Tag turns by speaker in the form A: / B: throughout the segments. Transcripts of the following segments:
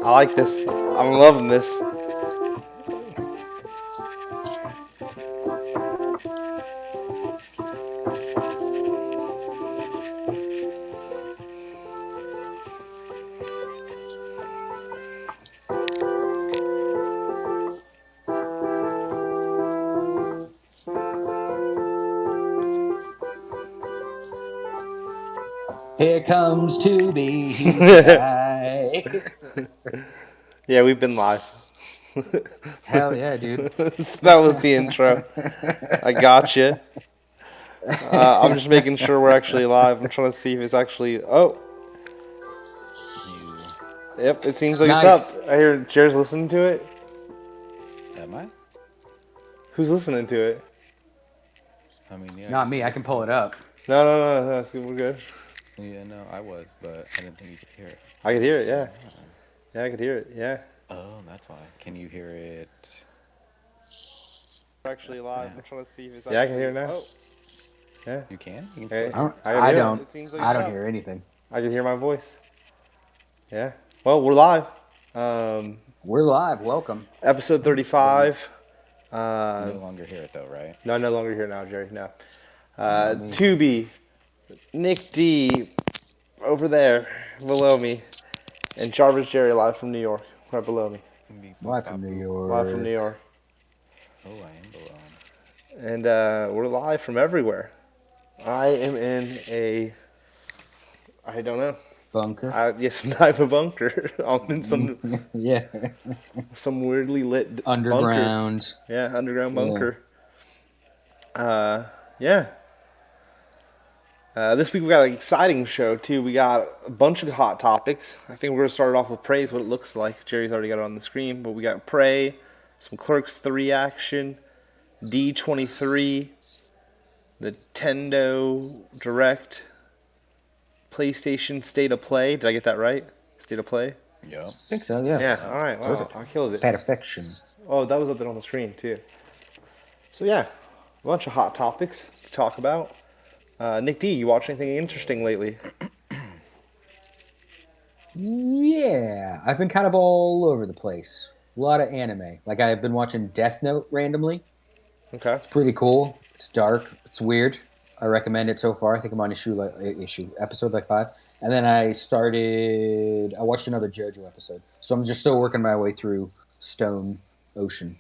A: I like this. I'm loving this.
B: Here comes to be, he's a guy.
A: Yeah, we've been live.
B: Hell yeah, dude.
A: That was the intro. I gotcha. I'm just making sure we're actually live. I'm trying to see if it's actually. Oh, yep. It seems like it's
B: Nice.
A: up. I hear Jared's listening to it.
C: Am I?
A: Who's listening to it?
C: I mean, yeah.
B: Not me. I can pull it up.
A: No. That's good. We're good.
C: Yeah, no, I was, but I didn't think you could hear it.
A: I could hear it. Yeah. Yeah, I could hear it. Yeah.
C: Oh, that's why. Can you hear it?
A: We're actually live.
C: Yeah.
A: I'm trying to see if it's. Yeah, I can hear it now. Oh. Yeah.
C: You can? You can
A: Hey.
C: still
B: I
A: hear
B: don't.
A: It seems like
B: I
A: it's
B: don't
A: up.
B: hear anything.
A: I can hear my voice. Yeah. Well, we're live.
B: We're live. Welcome.
A: Episode 35.
C: you no longer hear it, though, right?
A: No, no longer here now, Jerry. No.
B: Me.
A: Tubi, Nick D, over there below me, and Jarvis Jerry live from New York, right below me.
B: Live from New York.
A: Live from New York.
C: Oh, I am below.
A: And we're live from everywhere. I am in a, I don't know.
B: Bunker.
A: Yes, some type of bunker. I'm in some
B: Yeah.
A: some weirdly lit bunker.
B: Underground.
A: Yeah, underground bunker. Yeah. This week we got an exciting show too. We got a bunch of hot topics. I think we're gonna start it off with Praise, what it looks like. Jerry's already got it on the screen, but we got Prey, some Clerks 3 action, D23, Nintendo Direct, PlayStation State of Play. Did I get that right? State of Play?
C: Yep.
B: I think so, yeah.
A: Yeah. All right. Wow.
B: Perfect.
A: I killed it.
B: Perfection.
A: Oh, that was up there on the screen too. So yeah, a bunch of hot topics to talk about. Nick D, you watch anything interesting lately?
B: Yeah. I've been kind of all over the place. A lot of anime. Like, I've been watching Death Note randomly.
A: Okay.
B: It's pretty cool. It's dark. It's weird. I recommend it so far. I think I'm on episode like 5. And then I watched another JoJo episode. So I'm just still working my way through Stone Ocean.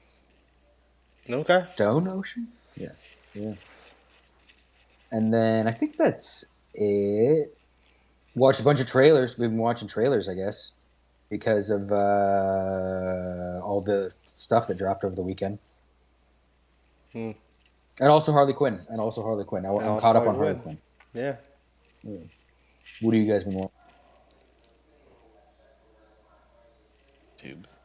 A: Okay.
B: Stone Ocean? Yeah. And then I think that's it. Watched a bunch of trailers. We've been watching trailers, I guess, because of all the stuff that dropped over the weekend. And also Harley Quinn. I'm caught up on Harley Quinn.
A: Yeah.
B: What do you guys been watching?
C: Tubes.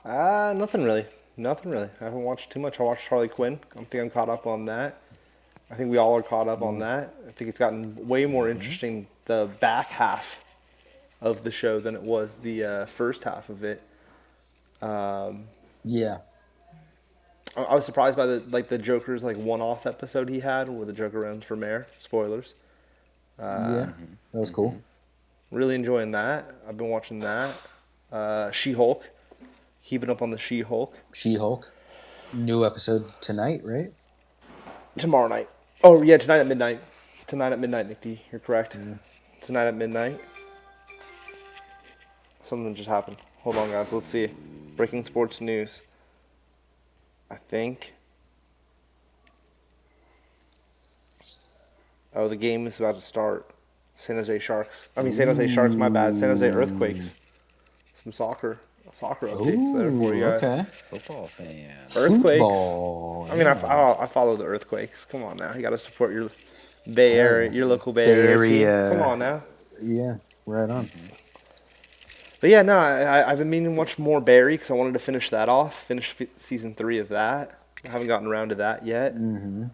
A: Nothing really. I haven't watched too much. I watched Harley Quinn. I think I'm caught up on that. I think we all are caught up on that. I think it's gotten way more interesting the back half of the show than it was the first half of it.
B: Yeah.
A: I was surprised by the Joker's one-off episode he had where the Joker runs for mayor. Spoilers.
B: Yeah. That was cool.
A: Really enjoying that. I've been watching that. She-Hulk. Keeping up on the She-Hulk.
B: She-Hulk. New episode tonight, right?
A: Tomorrow night. Oh, yeah, tonight at midnight. Tonight at midnight, Nick D. You're correct. Tonight at midnight. Something just happened. Hold on, guys. Let's see. Breaking sports news. I think. Oh, the game is about to start. San Jose Sharks. San Jose Sharks, my bad. San Jose Earthquakes. Some soccer updates there for you guys.
B: Okay.
C: Football fan.
A: Earthquakes.
B: Football.
A: I follow the Earthquakes. Come on now. You got to support your Bay Area, your local Bay Area team. Come on now.
B: Yeah, right on.
A: But yeah, no, I've been meaning to watch more Barry because I wanted to finish that off. Finish season 3 of that. I haven't gotten around to that yet. And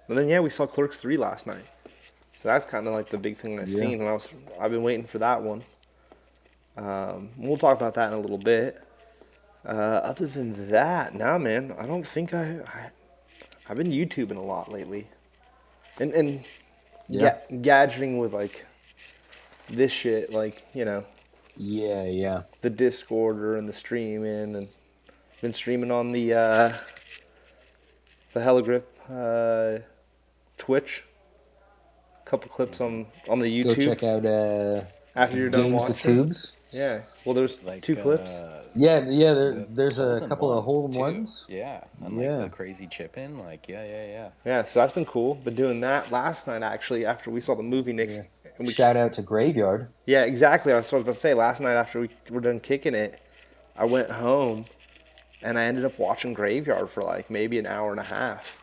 A: then yeah, we saw Clerks 3 last night. So that's kind of like the big thing I've seen, and I've been waiting for that one. We'll talk about that in a little bit. Other than that, nah, man, I don't think I've been YouTubing a lot lately, and gadgeting with this shit, like,
B: Yeah.
A: the Discorder and the streaming, and been streaming on the Hella Grip Twitch. A couple clips on the
B: Go
A: YouTube
B: check out
A: after you're done
B: Games with
A: watching.
B: Tubes.
A: Yeah. Well, there's
C: Like
A: 2 clips.
B: Yeah.
C: the
B: There's a
C: holes in
B: couple of
C: ones,
B: hole in
C: too.
B: ones.
C: Yeah, and
B: Yeah.
C: like the crazy chip in, like yeah.
A: Yeah, so that's been cool. Been doing that last night, actually, after we saw the movie, Nick.
B: Yeah.
A: And we,
B: Shout out to Graveyard.
A: yeah, exactly. I was about to say, last night after we were done kicking it, I went home and I ended up watching Graveyard for like maybe an hour and a half.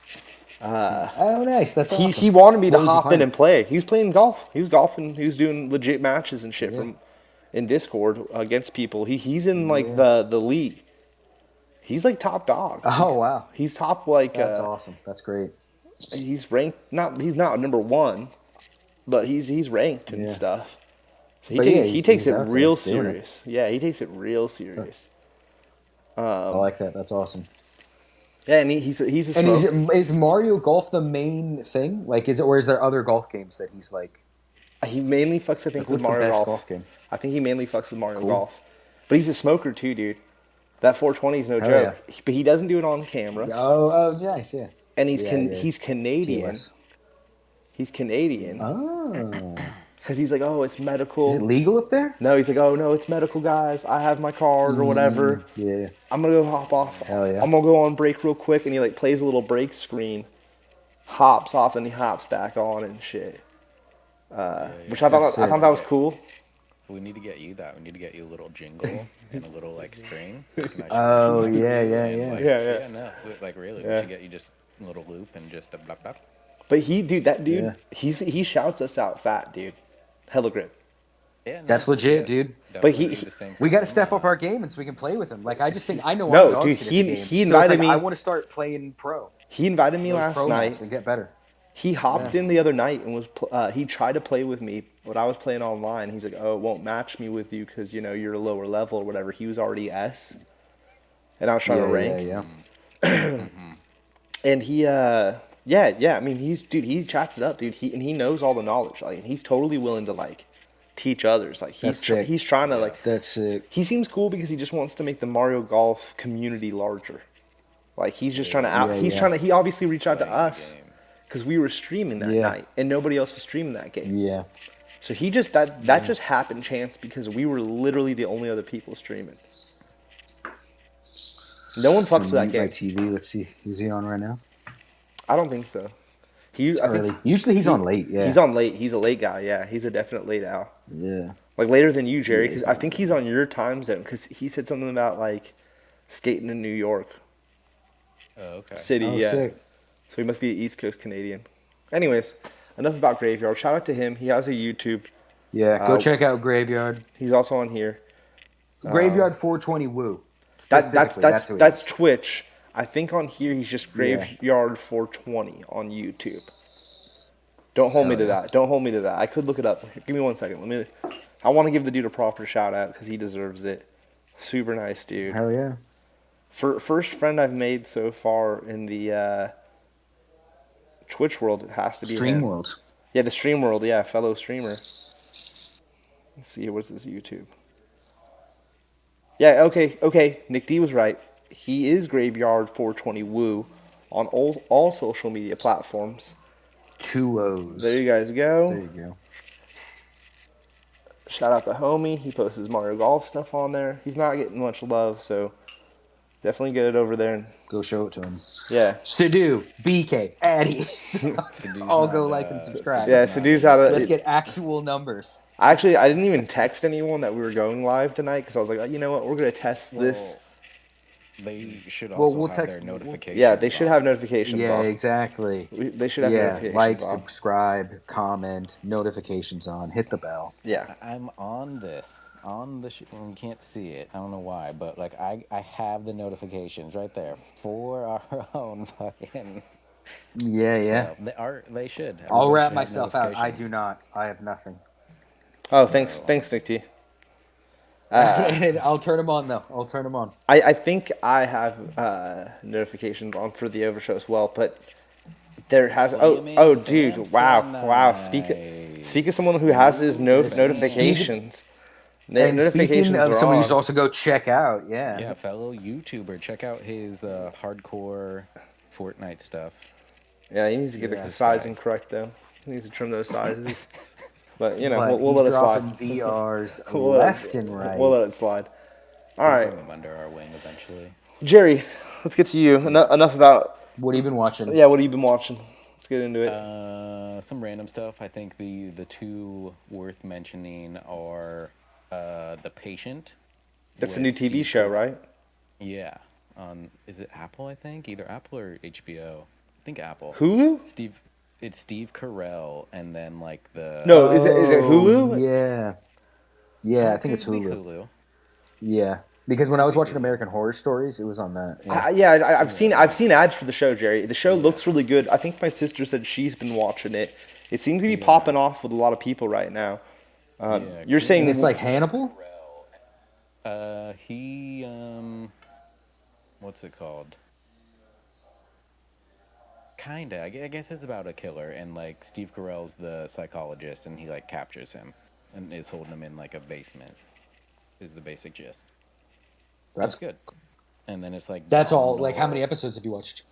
B: Oh, nice. That's awesome.
A: He wanted me to
B: What was he
A: hop in
B: playing?
A: and play. He was playing golf. He was golfing. He was doing legit matches and shit
B: Yeah.
A: from in Discord against people. He's in like
B: Yeah.
A: the league. He's like top dog.
B: Oh, wow.
A: He's top like
B: That's awesome. That's great.
A: he's ranked he's not number 1, but he's ranked and
B: Yeah.
A: stuff. So
B: But
A: he
B: yeah,
A: takes
B: he's
A: it
B: out there
A: real
B: doing it.
A: serious. Yeah, he takes it real serious.
B: I like that. That's awesome.
A: Yeah, and he's a
B: And
A: smoke.
B: is Mario Golf the main thing? Like, is it, or is there other golf games that he's like?
A: He mainly fucks, I think,
B: Like,
A: with
B: what's the
A: Mario
B: best
A: Golf.
B: golf game?
A: I think he mainly fucks with Mario
B: Cool.
A: Golf. But he's a smoker too, dude. That 420 is no
B: Hell
A: joke.
B: yeah.
A: But he doesn't do it on camera.
B: Oh, nice, yeah.
A: And he's
B: Yeah, yeah.
A: he's Canadian.
B: TOS.
A: He's Canadian.
B: Oh,
A: Because he's like, oh, it's medical.
B: is it legal up there?
A: No, he's like, oh, no, it's medical, guys. I have my card or whatever.
B: Yeah.
A: I'm going to go hop off.
B: Hell yeah.
A: I'm going to go on break real quick. And he, like, plays a little break screen, hops off, and he hops back on and shit. Which I
B: That's
A: thought that was cool.
C: We need to get you that. We need to get you a little jingle and a little like screen.
B: Oh, yeah.
C: Like,
A: Yeah.
C: No, like really,
A: Yeah.
C: we should get you just a little loop and just a blah blah.
A: But that dude,
B: Yeah.
A: he shouts us out fat, dude. Hella grip.
C: Yeah, no,
B: That's legit,
C: yeah,
B: dude.
A: But
C: definitely
A: he-
C: do the same
B: We
C: for
B: got to
C: him,
B: step up our game and so we can play with him. Like, I just think I know
A: No,
B: I'm dog
A: dude,
B: shit at
A: he-
B: the game.
A: he
B: So it's
A: invited
B: like,
A: me-
B: I want to start playing pro.
A: He invited me
B: Those
A: last
B: pro
A: night.
B: maps and get better.
A: He hopped in the other night and was he tried to play with me, but I was playing online. He's like, "Oh, it won't match me with you because you're a lower level or whatever." He was already S, and I was trying to rank.
B: Yeah.
A: And he, I mean, he chats it up, dude. He knows all the knowledge. Like, and he's totally willing to like teach others. Like,
B: That's sick.
A: he's trying to like.
B: That's sick.
A: He seems cool because he just wants to make the Mario Golf community larger. Like, he's just trying to out.
B: Yeah,
A: He's
B: yeah.
A: trying to. He obviously reached out to
C: Playing the
A: us
C: game.
A: because we were streaming that
B: Yeah.
A: night, and nobody else was streaming that game.
B: Yeah.
A: So he just that just happened chance because we were literally the only other people streaming. No one fucks with that
B: My
A: game.
B: TV. Let's see. Is he on right now?
A: I don't think so. I
B: Early.
A: think
B: Usually he's on late. Yeah.
A: he's on late. He's a late guy. Yeah, he's a definite late owl.
B: Yeah.
A: Like later than you, Jerry,
B: Yeah,
A: because
B: he's
A: I think he's on your time zone. Because he said something about like skating in New York
C: Oh, okay.
A: City.
B: Oh,
A: Yeah,
B: sick.
A: so he must be an East Coast Canadian. Anyways, enough about Graveyard. Shout out to him. He has a YouTube.
B: Yeah. Go check out Graveyard.
A: He's also on here.
B: Graveyard 420 Woo.
A: That's
B: Specifically, who he
A: that's
B: is.
A: Twitch. I think on here he's just Graveyard 420 on YouTube. Don't hold me to that. Don't hold me to that. I could look it up. Give me 1 second. I want to give the dude a proper shout out because he deserves it. Super nice dude.
B: Hell yeah.
A: First friend I've made so far in the Twitch world. It has to be
B: Stream
A: him.
B: World.
A: Yeah, the stream world. Yeah, fellow streamer. Let's see. What's this YouTube? Yeah. Okay. Nick D was right. He is Graveyard 420 Woo on all social media platforms.
B: 2 O's.
A: There you guys go.
B: There you go.
A: Shout out the homie. He posts his Mario Golf stuff on there. He's not getting much love, so definitely get it over there. And
B: Go show it to him.
A: yeah.
B: Sadu, BK, Addy.
C: Sadu's
B: All
C: not,
B: go like and subscribe.
A: Yeah, Sadu's out
B: Let's
A: of.
B: get actual numbers.
A: Actually, I didn't even text anyone that we were going live tonight because I was like, you know what, we're gonna test this.
C: They should
B: Well,
C: also
B: we'll
C: have
B: text-
C: their notifications.
A: Yeah, they should
C: on.
A: have notifications
B: Yeah,
A: on.
B: exactly.
A: They should have
B: Yeah,
A: notifications
B: like,
A: on.
B: subscribe, comment, notifications on, hit the bell.
A: Yeah.
C: I'm on this on the and you can't see it. I don't know why, but like I have the notifications right there for our own fucking.
B: Yeah.
C: So they should.
B: I'll
C: Everybody
B: wrap
C: should have
B: myself out. I
C: notifications.
B: do not. I have nothing.
A: Oh, thanks, Nick T.
B: I'll turn them on though. I'll turn them on.
A: I think I have notifications on for the OverShow as well, but There has
C: Slamming
A: oh dude, wow.
C: Samsonite.
A: Speak of someone who has his
B: Speaking
A: notifications.
B: and speaking
A: Notifications
B: of
A: are
B: someone you should
A: on.
B: also go check out,
C: Yeah, fellow YouTuber. Check out his hardcore Fortnite stuff.
A: Yeah, he needs to get the
B: Yeah.
A: sizing correct though. He needs to trim those sizes. But you know,
B: But
A: we'll
B: he's
A: let it slide.
B: dropping VRs
A: we'll let
B: left and
A: we'll
B: right.
A: let it slide. All
C: We'll
A: right,
C: bring him under our wing eventually.
A: Jerry, let's get to you. Enough about
B: What have you been watching?
A: yeah. What have you been watching? Let's get into it.
C: Some random stuff. I think the two worth mentioning are The Patient.
A: That's a
C: with
A: new TV show, right?
C: Yeah. Is it Apple, I think? Either Apple or HBO. I think Apple.
A: Hulu?
C: It's Steve Carell, and then like the
A: No, is it Hulu?
B: Yeah. Yeah,
C: Oh,
B: I think
C: it
B: it's
C: could be
B: Hulu. Yeah. Because when I was
C: be
B: watching
C: Hulu.
B: American Horror Stories, it was on that. Yeah.
A: I've seen ads for the show, Jerry. The show looks really good. I think my sister said she's been watching it. It seems to be popping off with a lot of people right now. You're
B: And
A: saying
B: it's like Hannibal?
C: He what's it called? Kinda. I guess it's about a killer, and like Steve Carell's the psychologist, and he like captures him, and is holding him in like a basement. Is the basic gist. That's good. And then it's like
B: That's all. Like, how many episodes have you watched?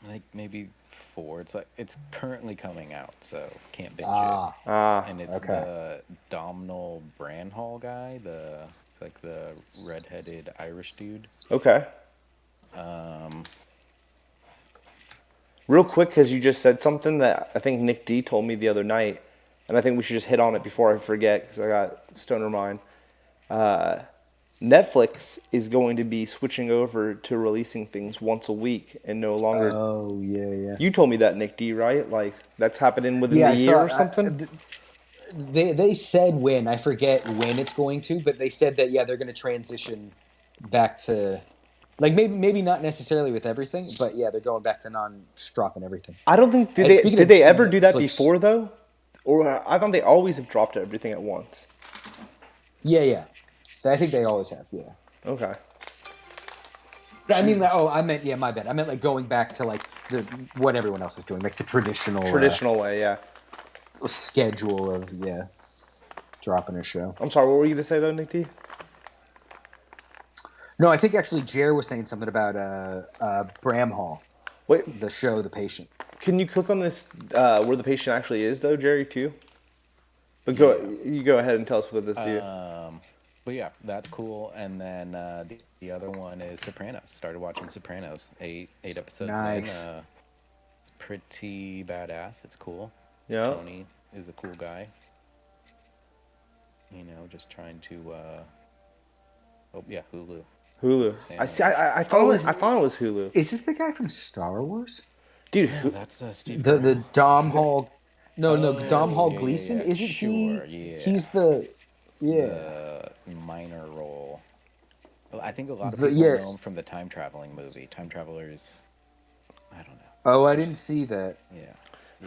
C: Like maybe 4. It's like it's currently coming out, so can't binge
B: Ah.
C: it. And it's
B: okay.
C: the Domhnall Bramhall guy, it's like the redheaded Irish dude.
A: okay. Real quick, because you just said something that I think Nick D told me the other night, and I think we should just hit on it before I forget, because I got stoner mind. Netflix is going to be switching over to releasing things once a week and no longer.
B: Oh, yeah.
A: You told me that, Nick D, right? Like that's happening within
B: Yeah,
A: the
B: I
A: year
B: saw-
A: or something.
B: They said when. I forget when it's going to, but they said that, yeah, they're going to transition back to... Like, maybe not necessarily with everything, but yeah, they're going back to dropping everything.
A: I don't think
B: And
A: did
B: speaking
A: they
B: of
A: did they ever
B: Netflix-
A: do that before though, or I thought they always have dropped everything at once.
B: Yeah. I think they always have, yeah.
A: Okay.
B: I mean, I meant, yeah, my bad. I meant like going back to like what everyone else is doing, like the traditional
A: Way, yeah.
B: schedule of dropping a show.
A: I'm sorry, what were you gonna say though, Nick D?
B: No, I think actually Jer was saying something about Bramhall,
A: Wait,
B: the show, The Patient.
A: can you click on this where the patient actually is though, Jerry, too? But you go ahead and tell us what this do.
C: But yeah, that's cool. And then the other one is Sopranos. Started watching Sopranos. 8 episodes
B: Nice.
C: in. It's pretty badass. It's cool.
A: Yeah.
C: Tony is a cool guy. You know, just trying to. Oh yeah, Hulu.
A: Hulu. I see. I thought it was Hulu.
B: Is this the guy from Star Wars?
A: Dude,
C: No, that's Steve.
B: The Dom Hall. No, Dom Hall
C: yeah,
B: Gleason.
C: yeah,
B: Isn't
C: sure,
B: he?
C: yeah.
B: He's the
C: Minor role. Well, I think a lot of
B: The-
C: people
B: yeah.
C: know him from the time traveling movie. Time Travelers. I don't know.
B: Oh, I didn't see that.
C: Yeah.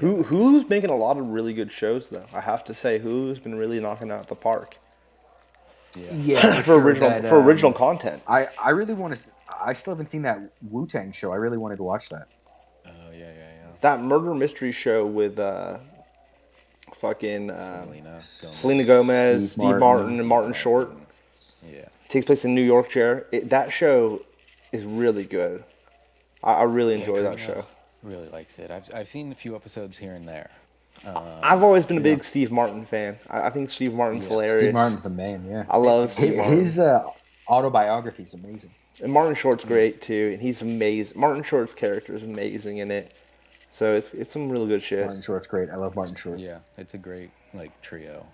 A: Hulu's making a lot of really good shows though. I have to say, Hulu's been really knocking out the park
B: Yeah,
A: for original content.
B: I really want to. I still haven't seen that Wu-Tang show. I really wanted to watch that.
C: Oh yeah.
A: That murder mystery show with fucking
C: Selena Gomez.
A: Gomez,
B: Steve
A: Steve
B: Martin.
A: Martin, and Martin Short.
C: Yeah.
A: Takes place in New York, Jared. That show is really good. I really enjoy that show.
C: Really likes it. I've seen a few episodes here and there.
A: I've always been a big Steve Martin fan. I think Steve Martin's hilarious.
B: Steve Martin's the man. Yeah,
A: I love Steve Martin.
B: His autobiography is amazing.
A: And Martin Short's great too, and he's amazing. Martin Short's character is amazing in it. So it's some really good shit.
B: Martin Short's great. I love Martin Short.
C: Yeah, it's a great trio.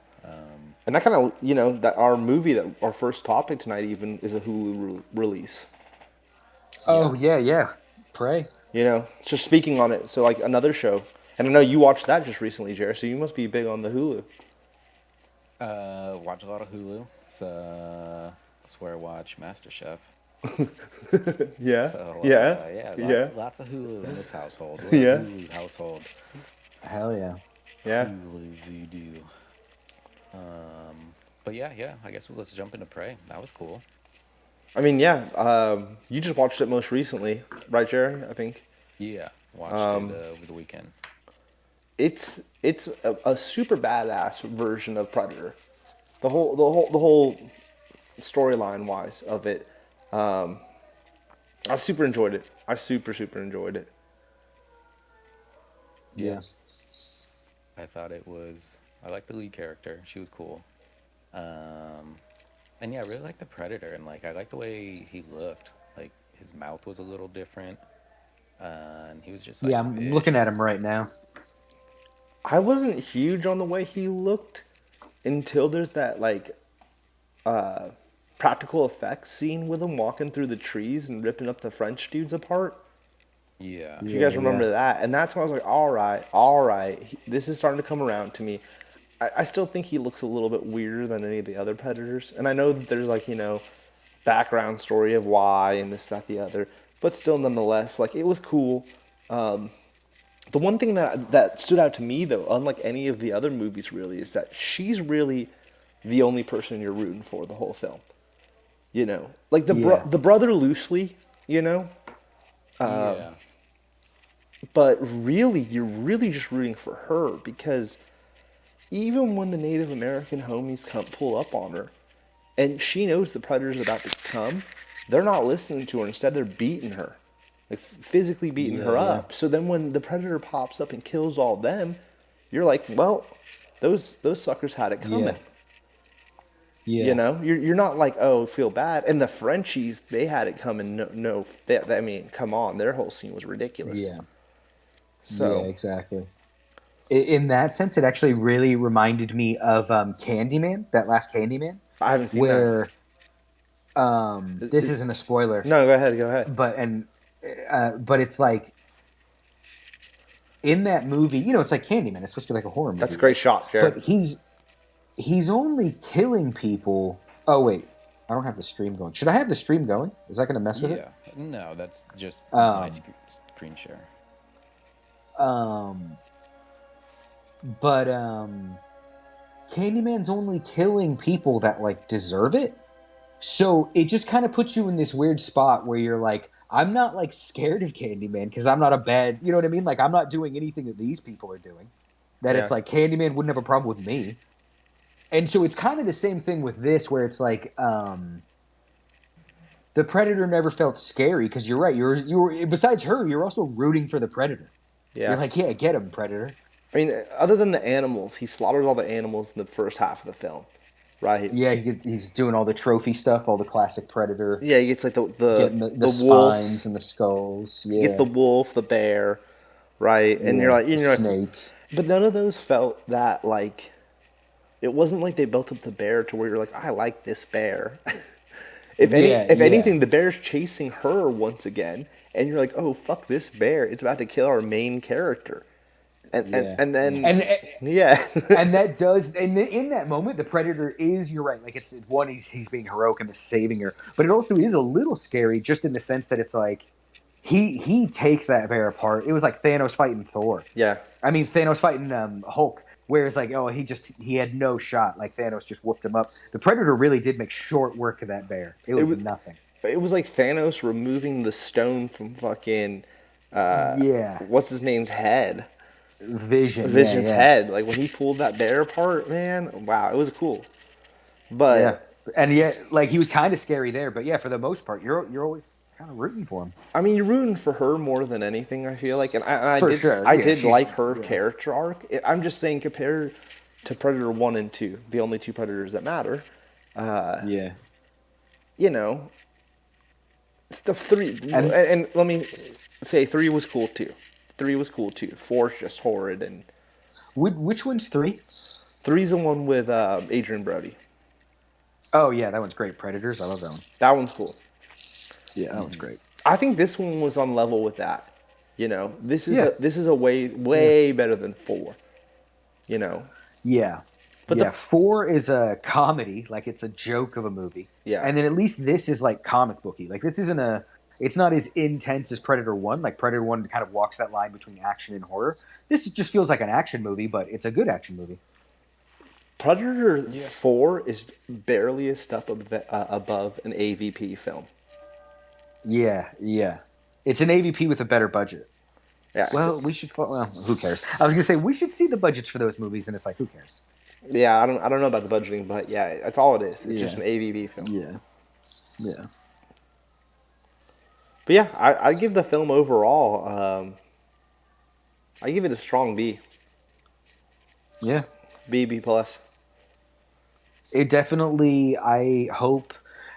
A: And that kind of that our movie, that our first topic tonight even is a Hulu release.
B: Oh yeah. Pray.
A: Just speaking on it. So like another show, and I know you watched that just recently, Jared. So you must be big on the Hulu.
C: Watch a lot of Hulu. That's where I watch MasterChef.
A: Yeah.
C: So,
A: Yeah.
C: Lots of Hulu in this household.
A: Yeah.
C: Hulu household.
B: Hell yeah.
A: Yeah.
C: Hulu voodoo. But yeah. I guess let's jump into Prey. That was cool.
A: I mean, yeah. You just watched it most recently, right, Jerry? I think.
C: Yeah. Watched it over the weekend.
A: It's a super badass version of Predator. The whole storyline wise of it. I super enjoyed it. I super enjoyed it.
B: Yeah.
C: I thought it was. I liked the lead character. She was cool. And yeah, I really liked the Predator, and like I liked the way he looked. Like his mouth was a little different, and he was just like
B: Yeah, I'm looking at him
C: vicious.
B: right now.
A: I wasn't huge on the way he looked until there's that like practical effects scene with him walking through the trees and ripping up the French dudes apart.
C: Yeah.
A: If you guys remember
B: Yeah.
A: that, and that's when I was like, all right, this is starting to come around to me. I still think he looks a little bit weirder than any of the other Predators, and I know that there's like background story of why and this that the other, but still nonetheless, like it was cool. The one thing that stood out to me though, unlike any of the other movies, really, is that she's really the only person you're rooting for the whole film. Like
B: Yeah.
A: the brother loosely, you know,
C: Yeah.
A: but really you're really just rooting for her because even when the Native American homies come pull up on her, and she knows the predator's about to come, they're not listening to her. Instead, they're beating her, like physically beating her
B: Yeah.
A: up. So then, when the predator pops up and kills all them, you're like, well, those suckers had it coming.
B: Yeah. Yeah.
A: You're not like, oh, feel bad. And the Frenchies, they had it coming. No, I mean, come on, their whole scene was ridiculous.
B: Yeah. Yeah,
A: So
B: exactly. In that sense, it actually really reminded me of Candyman, that last Candyman,
A: I haven't seen that.
B: where this isn't a spoiler,
A: No, go ahead, go ahead.
B: but it's like in that movie, it's like Candyman. It's supposed to be like a horror movie.
A: That's a great shot, Jared.
B: But he's only killing people. Oh wait, I don't have the stream going. Should I have the stream going? Is that going to mess with it?
C: Yeah. No, that's just my screen share.
B: But Candyman's only killing people that like deserve it. So it just kind of puts you in this weird spot where you're like, I'm not like scared of Candyman because I'm not a bad, you know what I mean? Like I'm not doing anything that these people are doing. That
A: Yeah.
B: it's like Candyman wouldn't have a problem with me. And so it's kind of the same thing with this where it's like the Predator never felt scary because you're right. You were besides her, you're also rooting for the Predator.
A: Yeah.
B: You're like, yeah, get him, Predator.
A: I mean, other than the animals, he slaughters all the animals in the first half of the film, right?
B: Yeah, he's doing all the trophy stuff, all the classic Predator.
A: Yeah, he gets like the
B: Getting the spines
A: wolves.
B: and the skulls. Yeah.
A: He gets the wolf, the bear, right? And
B: Yeah,
A: you're like,
B: the snake.
A: but none of those felt that like. It wasn't like they built up the bear to where you're like, I like this bear. If anything, the bear's chasing her once again, and you're like, oh fuck this bear! It's about to kill our main character. And yeah.
B: And that does, and in that moment, the Predator is, you're right, like it's one, he's being heroic and saving her, but it also is a little scary just in the sense that it's like he takes that bear apart. It was like Thanos fighting Thor.
A: Yeah.
B: I mean Thanos fighting Hulk, where it's like, oh, he had no shot, like Thanos just whooped him up. The Predator really did make short work of that bear. It was nothing.
A: It was like Thanos removing the stone from fucking
B: Yeah.
A: what's his name's head.
B: Vision's
A: head. Like when he pulled that bear apart, man, wow, it was cool. But
B: yeah, and yet, like he was kind of scary there. But yeah, for the most part, you're always kind of rooting for him.
A: I mean, you're rooting for her more than anything. I feel like, and I
B: For
A: did,
B: sure.
A: I
B: Yeah,
A: did
B: she's-
A: like her character arc. I'm just saying, compared to Predator 1 and 2, the only two Predators that matter.
B: Yeah.
A: Stuff 3, and let me say 3 was cool too. 3 was cool too. 4's just horrid, and
B: Which one's 3?
A: 3's the one with Adrian Brody.
B: Oh yeah, that one's great. Predators, I love that one.
A: That one's cool.
B: Yeah, that one's great.
A: I think this one was on level with that. This is
B: Yeah.
A: this is a way better than 4.
B: Yeah.
A: But
B: But 4 is a comedy, like it's a joke of a movie.
A: Yeah.
B: And then at least this is like comic booky. Like this isn't it's not as intense as Predator 1. Like Predator 1 kind of walks that line between action and horror. This just feels like an action movie, but it's a good action movie.
A: Predator 4 is barely a step above an AVP film.
B: Yeah, yeah. It's an AVP with a better budget.
A: Yeah,
B: Well, we should. Well, who cares? I was gonna say we should see the budgets for those movies, and it's like, who cares?
A: yeah. I don't know about the budgeting, but yeah, that's all it is. It's just
B: Yeah.
A: an AVB film.
B: Yeah. Yeah.
A: But yeah, I give the film overall. I give it a strong B.
B: Yeah.
A: B plus.
B: It definitely. I hope,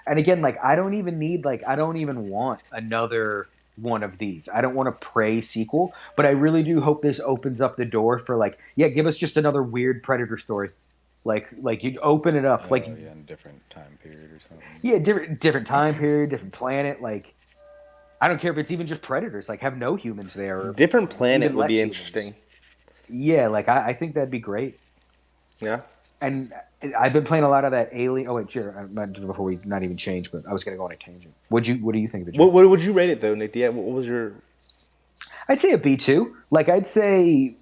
B: and again, like I don't even need like I don't even want another one of these. I don't want a Prey sequel, but I really do hope this opens up the door for like, yeah, give us just another weird Predator story. Like you open it up, like
C: Yeah, in a different time period or something.
B: yeah, different time period, different planet. Like I don't care if it's even just predators. Like have no humans there. Or
A: Different planet
B: even
A: would
B: less
A: be
B: humans.
A: interesting.
B: Yeah, like I think that'd be great.
A: Yeah.
B: And I've been playing a lot of that Alien. Oh wait, sure. Before we not even change, but I was going to go on a tangent. What do you think of it?
A: What would you rate it though, Nick? Yeah. What was your?
B: I'd say a B2. Like I'd say,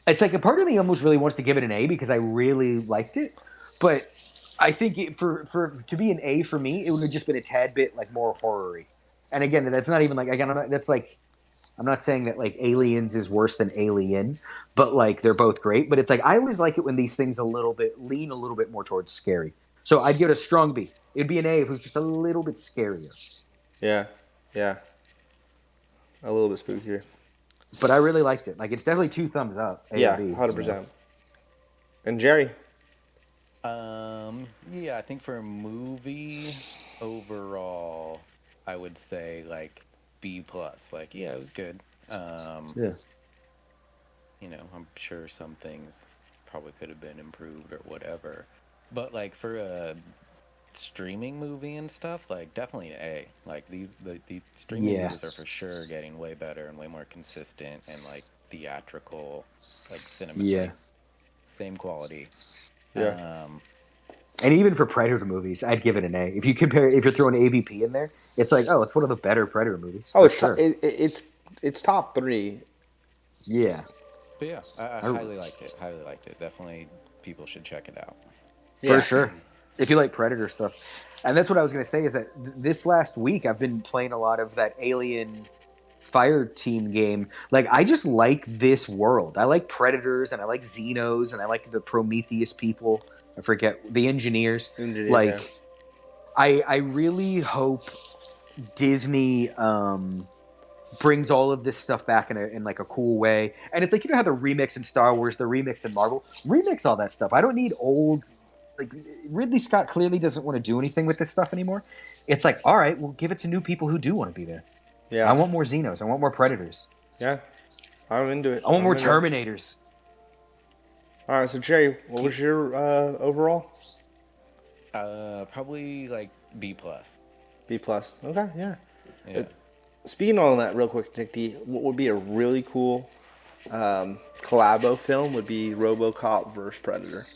B: it's like a part of me almost really wants to give it an A because I really liked it, but I think for to be an A for me, it would have just been a tad bit like more horror-y. And again, that's not even like again, that's like I'm not saying that like Aliens is worse than Alien, but like they're both great. But it's like I always like it when these things lean a little bit more towards scary. So I'd give it a strong B. It'd be an A if it was just a little bit scarier.
A: Yeah. Yeah. A little bit spookier.
B: But I really liked it. Like it's definitely 2 thumbs up. A
A: Yeah,
B: or B,
A: 100%. And Jerry.
C: Yeah, I think for a movie overall, I would say like B plus. Like, yeah, it was good.
B: Yeah.
C: You know, I'm sure some things probably could have been improved or whatever. But like for a streaming movie and stuff, like definitely an A. Like the streaming
B: Yeah.
C: movies are for sure getting way better and way more consistent and like theatrical, like cinema,
B: Yeah.
C: like same quality.
A: Yeah.
B: And even for Predator movies, I'd give it an A. If you're throwing AVP in there, it's like, oh, it's one of the better Predator movies.
A: Oh,
B: for
A: it's
B: sure.
A: it's top 3.
B: Yeah.
C: But yeah, I highly liked it. Highly liked it. Definitely, people should check it out.
A: Yeah.
B: For sure. If you like Predator stuff. And that's what I was going to say is that this last week I've been playing a lot of that Alien Fire Team game. Like, I just like this world. I like Predators and I like Xenos and I like the Prometheus people. I forget. The engineers. Like,
A: yeah.
B: I really hope Disney brings all of this stuff back in like a cool way. And it's like, you know how the remix in Star Wars, the remix in Marvel, remix all that stuff. I don't need old, like Ridley Scott clearly doesn't want to do anything with this stuff anymore. It's like, all right, we'll give it to new people who do want to be there.
A: Yeah.
B: I want more Xenos. I want more Predators.
A: Yeah. I'm into it.
B: I want
A: I'm
B: more
A: into it.
B: Terminators.
A: All right, so Jerry, what was your overall?
C: Probably like B plus.
A: B plus. Okay, yeah.
C: Yeah.
A: Speaking on that real quick, Nick D, what would be a really cool collabo film would be RoboCop versus Predator.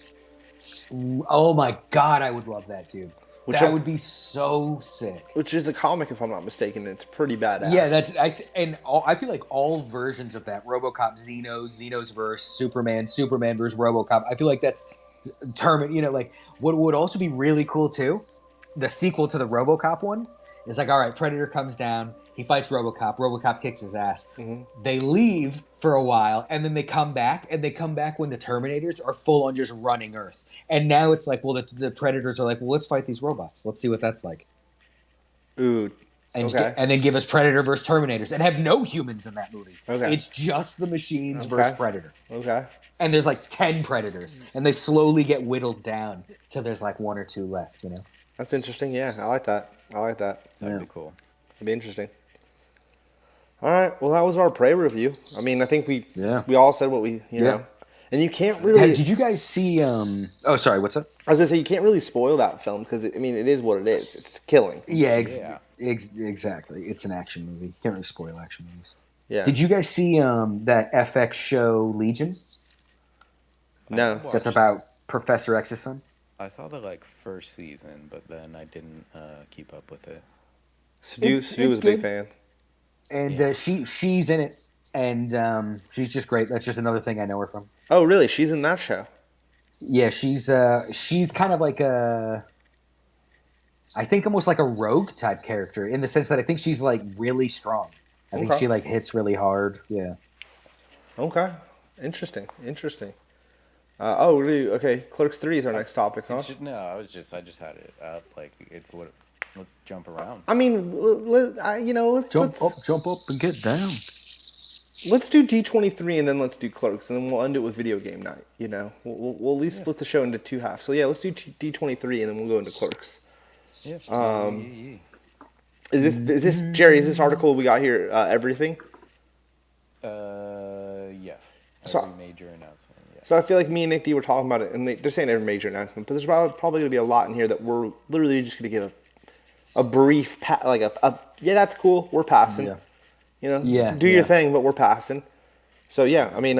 B: Oh my god, I would love that, dude.
A: Which
B: that
A: I-
B: would be so sick.
A: Which is a comic, if I'm not mistaken. It's pretty badass.
B: Yeah, I feel like all versions of that, RoboCop, Xenos verse, Superman versus RoboCop. I feel like that's like what would also be really cool too. The sequel to the RoboCop one is like, all right, Predator comes down, he fights RoboCop, RoboCop kicks his ass.
A: Mm-hmm.
B: They leave for a while, and then they come back, when the Terminators are full on just running Earth. And now it's like, well, the Predators are like, well, let's fight these robots. Let's see what that's like.
A: Ooh.
B: And,
A: Okay.
B: and then give us Predator versus Terminators and have no humans in that movie.
A: Okay.
B: It's just the machines versus Predator.
A: Okay.
B: And there's like 10 Predators. And they slowly get whittled down till there's like 1 or 2 left, you know?
A: That's interesting. Yeah, I like that.
C: That'd
B: Yeah.
C: be cool.
A: It'd be interesting. All right. Well, that was our Prey review. I mean, I think we all said what we, you know. And you can't really.
B: Did you guys see? Oh, sorry. What's up?
A: I was gonna say you can't really spoil that film because it is what it is. It's killing.
B: Yeah,
C: Yeah.
B: exactly. It's an action movie. You can't really spoil action movies.
A: Yeah.
B: Did you guys see that FX show Legion?
A: No.
B: That's about Professor X's son.
C: I saw the like first season, but then I didn't keep up with it.
A: Stu
B: It's
A: was a big
B: good.
A: fan.
B: And
C: Yeah.
B: she's in it, and she's just great. That's just another thing I know her from.
A: Oh, really? She's in that show.
B: Yeah, she's kind of like I think almost like a rogue type character in the sense that I think she's like really strong. I think
A: Okay.
B: she like hits really hard. Yeah.
A: Okay. Interesting. Oh, really? Okay. Clerks 3 is our next topic, huh?
C: No, I just had it up. Like, it's what. Let's jump around.
A: I mean,
B: Jump up, and get down.
A: let's do D23 and then let's do Clerks, and then we'll end it with video game night. We'll at least split the show into two halves. So yeah, let's do D23 and then we'll go into Clerks.
C: Yeah.
A: Is this Jerry? Is this article we got here everything?
C: Yes.
A: So-
C: Every major announcement. Yeah.
A: So I feel like me and Nick D were talking about it, and they're saying every major announcement, but there's probably going to be a lot in here that we're literally just going to give a brief, yeah, that's cool, we're passing.
B: Yeah.
A: Do
B: Yeah.
A: your thing, but we're passing. So yeah, I mean,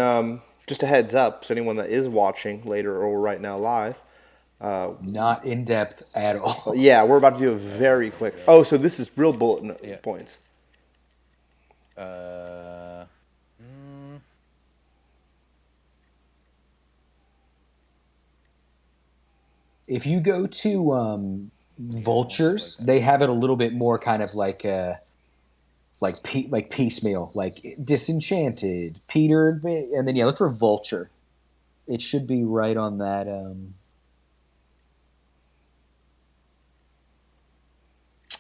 A: just a heads up, so anyone that is watching later or right now live,
B: Not in depth at all.
A: yeah, we're about to do a very quick. Oh, so this is real bullet points.
B: If you go to Vultures, they have it a little bit more kind of like piecemeal, like Disenchanted, Peter, and then look for Vulture. It should be right on that.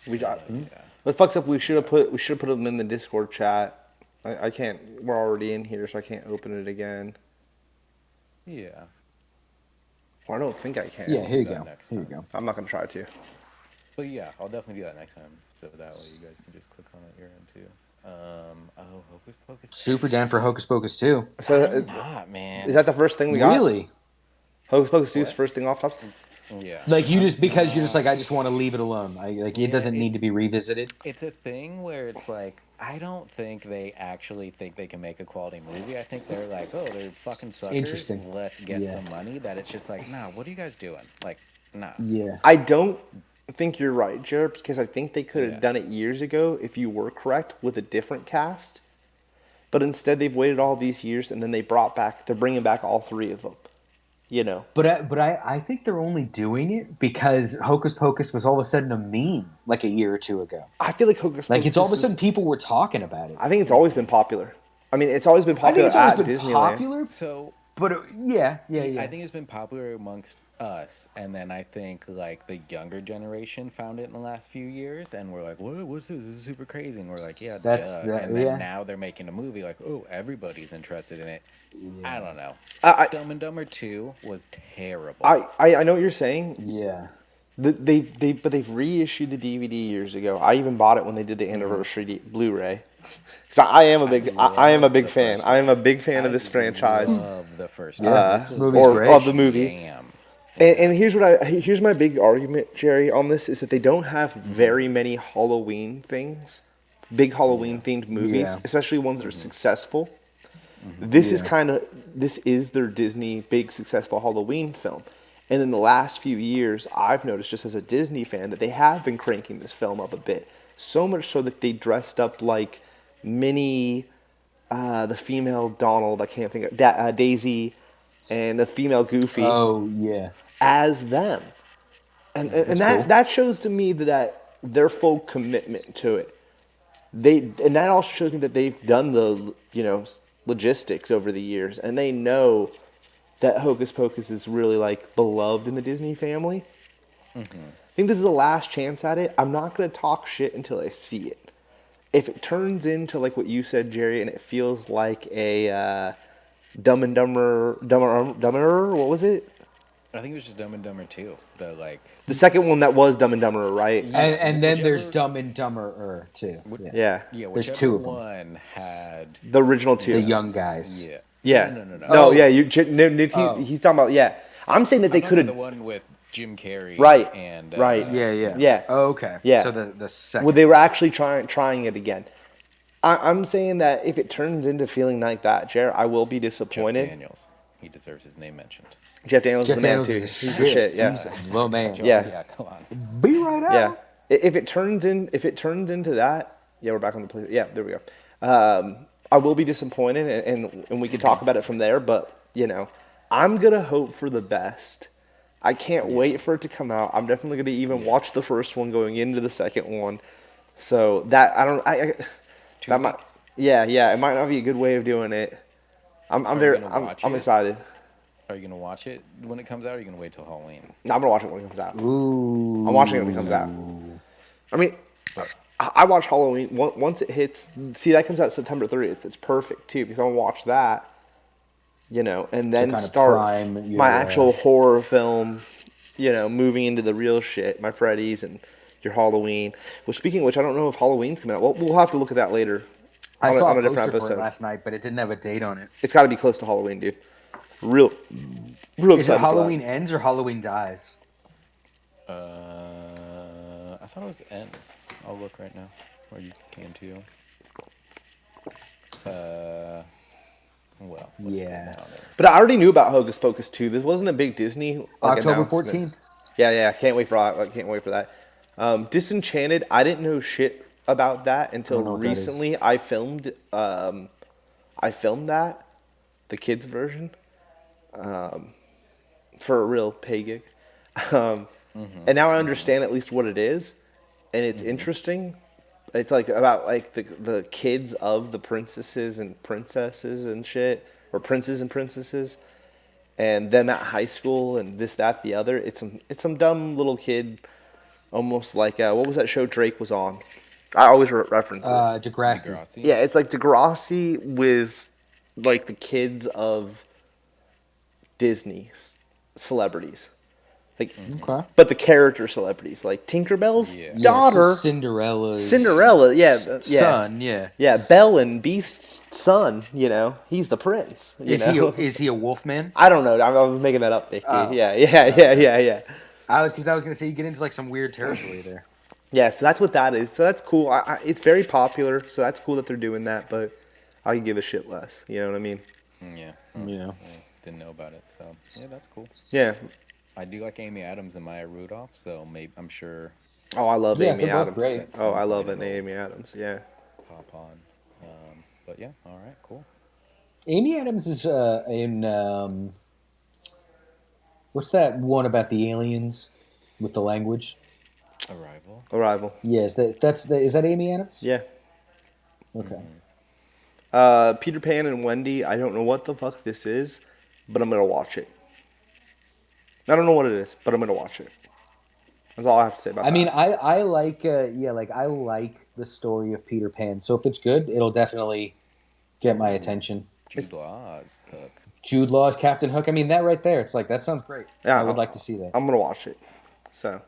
A: What fucks up? We should have put them in the Discord chat. I can't. We're already in here, so I can't open it again.
C: Yeah.
A: Well, I don't think I can.
B: Yeah, here you
C: that
B: go.
C: next
B: Here you
C: time.
B: go.
A: I'm not gonna try to.
C: But yeah, I'll definitely do that next time. So that way you guys can just click on it your end too. Hocus Pocus.
B: Super down for Hocus Pocus 2.
A: So
C: I'm not, man.
A: is that the first thing we got?
B: Really?
A: Hocus Pocus 2's
C: What?
A: first thing off tops?
C: Yeah.
B: Like because you're just like, I just want to leave it alone. It doesn't need to be revisited.
C: It's a thing where it's like, I don't think they actually think they can make a quality movie. I think they're like, oh, they're fucking suckers.
B: Interesting.
C: Let's get
B: Yeah.
C: some money. That it's just like, nah, what are you guys doing? Like, nah.
B: Yeah.
A: I don't think you're right, Jared, because I think they could have
C: Yeah.
A: done it years ago if you were correct with a different cast. But instead, they've waited all these years, and then they're bringing back all three of them.
B: But I think they're only doing it because Hocus Pocus was all of a sudden a meme like a year or two ago.
A: I feel like Hocus Pocus.
B: Like it's all of a sudden people were talking about it.
A: I think it's always been popular. I mean, it's always been
B: I think
A: popular
B: it's always
A: at
B: been
A: Disneyland.
B: popular,
C: So
B: but yeah.
C: I think it's been popular amongst us, and then I think like the younger generation found it in the last few years, and we're like, what's this? This is super crazy, and we're like, yeah,
B: That's
C: duh.
B: that-
C: And then
B: yeah.
C: now they're making a movie, like, oh, everybody's interested in it. I don't know.
A: I-
C: Dumb and Dumber 2 was terrible.
A: I know what you're saying.
B: Yeah.
A: But they've reissued the DVD years ago. I even bought it when they did the anniversary Blu-ray. Because I am a big fan.
C: first
A: I am a big fan of this
C: I
A: franchise.
C: love the first
B: Yeah,
C: one.
B: this movie's
A: or
B: great.
A: of the movie.
C: Damn.
A: And here's my big argument, Jerry, on this is that they don't have very many Halloween things, big Halloween themed movies,
B: Yeah.
A: especially ones that are successful. This is their Disney big successful Halloween film. And in the last few years, I've noticed just as a Disney fan that they have been cranking this film up a bit. So much so that they dressed up like Minnie, the female Donald, I can't think of, Daisy, and the female Goofy
B: Oh yeah.
A: as them. And that shows to me that their full commitment to it. And that also shows me that they've done the logistics over the years, and they know that Hocus Pocus is really like beloved in the Disney family. I think this is the last chance at it. I'm not going to talk shit until I see it. If it turns into like what you said, Jerry, and it feels like a Dumb and Dumber, what was it?
C: I think it was just Dumb and Dumber 2.
A: The second one that was Dumb and Dumber, right?
B: And then there's
C: Whichever-
B: Dumb and Dumber 2.
A: Yeah.
C: Yeah,
B: There's
C: whichever
B: two of them.
C: one had.
A: The original two.
B: The young guys.
C: Yeah.
A: Yeah.
C: No.
B: Oh.
A: yeah. He's talking about, yeah. I'm saying that they
C: I'm
A: could
C: talking about
A: have.
C: the one with Jim Carrey.
A: Right,
C: And
A: right.
B: Yeah.
A: Yeah.
B: Oh, okay.
A: Yeah.
B: So the second.
A: Well, they were actually trying it again. I'm saying that if it turns into feeling like that, Jared, I will be
C: Jeff
A: disappointed.
C: Daniels. He deserves his name mentioned.
A: Jeff Daniels
B: Jeff
A: is the man
B: Daniels
A: too.
B: is
A: He's the shit. Yeah.
B: He's the man.
A: Yeah.
C: Yeah, come on.
B: Be right out.
A: Yeah. If it turns into that, yeah, we're back on the play. Yeah, there we go. I will be disappointed, and we can talk about it from there. But I'm gonna hope for the best. I can't wait for it to come out. I'm definitely gonna even watch the first one going into the second one. So that
C: 2
A: That might,
C: weeks.
A: yeah, it might not be a good way of doing it. I'm
C: Are you
A: very,
C: gonna
A: I'm,
C: watch
A: I'm
C: it?
A: excited.
C: Are you gonna watch it when it comes out? Or are you gonna wait till Halloween?
A: No, I'm gonna watch it when it comes out.
B: Ooh.
A: I'm watching it when it comes out. I mean, I watch Halloween once it hits. See, that comes out September 30th. It's perfect too because I'll watch that, and then
B: kind of
A: start
B: prime your,
A: my actual horror film. Moving into the real shit, my Freddy's and your Halloween. Well, speaking of which, I don't know if Halloween's coming out. Well, we'll have to look at that later
B: I
A: on
B: saw
A: on
B: a
A: a different
B: poster for it
A: episode.
B: last night, but it didn't have a date on it.
A: It's got to be close to Halloween, dude. Real, real
B: Is it
A: excited for
B: Halloween
A: that.
B: Ends or Halloween Dies?
C: I thought it was ends. I'll look right now. Or you can too. Well, let's go
B: Yeah.
C: down there.
A: But I already knew about Hocus Pocus 2. This wasn't a big Disney
B: October
A: announcement.
B: 14th.
A: Yeah, can't wait for that. I can't wait for that. Disenchanted, I didn't know shit about that until
B: don't know what that is.
A: recently. I filmed that, the kids version, for a real pay gig. And now I understand at least what it is, and it's interesting. It's like about like the kids of the princesses and shit, or princes and princesses, and them at high school and this, that, the other. It's some dumb little kid, almost like what was that show Drake was on? I always reference it.
B: Degrassi.
C: Degrassi.
A: Yeah, it's like Degrassi with like the kids of Disney celebrities, like,
B: Okay.
A: but the character celebrities, like Tinkerbell's
C: Yeah.
A: daughter,
B: Cinderella's
A: Cinderella. Yeah.
B: son. Yeah.
A: Yeah, Belle and Beast's son. He's the prince.
B: Is he a wolf man?
A: I don't know. I was making that up, Nick. Dude.
B: Oh.
A: Yeah.
B: Because I was gonna say you get into like some weird territory there.
A: Yeah, so that's what that is. So that's cool. It's very popular, so that's cool that they're doing that, but I could give a shit less. You know what I mean?
C: Yeah.
B: Yeah.
C: I didn't know about it, so yeah, that's cool.
A: Yeah.
C: I do like Amy Adams and Maya Rudolph, so maybe I'm sure
A: Oh, I love
B: Yeah,
A: Amy
B: they're both
A: Adams.
B: great.
A: Oh, I love
C: Some
A: Amy Adams. Yeah.
C: pop on. But yeah, all right, cool.
B: Amy Adams is in what's that one about the aliens with the language?
C: Arrival.
A: Arrival.
B: Yes, is that Amy Adams?
A: Yeah.
B: Okay.
A: Peter Pan and Wendy. I don't know what the fuck this is, but I'm gonna watch it. I don't know what it is, but I'm gonna watch it. That's all I have to say about that.
B: I mean, I like I like the story of Peter Pan. So if it's good, it'll definitely get my attention.
C: Jude Law's Hook.
B: Jude Law's Captain Hook. I mean, that right there. It's like that sounds great.
A: Yeah,
B: I would like to see that.
A: I'm gonna watch it. So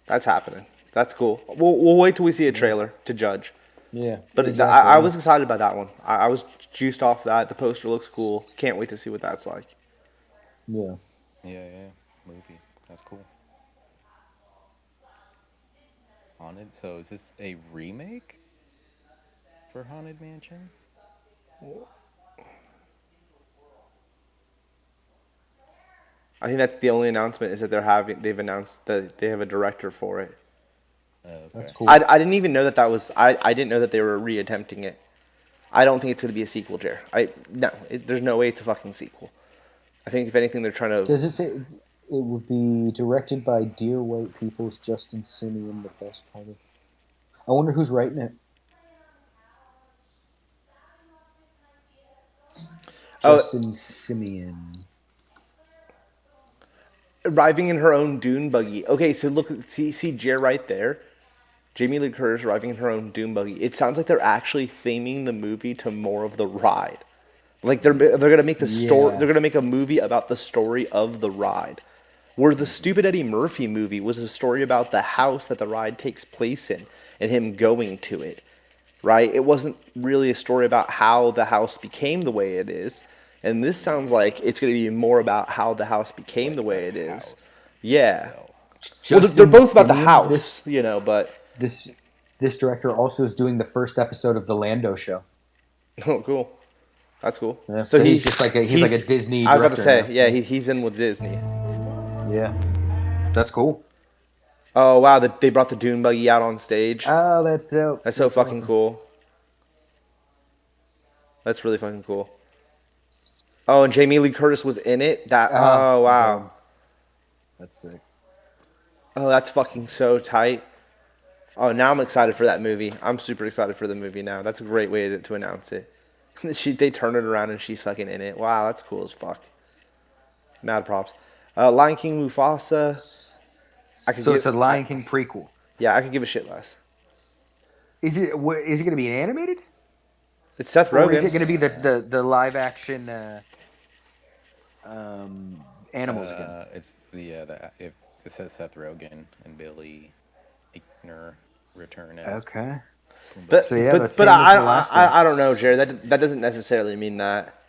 A: that's happening. That's cool. We'll wait till we see a trailer to judge.
B: Yeah,
A: But
B: exactly.
A: I was excited about that one. I was juiced off that. The poster looks cool. Can't wait to see what that's like.
B: Yeah.
C: Yeah, movie. That's cool. Haunted. So is this a remake for Haunted Mansion?
A: I think that's the only announcement is that they've announced that they have a director for it.
C: Okay.
B: That's cool.
A: I didn't even know that was I didn't know that they were reattempting it. I don't think it's gonna be a sequel, Jer. There's no way it's a fucking sequel. I think if anything they're trying to.
B: Does it say it would be directed by Dear White People's Justin Simeon, the best part of? I wonder who's writing it. Justin Simeon.
A: Arriving in her own dune buggy. Okay, so look, see Jer right there. Jamie Lee Curtis arriving in her own dune buggy. It sounds like they're actually theming the movie to more of the ride. Like they're gonna make the story.
B: Yeah.
A: They're gonna make a movie about the story of the ride. Where the stupid Eddie Murphy movie was a story about the house that the ride takes place in and him going to it. Right? It wasn't really a story about how the house became the way it is. And this sounds like it's going to be more about how the house became the way it is.
C: House
A: Yeah.
C: itself.
A: Well,
B: Justin
A: they're both about the
B: Simeon,
A: house, but
B: This director also is doing the first episode of the Lando show.
A: oh, cool. That's cool.
B: Yeah, so he's just like he's like a Disney.
A: I was about to
B: director
A: say,
B: now.
A: yeah, he's in with Disney.
B: Yeah, that's cool.
A: Oh wow, they brought the dune buggy out on stage.
B: Oh, that's dope.
A: That's so fucking
B: awesome.
A: cool. That's really fucking cool. Oh, and Jamie Lee Curtis was in it. Oh wow.
B: That's sick.
A: Oh, that's fucking so tight. Oh, now I'm excited for that movie. I'm super excited for the movie now. That's a great way to announce it. They turn it around and she's fucking in it. Wow, that's cool as fuck. Mad props. Lion King Mufasa. I could
B: So
A: give.
B: it's a Lion King prequel.
A: Yeah, I could give a shit less.
B: Is it going to be animated?
A: It's Seth
B: Or is
A: Rogen.
B: it going to be the live action animals again?
C: It's if it says Seth Rogen and Billy Eichner return as
A: But
B: Okay.
C: Pumbaa.
B: So,
A: but
B: same as the last one.
A: I don't know, Jared. That doesn't necessarily mean that.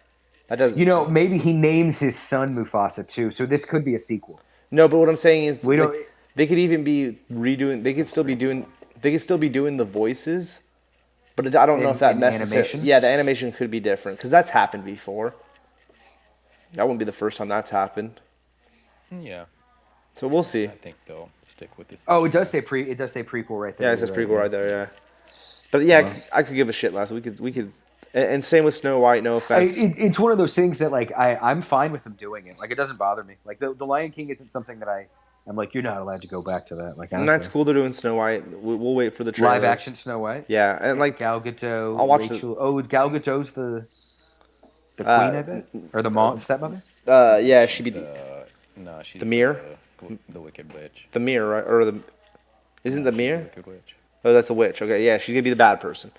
A: That doesn't.
B: You know, maybe he names his son Mufasa too. So this could be a sequel.
A: No, but what I'm saying is,
B: We
A: like,
B: don't.
A: they could even be redoing. They could still be doing. They could still be doing the voices, but I don't know if that
B: In
A: necessarily.
B: animation?
A: Yeah, the animation could be different because that's happened before. That wouldn't be the first time that's happened.
C: Yeah,
A: So we'll see.
C: I think they'll stick with this.
B: Oh, it does say prequel right there.
A: Yeah, it says
B: You're
A: prequel right there. Yeah, but yeah,
B: Wow.
A: I could give a shit less. We could, and same with Snow White. No offense.
B: It's one of those things that like I'm fine with them doing it. Like it doesn't bother me. Like the Lion King isn't something that I'm like you're not allowed to go back to that. Like I
A: And
B: don't
A: that's
B: care.
A: cool. They're doing Snow White. We'll wait for the trailers.
B: Live action Snow White.
A: Yeah, and like
B: Gal Gadot.
A: I'll watch
B: Rachel. Oh, Gal Gadot's the queen, I bet, or the stepmother.
A: yeah, she'd be
C: No, she's
A: The Mirror?
C: the Wicked Witch.
A: the mirror, right? Or the isn't the
C: She's
A: mirror?
C: Wicked Witch.
A: Oh, that's a witch. Okay, yeah, she's gonna be the bad person.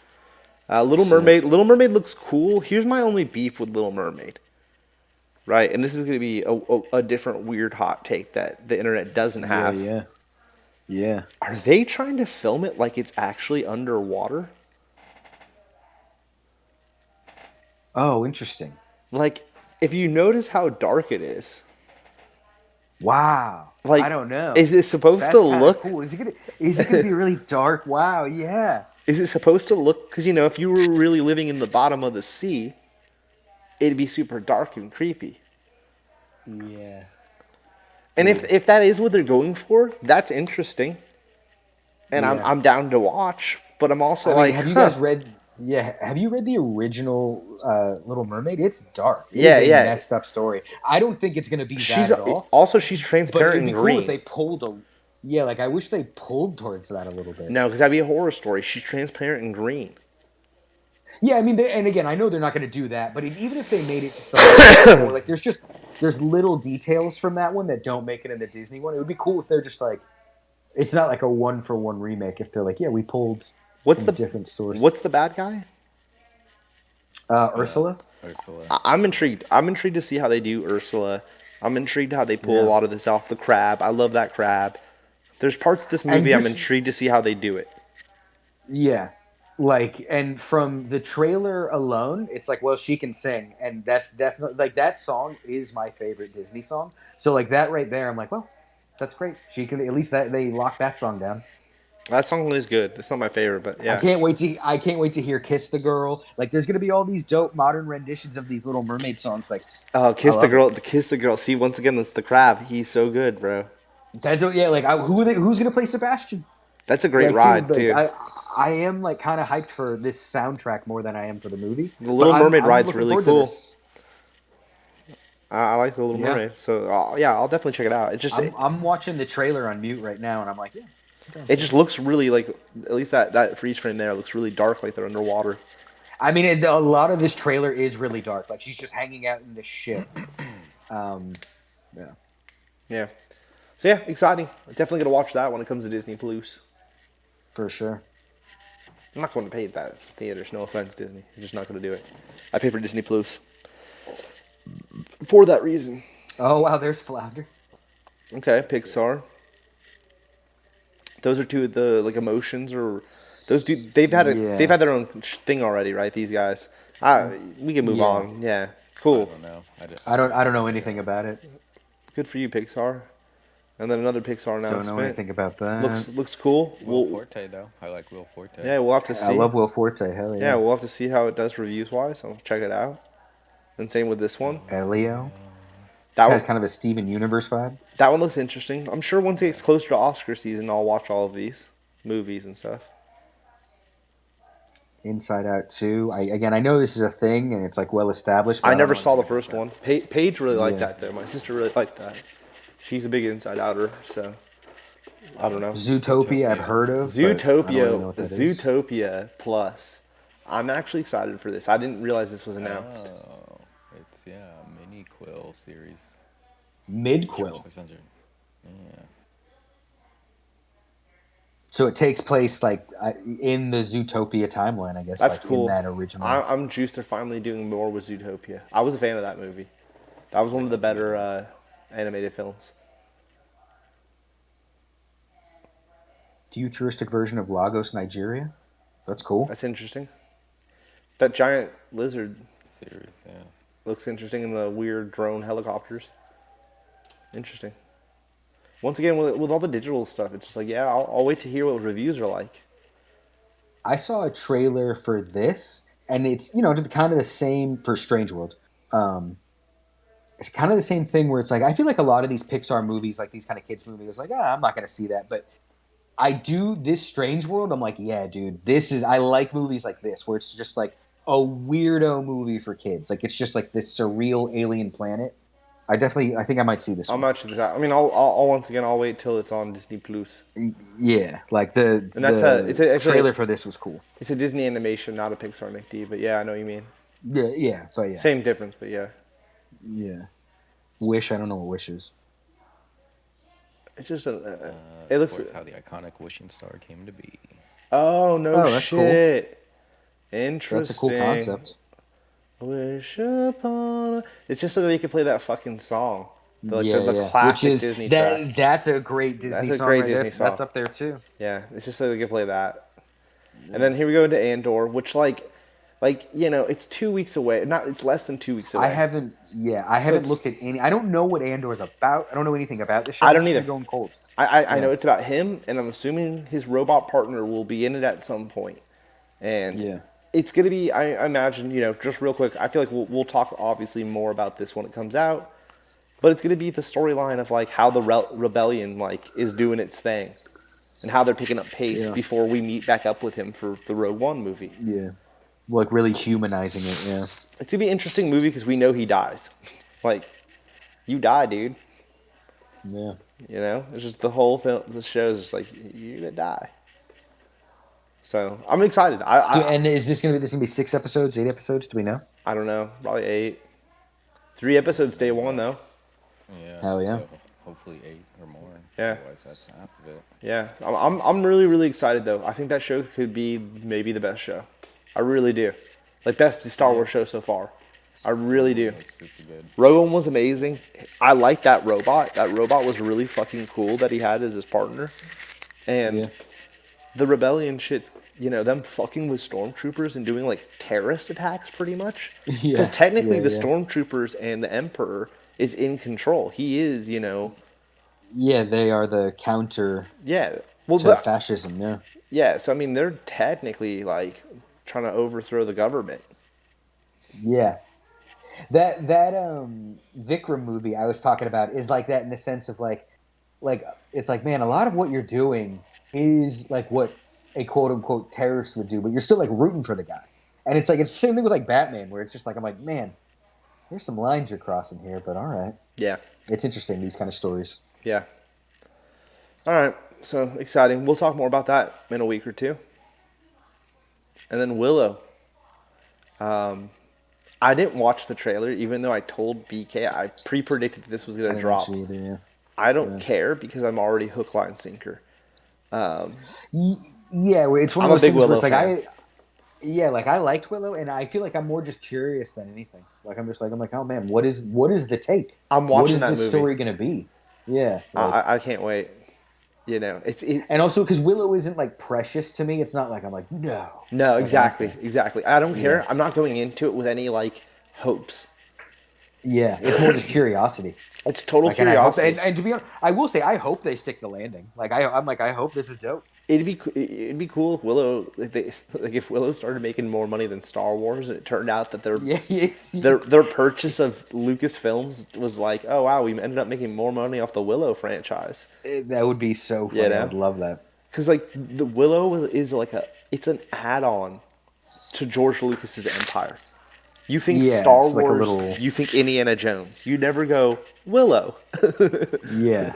A: Little Mermaid. Little Mermaid looks cool. Here's my only beef with Little Mermaid. Right, and this is gonna be a different weird hot take that the internet doesn't have.
B: Yeah.
A: Are they trying to film it like it's actually underwater?
B: Oh, interesting.
A: Like, if you notice how dark it is,
B: Wow.
A: like,
B: I don't know.
A: Is it supposed
B: That's
A: to
B: kinda
A: look?
B: cool? Is it gonna be really dark? Wow. Yeah.
A: Is it supposed to look? Because if you were really living in the bottom of the sea, it'd be super dark and creepy.
B: Yeah.
A: And if that is what they're going for, that's interesting. And
B: Yeah.
A: I'm down to watch. But I'm also
B: I mean,
A: like,
B: have you guys read? Yeah, have you read the original Little Mermaid? It's dark. It
A: Yeah,
B: is a
A: yeah.
B: messed up story. I don't think it's gonna be
A: she's
B: that at all.
A: also she's
B: But
A: transparent
B: it'd be
A: and
B: cool
A: green.
B: if they pulled a. Yeah, like I wish they pulled towards that a little bit.
A: No, because that'd be a horror story. She's transparent and green.
B: Yeah, I mean, and again, I know they're not going to do that, but even if they made it just a little bit more, like there's little details from that one that don't make it in the Disney one. It would be cool if they're just like, it's not like a 1-for-1 remake. If they're like, yeah, we pulled
A: What's
B: from
A: the
B: different source.
A: What's the bad guy?
B: Ursula.
C: Ursula.
A: I'm intrigued. I'm intrigued to see how they do Ursula. I'm intrigued how they pull a lot of this off. The crab. I love that crab. There's parts of this movie I'm
B: just-
A: intrigued to see how they do it.
B: Yeah. Like, and from the trailer alone, it's like, well, she can sing, and that's definitely like that song is my favorite Disney song. So like that right there, I'm like, well, that's great. She can at least that they locked that song down.
A: That song is good. It's not my favorite, but yeah.
B: I can't wait to hear "Kiss the Girl." Like, there's gonna be all these dope modern renditions of these Little Mermaid songs. Like,
A: Oh, Kiss
B: I
A: the
B: love
A: Girl. Kiss the Girl. See, once again, that's the crab. He's so good, bro.
B: that's yeah. Like, who's gonna play Sebastian?
A: That's a great
B: Like,
A: ride,
B: dude,
A: too.
B: I am like kind of hyped for this soundtrack more than I am for the movie.
A: The Little
B: But
A: Mermaid
B: I'm
A: ride's
B: looking
A: really
B: forward to
A: cool.
B: this.
A: I like the Little
B: Yeah.
A: Mermaid. So, yeah, I'll definitely check it out. It just
B: I'm watching the trailer on mute right now, and I'm like, yeah.
A: it just looks really like, at least that freeze frame there looks really dark, like they're underwater.
B: I mean, a lot of this trailer is really dark. Like, she's just hanging out in the ship. Yeah.
A: Yeah. So yeah, exciting. I'm definitely gonna watch that when it comes to Disney Plus.
B: For sure.
A: I'm not going to pay that theaters. No offense, Disney. I'm just not going to do it. I pay for Disney Plus for that reason.
B: Oh, wow, there's Flounder.
A: Okay, Pixar. Those are two of the like emotions, or those do they've had they've had their own thing already, right? These guys. We can move
B: Yeah.
A: on. Yeah,
C: I
A: cool.
C: don't know.
B: I don't know anything about it.
A: Good for you, Pixar. And then another Pixar
B: Don't know
A: announcement.
B: anything about that.
A: Looks cool.
C: Will Forte though. I like Will Forte.
A: Yeah, we'll have to see.
B: I love Will Forte. Hell yeah.
A: Yeah, we'll have to see how it does reviews wise. I'll check it out. And same with this one.
B: Elio.
A: That
B: Has
A: one,
B: kind of a Steven Universe vibe.
A: that one looks interesting. I'm sure once it gets closer to Oscar season, I'll watch all of these movies and stuff.
B: Inside Out 2. I know this is a thing and it's like well established. but
A: I
B: don't
A: never
B: know
A: saw the
B: anything
A: first
B: about
A: one. Paige really liked
B: Yeah.
A: that though. My sister really liked that. She's a big Inside Outer, so I don't know.
B: Zootopia, I've heard of. But I don't really know what that is.
A: Zootopia Plus. I'm actually excited for this. I didn't realize this was announced.
C: Oh, it's mini Quill series.
B: Midquill.
C: 600. Yeah.
B: So it takes place like in the Zootopia timeline, I guess.
A: That's
B: like,
A: cool.
B: In that original.
A: I'm juiced. They're finally doing more with Zootopia. I was a fan of that movie. That was one of the better animated films.
B: Futuristic version of Lagos, Nigeria. That's cool.
A: That's interesting. That giant lizard
C: Series, yeah.
A: looks interesting in the weird drone helicopters. Interesting. Once again, with all the digital stuff, it's just like, yeah, I'll wait to hear what reviews are like.
B: I saw a trailer for this, and it's kind of the same for Strange World. It's kind of the same thing where it's like I feel like a lot of these Pixar movies, like these kind of kids movies, like I'm not gonna see that, but I do this Strange World. I'm like, yeah, dude, I like movies like this where it's just like a weirdo movie for kids. Like it's just like this surreal alien planet. I think I might see this
A: I'm
B: one.
A: not sure. I mean, I'll wait till it's on Disney Plus.
B: Yeah, like the
A: it's
B: trailer for this was cool.
A: It's a Disney animation, not a Pixar Nick D. But yeah, I know what you mean.
B: Yeah, but yeah,
A: same difference, but yeah.
B: Yeah, Wish. I don't know what Wish is.
A: It's just it looks
C: how the iconic wishing star came to be.
A: Oh no
B: that's
A: shit! Cool. Interesting.
B: That's a cool concept.
A: Wish upon. It's just so that you can play that fucking song. The classic Disney track.
B: That's a great Disney song. That's up there too.
A: Yeah, it's just so they can play that. Yeah. And then here we go into Andor, which it's 2 weeks away. It's less than 2 weeks away.
B: I haven't looked at any. I don't know what Andor is about. I don't know anything about the show.
A: I don't either.
B: Going cold.
A: I know it's about him, and I'm assuming his robot partner will be in it at some point. And it's going to be, I imagine, just real quick, I feel like we'll talk obviously more about this when it comes out, but it's going to be the storyline of how the rebellion is doing its thing and how they're picking up pace before we meet back up with him for the Rogue One movie.
B: Yeah. Really humanizing it, yeah.
A: It's going to be an interesting movie because we know he dies. You die, dude.
B: Yeah.
A: It's just the whole film, the show is just you're going to die. So I'm excited.
B: And is this gonna be 6 episodes, 8 episodes? Do we know?
A: I don't know. Probably 8. 3 episodes day one though.
C: Yeah.
B: Hell yeah.
C: So hopefully 8 or more.
A: Yeah.
C: Otherwise that's half of it.
A: Yeah. I'm really excited though. I think that show could be maybe the best show. I really do. Best Star Wars show so far. I really do.
C: Super good.
A: Rogue One was amazing. I like that robot. That robot was really fucking cool that he had as his partner. And the rebellion shit's, them fucking with stormtroopers and doing terrorist attacks pretty much. Because technically the stormtroopers and the Emperor is in control. He is,
B: Yeah, they are the counter to fascism, yeah.
A: Yeah, so I mean they're technically trying to overthrow the government.
B: Yeah. That Vikram movie I was talking about is like that in the sense of it's man, a lot of what you're doing is what a quote unquote terrorist would do, but you're still rooting for the guy. And it's the same thing with Batman, where it's just I'm man, there's some lines you're crossing here, but all right.
A: Yeah.
B: It's interesting, these kind of stories.
A: Yeah. All right. So exciting. We'll talk more about that in a week or two. And then Willow. I didn't watch the trailer, even though I told BK I pre-predicted that this was going to drop.
B: Either, yeah.
A: I don't care because I'm already hook, line, sinker.
B: Yeah, it's one of those things where it's I liked Willow, and I feel I'm more just curious than anything. I'm like, oh man, what is the take?
A: I'm watching that movie.
B: What is this story going to be? Yeah,
A: I can't wait.
B: And also because Willow isn't precious to me. It's not I'm like no.
A: No, exactly. I don't care. I'm not going into it with any hopes.
B: Yeah, it's more just curiosity.
A: It's total curiosity.
B: And to be honest, I will say I hope they stick the landing. I hope this is dope.
A: It'd be cool if Willow if Willow started making more money than Star Wars, and it turned out that their purchase of Lucasfilms was oh wow, we ended up making more money off the Willow franchise.
B: That would be so funny. I'd love that.
A: Because the Willow is it's an add-on to George Lucas's Empire. You think Star Wars, you think Indiana Jones. You never go Willow.
B: Yeah.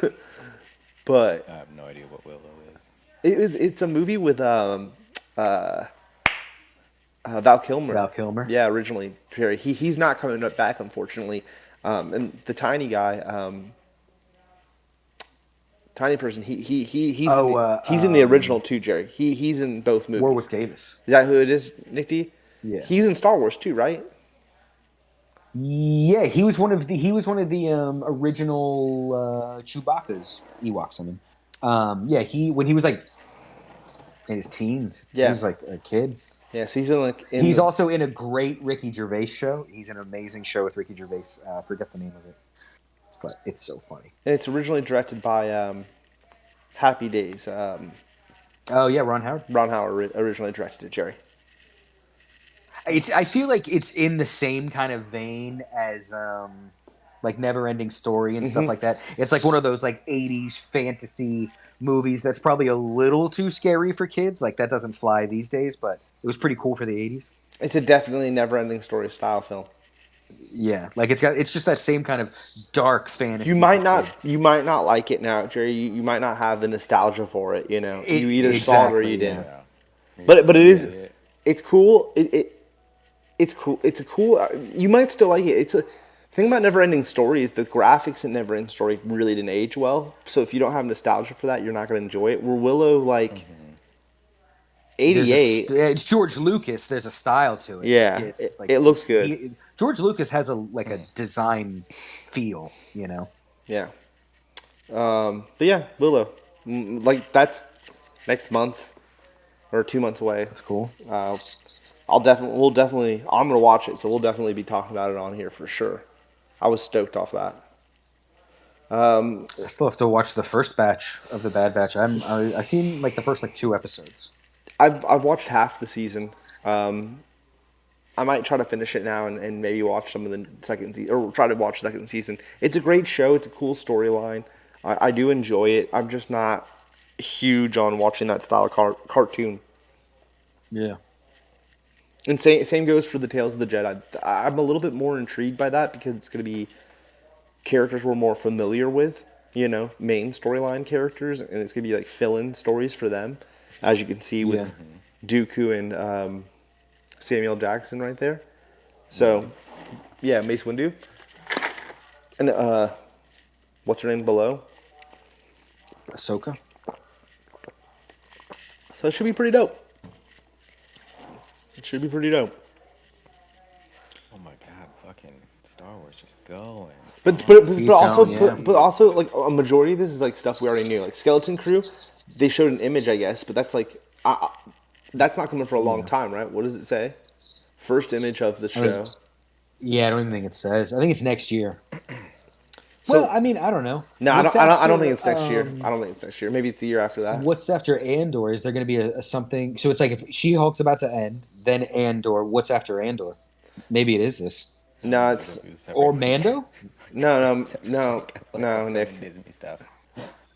A: but
C: I have no idea what Willow is.
A: it's a movie with Val Kilmer.
B: Val Kilmer.
A: Yeah, originally Jerry. He's not coming back, unfortunately. And the tiny guy, tiny person. He's in the original too, Jerry. He's in both movies.
B: Warwick Davis.
A: Is that who it is, Nick D?
B: Yeah.
A: He's in Star Wars too, right?
B: Yeah, he was one of the original Chewbacca's Ewoks. I mean, yeah, when he was like in his teens,
A: Yeah.
B: he was like a kid.
A: Yeah, so he's in like.
B: He's also in a great Ricky Gervais show. He's in an amazing show with Ricky Gervais. I forget the name of it, but it's so funny.
A: And it's originally directed by Happy Days.
B: Oh yeah, Ron Howard.
A: Ron Howard originally directed it, Jerry.
B: I feel like it's in the same kind of vein as like Never-Ending Story and stuff like that. It's like one of those like 80s fantasy movies that's probably a little too scary for kids. Like that doesn't fly these days, but it was pretty cool for the 80s.
A: It's a definitely Never-Ending Story style film.
B: Yeah, like it's just that same kind of dark fantasy.
A: You might not like it now, Jerry. You might not have the nostalgia for it. You know, you either saw it or you didn't.
C: Yeah.
A: But it is, it's cool. It's cool. It's a cool. You might still like it. It's a thing about Never-Ending Story is the graphics in Never-Ending Story really didn't age well. So if you don't have nostalgia for that, you're not going to enjoy it. Where Willow, like 88,
B: it's George Lucas. There's a style to it.
A: Yeah, it looks good.
B: George Lucas has a design feel, you know.
A: Yeah. But yeah, Willow, like that's next month or 2 months away.
B: That's cool.
A: I'm gonna watch it, so we'll definitely be talking about it on here for sure. I was stoked off that.
B: I still have to watch the first batch of the Bad Batch. I've seen like the first 2 episodes.
A: I've watched half the season. I might try to finish it now and maybe watch some of the second season, or try to watch the second season. It's a great show. It's a cool storyline. I do enjoy it. I'm just not huge on watching that style of cartoon.
B: Yeah.
A: And same goes for the Tales of the Jedi. I'm a little bit more intrigued by that because it's going to be characters we're more familiar with, you know, main storyline characters, and it's going to be like fill-in stories for them, as you can see with Dooku and Samuel Jackson right there. So, yeah, Mace Windu. And what's her name below?
B: Ahsoka.
A: So it should be pretty dope. It should be pretty dope.
C: Oh my god, fucking Star Wars just going.
A: But also like a majority of this is like stuff we already knew. Like Skeleton Crew, they showed an image, I guess, but that's like that's not coming for a long time, right? What does it say? First image of the show.
B: I don't even think it says. I think it's next year.
A: So,
B: well, I mean, I don't know.
A: No, I don't think it's next year. I don't think it's next year. Maybe it's the year after that.
B: What's after Andor? Is there going to be a something? So it's like if She-Hulk's about to end, then Andor. What's after Andor? Maybe it is this.
A: No, it's
B: or Mando.
A: No, Nick.
C: Disney stuff.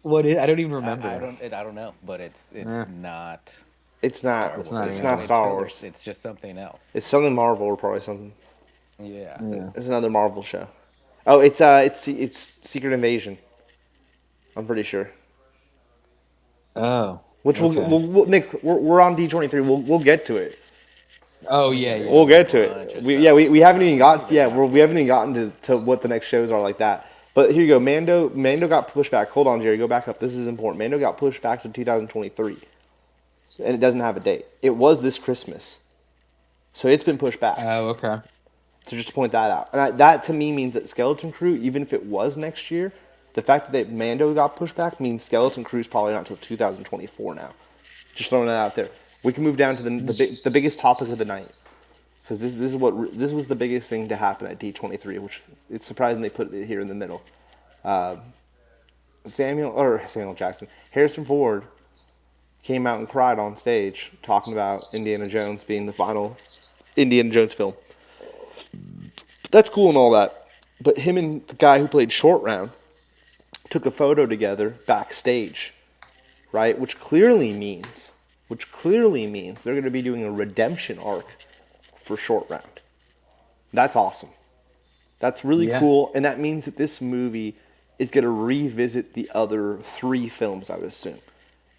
B: What is? I don't even remember.
C: I don't know, but it's not.
A: It's not. It's not Star Wars.
C: It's just something else.
A: It's something Marvel or probably something.
C: Yeah.
A: It's another Marvel show. Oh, it's Secret Invasion. I'm pretty sure.
B: Oh.
A: Which we'll Nick, we're on D23. We'll get to it.
B: Oh yeah.
A: We'll get to it. We haven't even gotten to what the next shows are like that. But here you go. Mando got pushed back. Hold on, Jerry. Go back up. This is important. Mando got pushed back to 2023, and it doesn't have a date. It was this Christmas, so it's been pushed back.
B: Oh, okay.
A: So just to point that out. And that to me means that Skeleton Crew, even if it was next year, the fact that Mando got pushed back means Skeleton Crew is probably not until 2024 now. Just throwing that out there. We can move down to the biggest topic of the night. Because this was the biggest thing to happen at D23, which it's surprising they put it here in the middle. Samuel Jackson, Harrison Ford came out and cried on stage talking about Indiana Jones being the final Indiana Jones film. That's cool and all that, but him and the guy who played Short Round took a photo together backstage, right? Which clearly means they're going to be doing a redemption arc for Short Round. That's awesome. That's really cool, and that means that this movie is going to revisit the other 3 films, I would assume,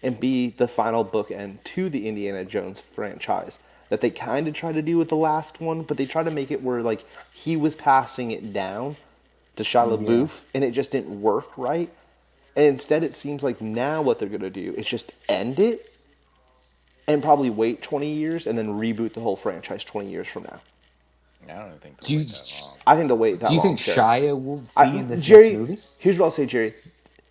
A: and be the final bookend to the Indiana Jones franchise that they kind of try to do with the last one, but they try to make it where like he was passing it down to Shia LaBeouf, and it just didn't work right. And instead, it seems like now what they're going to do is just end it and probably wait 20 years and then reboot the whole franchise 20 years from now.
C: I don't think
B: Do you,
C: they'll wait that long.
A: I think they'll wait that
B: do you
A: long.
B: think
A: Jerry.
B: Shia will be in this
A: Jerry,
B: next movie?
A: here's what I'll say, Jerry.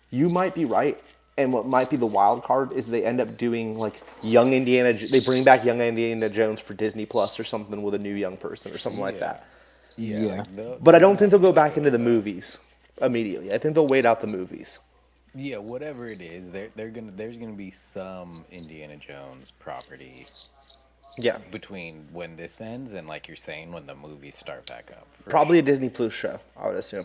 A: You might be right, and what might be the wild card is they end up doing like young Indiana. They bring back young Indiana Jones for Disney Plus or something with a new young person or something like that.
C: Yeah.
B: Yeah.
C: Like
A: But I don't think they'll go back into the movies immediately. I think they'll wait out the movies.
C: Yeah, whatever it is, there's gonna be some Indiana Jones property
A: Yeah,
C: between when this ends and, like you're saying, when the movies start back up.
A: probably a Disney Plus show, I would assume.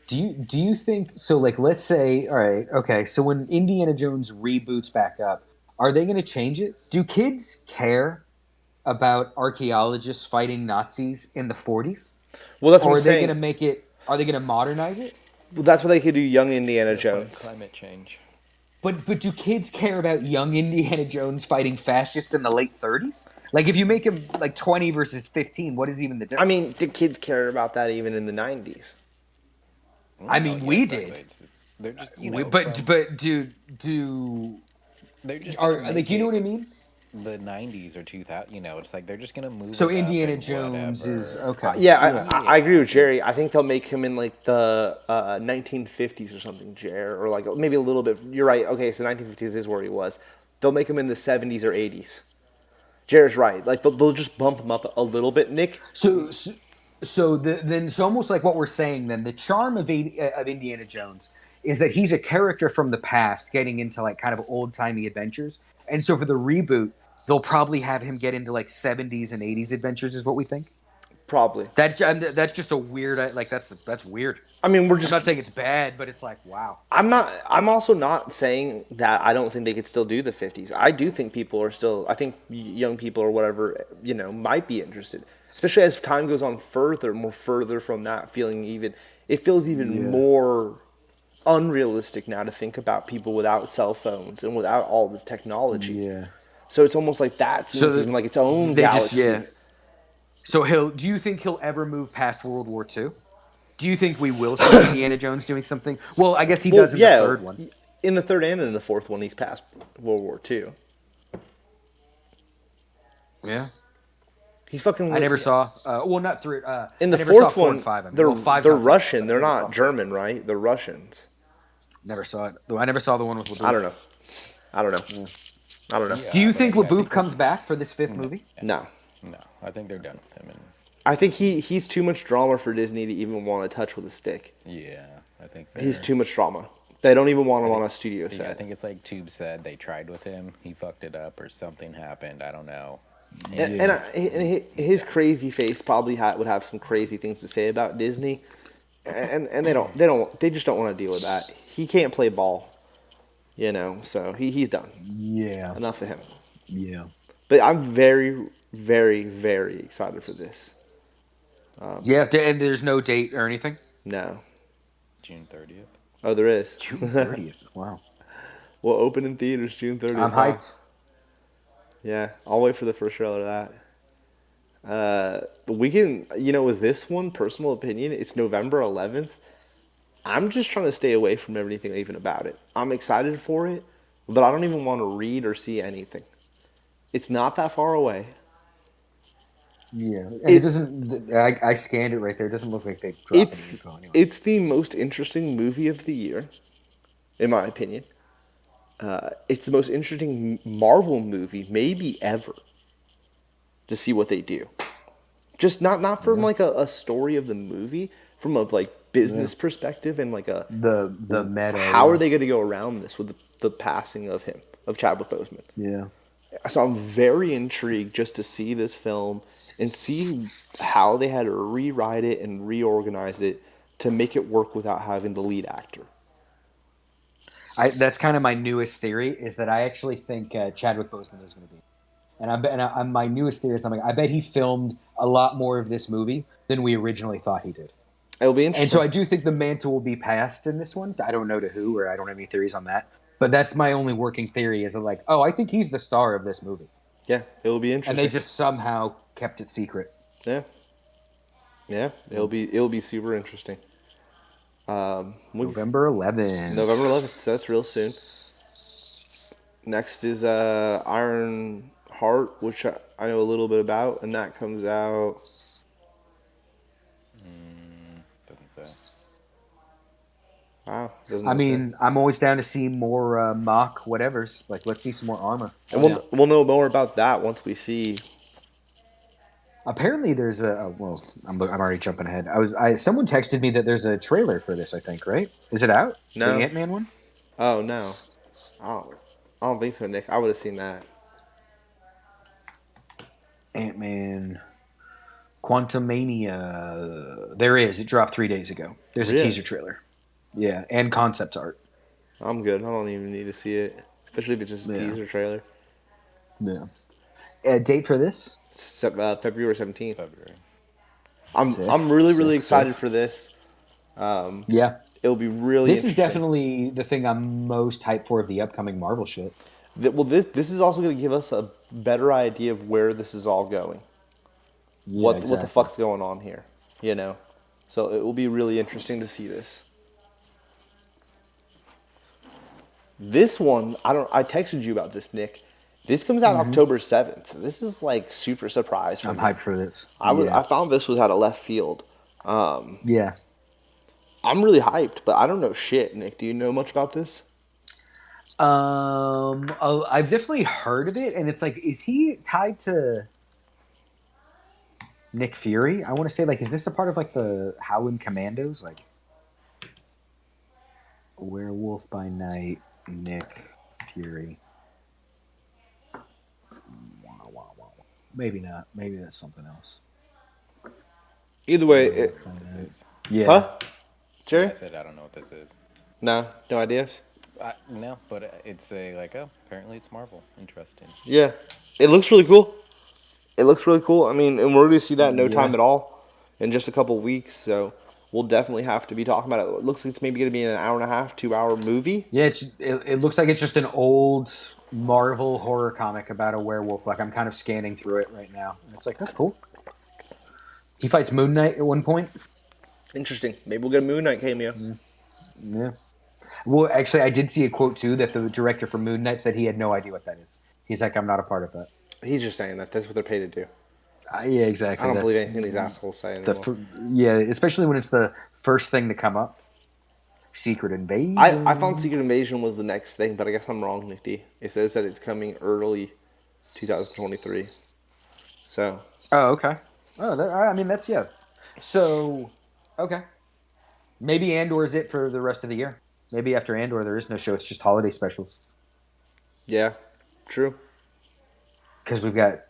B: Do you think so? Like, let's say, all right, okay. So when Indiana Jones reboots back up, are they going to change it? Do kids care about archaeologists fighting Nazis in the 40s?
A: Well, that's
B: Or
A: what
B: are
A: I'm
B: they
A: saying.
B: going to make it? Are they going to modernize it?
A: Well, that's what they could do. Young Indiana
C: Fight
A: Jones.
C: climate change.
B: But do kids care about young Indiana Jones fighting fascists in the late 30s? Like, if you make him like 20 versus 15, what is even the difference?
A: I mean, did kids care about that even in the 90s?
B: I mean,
C: yeah,
B: we
C: exactly.
B: did.
C: They're just
B: But do
C: they're just
B: are
C: gonna
B: like, you know what I
C: make
B: mean?
C: the 90s or 2000. It's like they're just gonna move.
B: So
C: it up
B: Indiana
C: and
B: Jones is
C: whatever.
B: okay.
A: Yeah, I agree with Jerry.
C: it's-
A: I think they'll make him in like the 1950s or something, Jerry, or like maybe a little bit. You're right. Okay, so 1950s is where he was. They'll make him in the 70s or 80s. Jerry's right. Like they'll just bump him up a little bit, Nick.
B: So almost like what we're saying then, the charm of Indiana Jones is that he's a character from the past getting into like kind of old timey adventures, and so for the reboot, they'll probably have him get into like 70s and 80s adventures, is what we think.
A: Probably.
B: That's just a weird like that's weird.
A: I mean, we're
B: I'm
A: just.
B: not saying it's bad, but it's like wow.
A: I'm not. I'm also not saying that I don't think they could still do the 50s. I do think people are still. I think young people or whatever might be interested, especially as time goes on more further from that. It feels even more unrealistic now to think about people without cell phones and without all this technology.
B: Yeah.
A: So it's almost like that seems even like its own galaxy.
B: So do you think he'll ever move past World War II? Do you think we will see Indiana Jones doing something? Well, I guess he does in the third one.
A: In the third and in the fourth one, he's past World War II.
B: Yeah.
A: He's fucking.
B: I never saw. Well, not through.
A: In the
B: I never saw
A: fourth
B: 4
A: one,
B: and 5. I mean.
A: they're
B: Well, 5's
A: they're
B: not
A: Russian.
B: but
A: They're
B: I never
A: not
B: saw.
A: German, right? They're Russians.
B: Never saw it. Though I never saw the one with LaBeouf.
A: I don't know. I don't know. I don't know.
C: Yeah,
B: Do you
C: but
B: think
C: I
B: LaBeouf
C: think
B: comes back for this 5th movie?
A: No.
C: No, I think they're done with him. And
A: I think he's too much drama for Disney to even want to touch with a stick.
C: yeah, I think
A: He's too much drama. They don't even want him on a studio
C: Yeah, I
A: set.
C: think it's like Tube said they tried with him. He fucked it up or something happened. I don't know.
A: And his crazy face probably would have some crazy things to say about Disney, and they just don't want to deal with that. He can't play ball, So he's done.
B: Yeah.
A: Enough of him.
B: Yeah.
A: But I'm very, very, very excited for this.
B: Yeah, and there's no date or anything?
A: No.
C: June 30th.
A: Oh, there is.
B: June 30th. Wow.
A: We'll open in theaters June 30th.
B: I'm hyped.
A: Yeah, I'll wait for the first trailer of that. We can, with this one, personal opinion, it's November 11th. I'm just trying to stay away from everything even about it. I'm excited for it, but I don't even want to read or see anything. It's not that far away.
B: Yeah. And it doesn't. I scanned it right there. It doesn't look like they dropped any info anyway.
A: It's the most interesting movie of the year, in my opinion. It's the most interesting Marvel movie, maybe ever, to see what they do. Just not from like a story of the movie, from a like business perspective and like
B: The meta.
A: how are they going to go around this with the passing of Chadwick Boseman.
B: Yeah.
A: So I'm very intrigued just to see this film and see how they had to rewrite it and reorganize it to make it work without having the lead actor.
B: That's kind of my newest theory is that I actually think Chadwick Boseman is going to be. And my newest theory is I bet he filmed a lot more of this movie than we originally thought he did.
A: It'll be
B: And
A: interesting.
B: so I do think the mantle will be passed in this one. I don't know to who, or I don't have any theories on that. But that's my only working theory is that, like, oh, I think he's the star of this movie.
A: Yeah, it will be
B: And they
A: interesting.
B: just somehow kept it secret.
A: Yeah. Yeah, it'll be super interesting.
B: November 11th.
A: November 11th, so that's real soon. Next is Iron Heart, which I know a little bit about, and that comes out.
C: Doesn't say.
A: Wow, doesn't
B: I
A: it say?
B: mean, I'm always down to see more mock whatevers. Like, let's see some more armor.
A: And we'll know more about that once we see.
B: Apparently, there's well, I'm already jumping ahead. Someone texted me that there's a trailer for this. I think, right? Is it out?
A: No.
B: The Ant-Man one.
A: Oh no, I don't think so, Nick. I would have seen that.
B: Ant-Man, Quantumania. There is. It dropped 3 days ago. There's a
A: Really?
B: teaser trailer. Yeah, and concept art.
A: I'm good. I don't even need to see it, especially if it's just a
B: Yeah.
A: teaser trailer.
B: Yeah. Date for this?
A: February 17th.
C: February.
A: I'm really
B: Sick,
A: excited
B: sick.
A: for this.
B: Yeah.
A: It'll be really
B: This is
A: interesting.
B: definitely the thing I'm most hyped for of the upcoming Marvel shit.
A: Well, this is also going to give us a better idea of where this is all going.
B: Yeah,
A: What
B: exactly.
A: the fuck's going on here, you know? So it will be really interesting to see this. This one, I texted you about this, Nick. This comes out October 7th. This is like super surprise for
B: I'm
A: me.
B: hyped for this.
A: I found this was out of left field.
B: Yeah.
A: I'm really hyped, but I don't know shit, Nick. Do you know much about this?
B: I've definitely heard of it, and it's like, is he tied to Nick Fury? I want to say, like, is this a part of like the Howling Commandos? Like, Werewolf by Night, Nick Fury. Wow. Maybe not. Maybe that's something else.
A: Either way,
B: Yeah.
A: huh? Jerry?
C: I said I don't know what this is.
A: No ideas.
C: No, but it's apparently it's Marvel. Interesting.
A: Yeah, it looks really cool. It looks really cool. I mean, and we're going to see that in no
B: Yeah.
A: time at all, in just a couple weeks. So we'll definitely have to be talking about it. It looks like it's maybe going to be an hour and a half, 2 hour movie.
B: Yeah, it looks like it's just an old Marvel horror comic about a werewolf. Like, I'm kind of scanning through it right now. And it's like, that's cool. He fights Moon Knight at one point.
A: Interesting. Maybe we'll get a Moon Knight cameo.
B: Yeah. Well, actually, I did see a quote, too, that the director for Moon Knight said he had no idea what that is. He's like, I'm not a part of that.
A: He's just saying that. That's what they're paid to do.
B: Yeah, exactly.
A: I don't
B: That's
A: believe anything these assholes say anymore.
B: yeah, especially when it's the first thing to come up. Secret Invasion.
A: I thought Secret Invasion was the next thing, but I guess I'm wrong, Nick D. It says that it's coming early 2023. So.
B: Oh, okay. Oh, I mean, that's, yeah. So, okay. Maybe Andor's it for the rest of the year. Maybe after Andor, there is no show. It's just holiday specials.
A: Yeah, true.
B: Because we've got...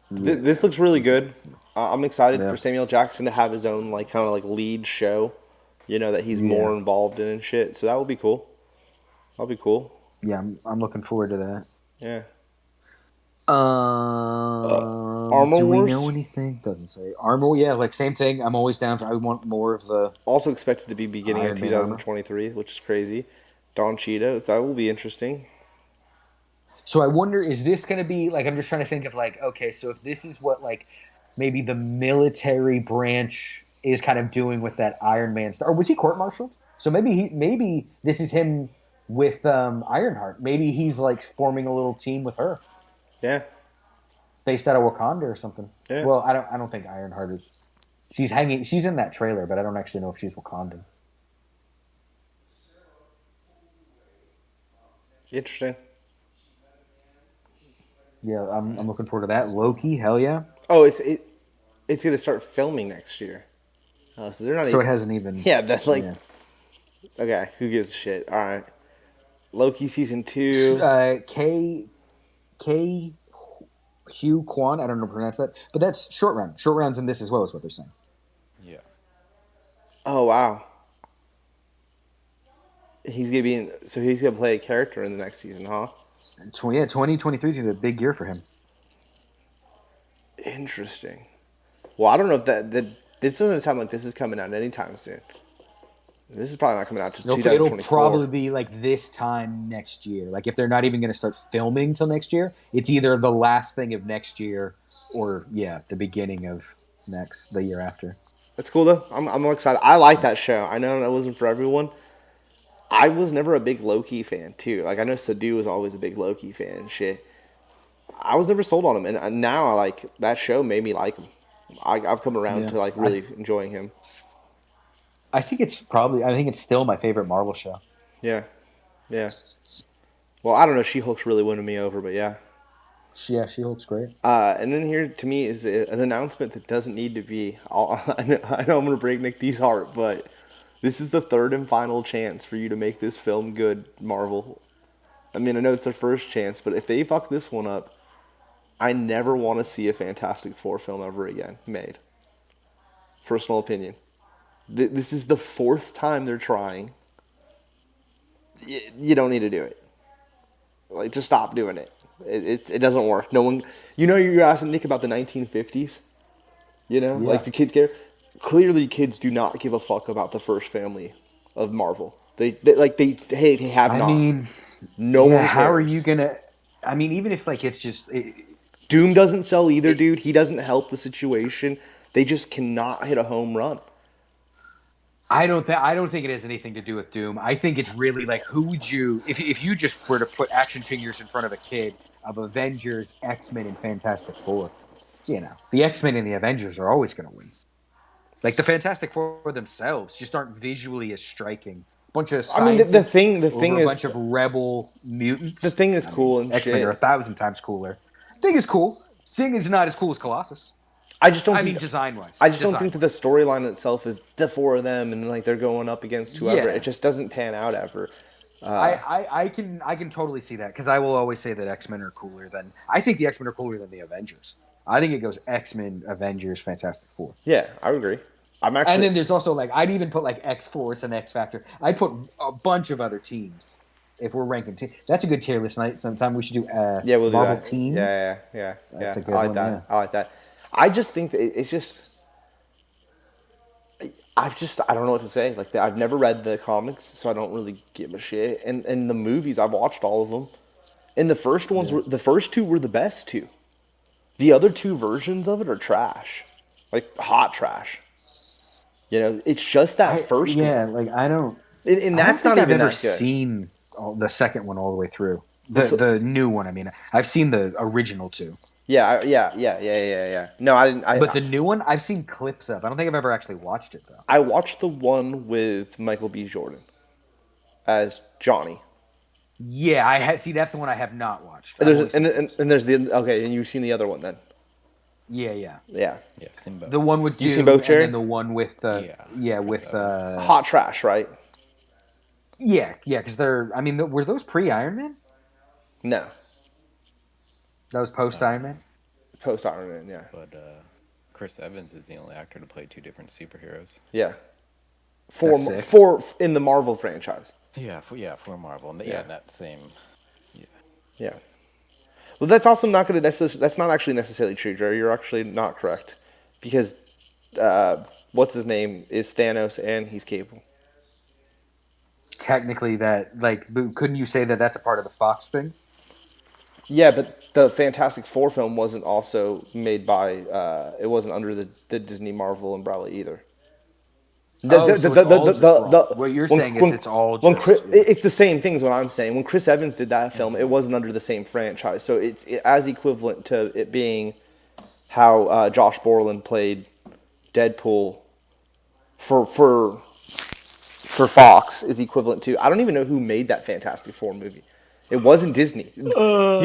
A: This looks really good. I'm excited
B: Yeah.
A: for Samuel Jackson to have his own like kind of like lead show, you know, that he's more involved in and shit. So that will be cool. That'll be cool.
B: Yeah, I'm looking forward to that.
A: Yeah.
B: Armor
A: Wars?
B: we know anything? Doesn't say. Armor, yeah, like same thing. I'm always down for. I want more of the.
A: Also expected to be beginning
B: Iron
A: of
B: Man
A: 2023, which is crazy. Don Cheetos, that will be interesting.
B: So I wonder, is this going to be like? I'm just trying to think of like, okay, so if this is what like maybe the military branch is kind of doing with that Iron Man stuff, or was he court-martialed? So maybe this is him with Ironheart. Maybe he's like forming a little team with her.
A: Yeah.
B: Based out of Wakanda or something.
A: Yeah.
B: Well, I don't think Ironheart is. She's in that trailer, but I don't actually know if she's Wakandan.
A: Interesting.
B: Yeah, I'm looking forward to that. Loki, hell yeah.
A: Oh, it's gonna start filming next year. So they're not.
B: So it hasn't even.
A: Yeah, that's like.
B: Yeah.
A: Okay, who gives a shit? All right. Loki season 2.
B: K. Hugh Kwan, I don't know how to pronounce that, but that's Short Round. Short Round's in this as well, is what they're saying.
C: Yeah.
A: Oh wow. He's gonna play a character in the next season, huh?
B: 2023 is going to be a big year for him.
A: Interesting. Well, I don't know if that This doesn't sound like this is coming out anytime soon. This is probably not coming out to
B: It'll
A: 2024.
B: probably be like this time next year. Like if they're not even going to start filming till next year, it's either the last thing of next year or the beginning of the year after.
A: That's cool though. I'm excited. I like that show. I know it wasn't for everyone. I was never a big Loki fan too. Like I know Sadu was always a big Loki fan and shit. I was never sold on him, and now I like that show made me like him. I've come around to like really enjoying him.
B: I think it's still my favorite Marvel show.
A: Yeah, yeah. Well, I don't know. She-Hulk's really winning me over, but yeah.
B: She-Hulk's great.
A: And then here to me is an announcement that doesn't need to be. I know I'm going to break Nick D's heart, but this is the third and final chance for you to make this film good, Marvel. I mean, I know it's their first chance, but if they fuck this one up, I never want to see a Fantastic Four film ever again made. Personal opinion. This is the fourth time they're trying. You don't need to do it. Like, just stop doing it. It doesn't work. No one. You're asking Nick about the 1950s. Like the kids care. Clearly, kids do not give a fuck about the first family of Marvel. They have not.
B: I mean,
A: no one cares.
B: How are you gonna? I mean, even if like it's just.
A: Doom doesn't sell either, dude. He doesn't help the situation. They just cannot hit a home run.
B: I don't think it has anything to do with Doom. I think it's really like who would you if you just were to put action figures in front of a kid of Avengers, X-Men, and Fantastic Four, the X-Men and the Avengers are always going to win. Like the Fantastic Four themselves just aren't visually as striking. Bunch of scientists,
A: the thing is
B: a bunch of rebel mutants.
A: The thing is cool and
B: X-Men are 1,000 times cooler. Thing is cool. Thing is not as cool as Colossus.
A: I just don't.
B: I mean, design-wise.
A: I just don't think that the storyline itself is the four of them and like they're going up against whoever.
B: Yeah.
A: It just doesn't pan out ever.
B: I can totally see that because I will always say that X-Men are cooler than. I think the X-Men are cooler than the Avengers. I think it goes X-Men, Avengers, Fantastic Four.
A: Yeah, I would agree.
B: And then there's also like I'd even put like X-Force and X-Factor. I'd put a bunch of other teams if we're ranking teams. That's a good tier list night. Sometime we should do
A: we'll
B: Marvel
A: do that.
B: teams.
A: Yeah.
B: That's a good
A: I like
B: one,
A: that.
B: yeah.
A: I like that. I just think that it's just. I don't know what to say. Like I've never read the comics, so I don't really give a shit. And the movies, I've watched all of them. And the first ones the first two were the best two. The other two versions of it are trash, like hot trash. It's just that first one.
B: Yeah, like I don't.
A: And that's not even that good.
B: I've seen the second one all the way through. The new one. I mean, I've seen the original two.
A: Yeah. No, I didn't.
B: But the new one, I've seen clips of. I don't think I've ever actually watched it though.
A: I watched the one with Michael B. Jordan as Johnny.
B: Yeah, I had. See, that's the one I have not watched.
A: And there's and you've seen the other one then.
B: Yeah.
A: Yeah,
C: I've seen both.
B: The one with
A: you seen both, Jerry?
B: And then the one with with
A: hot trash, right?
B: Yeah, because they're. I mean, were those pre-Iron Man?
A: No.
B: That was post Iron Man.
A: Post Iron Man, yeah.
C: But Chris Evans is the only actor to play two different superheroes.
A: Yeah.
B: That's
A: For in the Marvel franchise.
C: Yeah, for Marvel. And that same.
A: Yeah. Well, that's also not going to necessarily. That's not actually necessarily true, Jerry. You're actually not correct, because what's his name is Thanos, and he's Cable.
B: Technically, couldn't you say that that's a part of the Fox thing?
A: Yeah, but the Fantastic Four film wasn't also made by. It wasn't under the Disney Marvel umbrella either.
B: What you're saying is it's all just...
A: It's the same thing as what I'm saying. When Chris Evans did that film, it wasn't under the same franchise. So it's as equivalent to it being how Josh Brolin played Deadpool for Fox is equivalent to... I don't even know who made that Fantastic Four movie. It wasn't Disney. You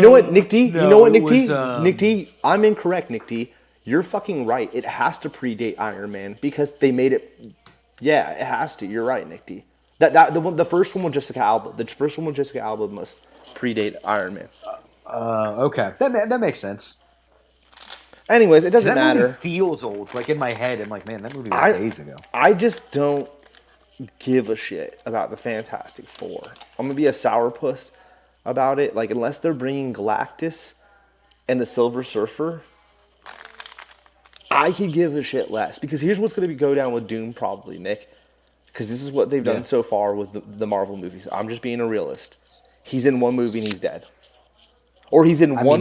A: know what, Nick D? Nick D, I'm incorrect, Nick D. You're fucking right. It has to predate Iron Man because they made it... Yeah, it has to. You're right, Nick D. The first one with Jessica Alba. The first one with Jessica Alba must predate Iron Man.
B: Okay, that makes sense.
A: Anyways, it doesn't matter.
B: Movie feels old. Like in my head, I'm like, man, that movie was days ago.
A: I just don't give a shit about the Fantastic Four. I'm gonna be a sourpuss about it. Like unless they're bringing Galactus and the Silver Surfer, I could give a shit less because here's what's going to go down with Doom probably, Nick. Because this is what they've done so far with the Marvel movies. I'm just being a realist. He's in one movie and he's dead, or he's in
B: that's what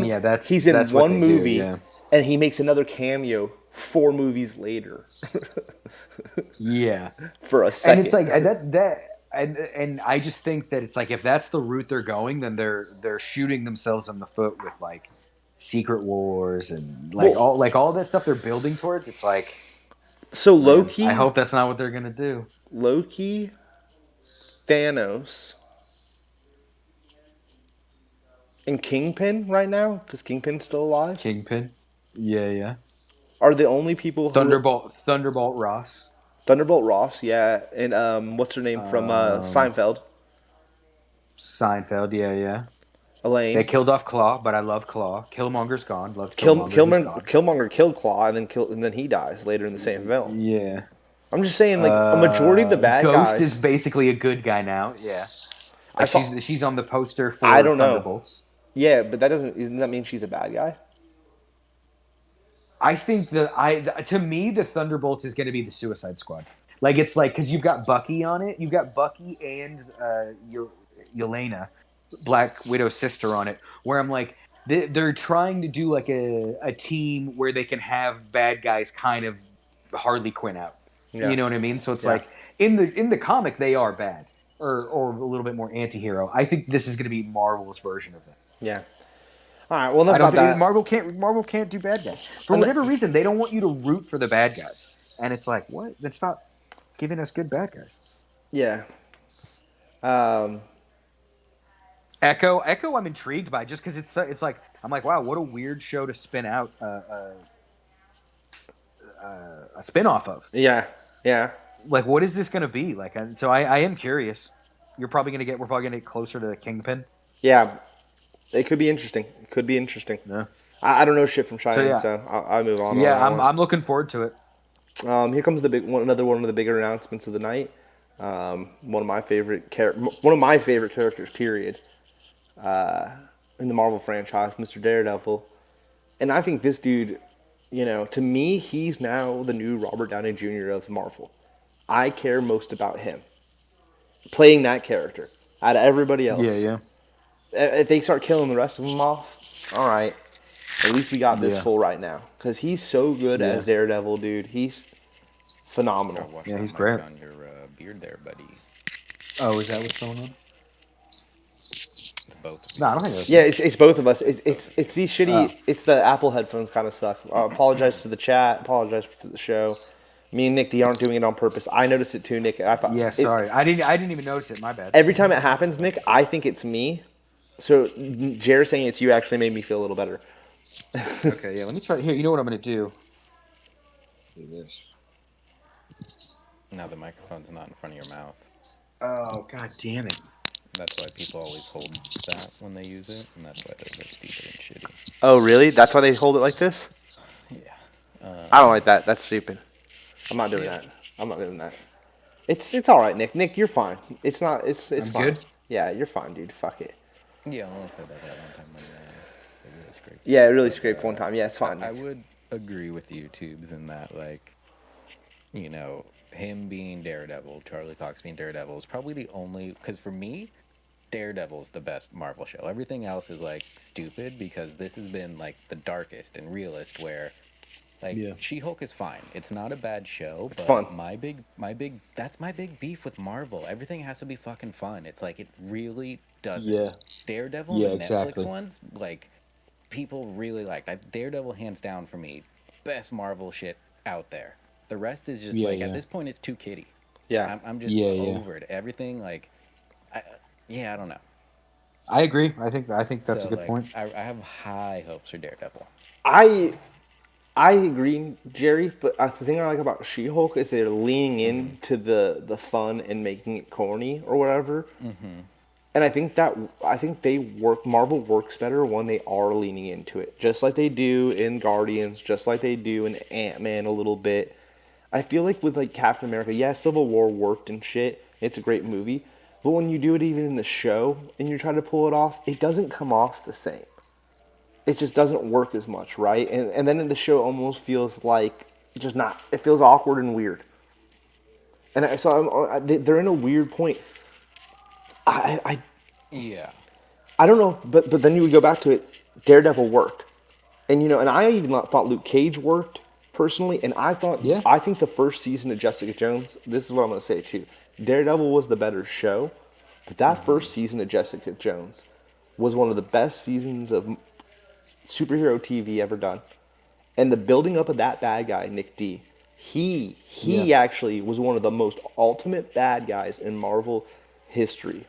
A: one
B: they do,
A: movie
B: yeah.
A: and he makes another cameo 4 movies later
B: Yeah.
A: for a
B: And
A: second.
B: it's like and I just think that it's like if that's the route they're going, then they're shooting themselves in the foot with like Secret Wars and all that stuff they're building towards. It's like,
A: So
B: man, I hope that's not what they're gonna do.
A: Loki, Thanos, and Kingpin right now, because Kingpin's still alive,
B: Kingpin, yeah.
A: are the only people
B: Thunderbolt Ross,
A: Thunderbolt Ross, yeah, and what's her name from Seinfeld,
B: Seinfeld, yeah. They
A: Elaine.
B: killed off Claw, but I love Claw. Killmonger's gone. Loved Killmonger. He's gone.
A: Killmonger killed Claw, and then he dies later in the same film.
B: Yeah.
A: I'm just saying, like a majority of the bad
B: Ghost
A: guys.
B: is basically a good guy now. Yeah. Like she's on the poster for
A: I don't know.
B: Thunderbolts.
A: Yeah, but doesn't that mean she's a bad guy?
B: I think to me the Thunderbolts is going to be the Suicide Squad. Like it's like because you've got Bucky on it, you've got Bucky and Yelena, Black Widow's sister on it. Where I'm like they're trying to do like a team where they can have bad guys kind of Harley Quinn out.
A: Yeah.
B: You know what I mean? So it's like in the comic they are bad or a little bit more anti-hero. I think this is going to be Marvel's version of that.
A: Yeah. All right. Well, enough
B: I don't
A: about
B: think
A: that.
B: Marvel can't do bad guys for whatever reason. They don't want you to root for the bad guys, and it's like what? That's not giving us good bad guys.
A: Yeah.
B: Echo, I'm intrigued by just because it's like I'm like wow, what a weird show to spin out a spin-off of.
A: Yeah.
B: Like what is this going to be like? So I am curious. We're probably going to get closer to the Kingpin.
A: Yeah. It could be interesting.
B: Yeah.
A: I don't know shit from China, so I'll move on.
B: Yeah, I'm looking forward to it.
A: Here comes another one of the bigger announcements of the night. One of my favorite characters, period, in the Marvel franchise, Mr. Daredevil. And I think this dude, to me, he's now the new Robert Downey Jr. of Marvel. I care most about him playing that character out of everybody else.
B: Yeah.
A: If they start killing the rest of them off, all right. At least we got this full right now because he's so good as Daredevil, dude. He's phenomenal.
B: Yeah, he's great.
C: On your beard there, buddy.
B: Oh, is that what's going on?
C: It's both.
B: No, I don't think that's
A: it's both of us. It's these shitty. It's the Apple headphones kind of suck. I apologize to the chat. Apologize to the show. Me and Nick D aren't doing it on purpose. I noticed it too, Nick.
B: Sorry. I didn't even notice it. My bad.
A: Every time it happens, Nick, I think it's me. So Jared saying it's you actually made me feel a little better.
B: Okay, yeah. Let me try. Here, you know what I'm going to do? Do this.
C: Now the microphone's not in front of your mouth.
B: Oh, god damn it.
C: That's why people always hold that when they use it, and that's why they're stupid and shitty.
A: Oh, really? That's why they hold it like this?
C: Yeah.
A: I don't like that. That's stupid. I'm not doing that. It's all right, Nick. Nick, you're fine. It's fine.
B: Good?
A: Yeah, you're fine, dude. Fuck it.
C: Yeah, I only said that one time when they really scraped.
A: Yeah, it really scraped one time. Yeah, it's fine.
C: I would agree with you, Tubes, in that, like, him being Daredevil, Charlie Cox being Daredevil is probably the only... Because for me, Daredevil's the best Marvel show. Everything else is, like, stupid because this has been, like, the darkest and realest where... Like, She-Hulk is fine. It's not a bad show.
A: It's fun.
C: That's my big beef with Marvel. Everything has to be fucking fun. It's like, it really doesn't.
B: Yeah.
C: Daredevil and the Netflix ones, like, people really like. Daredevil, hands down, for me, best Marvel shit out there. The rest is just, at this point, it's too kiddie.
A: Yeah.
C: I'm just over it. Everything, like, I don't know.
B: I agree. I think that's a good point.
C: I have high hopes for Daredevil.
A: I agree, Jerry, but the thing I like about She-Hulk is they're leaning into the fun and making it corny or whatever. Mm-hmm. And I think Marvel works better when they are leaning into it, just like they do in Guardians, just like they do in Ant-Man a little bit. I feel like with like Captain America, Civil War worked and shit. It's a great movie, but when you do it even in the show and you try to pull it off, it doesn't come off the same. it just doesn't work as much, right? And then the show almost feels like just not. It feels awkward and weird. And they're in a weird point. I
C: Yeah.
A: I don't know, but then you would go back to it. Daredevil worked, and and I even thought Luke Cage worked personally. And
B: Yeah.
A: I think the first season of Jessica Jones. This is what I'm gonna say too. Daredevil was the better show, but that first season of Jessica Jones was one of the best seasons of superhero TV ever done. And the building up of that bad guy, Nick D, he actually was one of the most ultimate bad guys in Marvel history,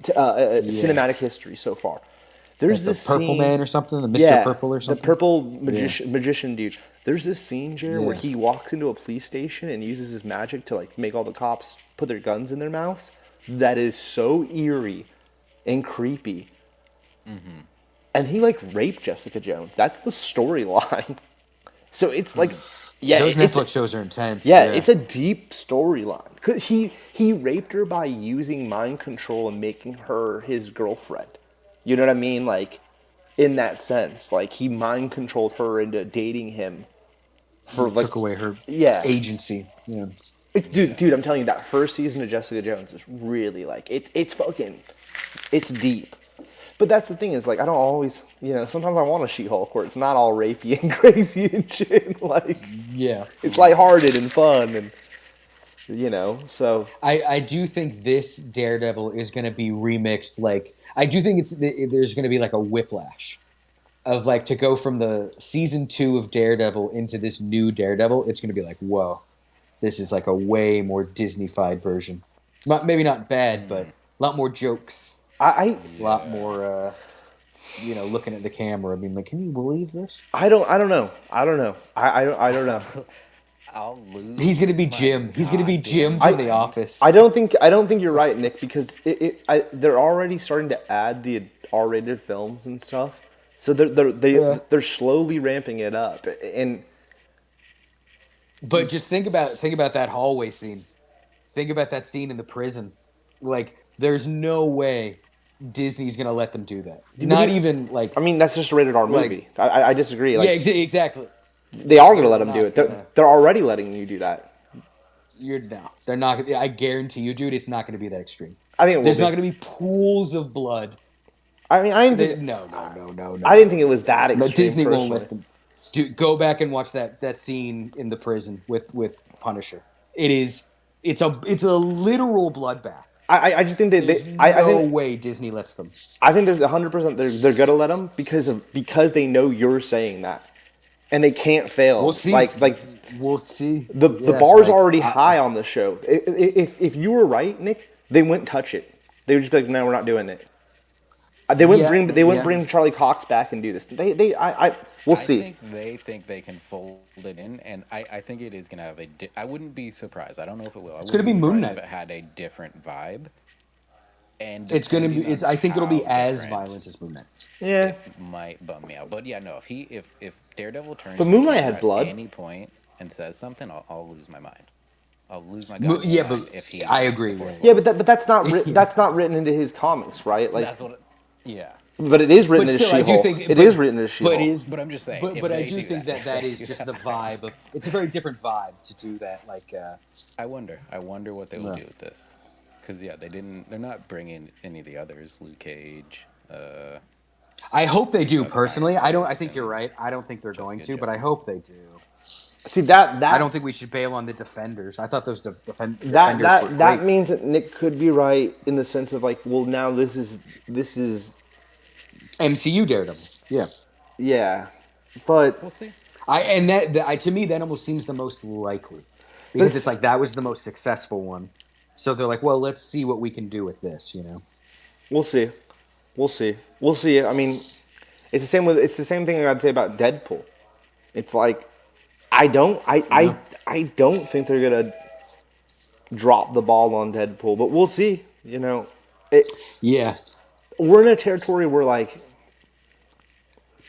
B: Yeah.
A: cinematic history so far. There's
B: Like the
A: this
B: Purple
A: scene,
B: Man or something, the Mr.
A: yeah,
B: Purple or
A: the
B: something.
A: purple magician dude. There's this scene, Jared, where
B: Yeah.
A: he walks into a police station and uses his magic to like make all the cops put their guns in their mouths. That is so eerie and creepy. And he like raped Jessica Jones. That's the storyline. So it's like, yeah,
B: Those
A: it's
B: Netflix shows are intense.
A: yeah, it's a deep storyline. Cause he raped her by using mind control and making her his girlfriend. You know what I mean? Like, in that sense, like he mind controlled her into dating him for
B: He
A: like,
B: took away her
A: yeah.
B: agency. Yeah.
A: Dude, I'm telling you, that first season of Jessica Jones is really like it's fucking, it's deep. But that's the thing is like I don't always, sometimes I want a She-Hulk where it's not all rapey and crazy and shit. Like
B: Yeah.
A: it's lighthearted and fun and so
B: I do think this Daredevil is going to be remixed. Like, I do think there's going to be like a whiplash of like to go from the season 2 of Daredevil into this new Daredevil. It's going to be like, whoa, this is like a way more Disney-fied version. Maybe not bad, but a lot more jokes.
A: I
B: A lot more, looking at the camera, being like, "Can you believe this?"
A: I don't know. I don't know. I don't know.
C: I'll lose.
B: He's gonna be
C: my
B: Jim. He's gonna be
C: goddamn
B: Jim from The
C: mind.
B: Office.
A: I don't think you're right, Nick, because they're already starting to add the R-rated films and stuff. So
B: Yeah.
A: they're slowly ramping it up. And
B: But just think about that hallway scene. Think about that scene in the prison. Like, there's no way Disney's gonna let them do that. Not even like.
A: I mean, that's just a rated R
B: Like-
A: movie. I disagree. Like,
B: Yeah, exactly.
A: they are going to let them do
B: They're
A: it.
B: not
A: They're,
B: gonna-
A: they're already letting you do that.
B: They're not. I guarantee you, dude. It's not gonna be that extreme.
A: I think it will
B: There's
A: be.
B: not gonna be pools of blood.
A: I mean, I didn't think,
B: No.
A: I didn't think it was that extreme.
B: But Disney won't
A: personally.
B: let them. Dude, go back and watch that scene in the prison with Punisher. It's a literal bloodbath.
A: I just think
B: There's no way Disney lets them.
A: I think there's 100% they're gonna let them because they know you're saying that, and they can't fail.
B: We'll see.
A: Like
B: We'll see.
A: the
B: Yeah,
A: bar's
B: like,
A: already high on the show. If you were right, Nick, they wouldn't touch it. They would just be like, no, we're not doing it. They wouldn't bring Charlie Cox back and do this. We'll see.
C: I think they think they can fold it in, and I think it is going to have I wouldn't be surprised. I don't know if it will.
B: It's gonna be Moon Knight.
C: If it had a different vibe. And
B: It's gonna be.
C: depending
B: I
C: on
B: think it'll be
C: how
B: as
C: different,
B: violent as Moon Knight.
A: Yeah.
C: it might bum me out. But yeah, no. If Daredevil turns,
A: But
C: to
A: Moon Knight
C: camera
A: had
C: at
A: blood.
C: any point and says something, I'll lose my mind. I'll lose my
B: Mo-
C: goddamn
B: yeah,
C: mind
B: but
C: if he.
B: I
C: invokes
B: agree,
C: the fourth
A: Yeah,
C: wall.
A: but that's not that's not written into his comics, right? Like,
C: That's what. Yeah.
A: but it is written
B: But
A: into
B: still, I do
A: She-Hulk.
B: think
A: It is written into She-Hulk.
C: But I'm just saying.
B: But
C: if
B: I
C: they
B: do think
C: that,
B: that
C: if
B: is
C: they
B: just
C: do
B: the
C: that,
B: vibe of. It's a very different vibe to do that. Like,
C: I wonder what they will
B: Yeah.
C: do with this, because yeah, they're not bringing any of the others. Luke Cage.
B: I hope they do.
C: But
B: Personally,
C: Iron
B: I
C: Fist
B: think
C: and
B: you're right. I don't think they're
C: Jessica
B: going to, but
C: Jones.
B: I hope they do.
A: See that
B: I don't think we should bail on the defenders. I thought those defenders were
A: that
B: great.
A: means that Nick could be right in the sense of like, well, now this is
B: MCU Daredevil. Yeah.
A: yeah, but
C: We'll see.
B: To me that almost seems the most likely because
A: This-
B: it's like that was the most successful one. So they're like, well, let's see what we can do with this.
A: we'll see. I mean, it's the same thing I got to say about Deadpool. It's like I don't think they're gonna drop the ball on Deadpool, but we'll see.
B: Yeah.
A: We're in a territory where like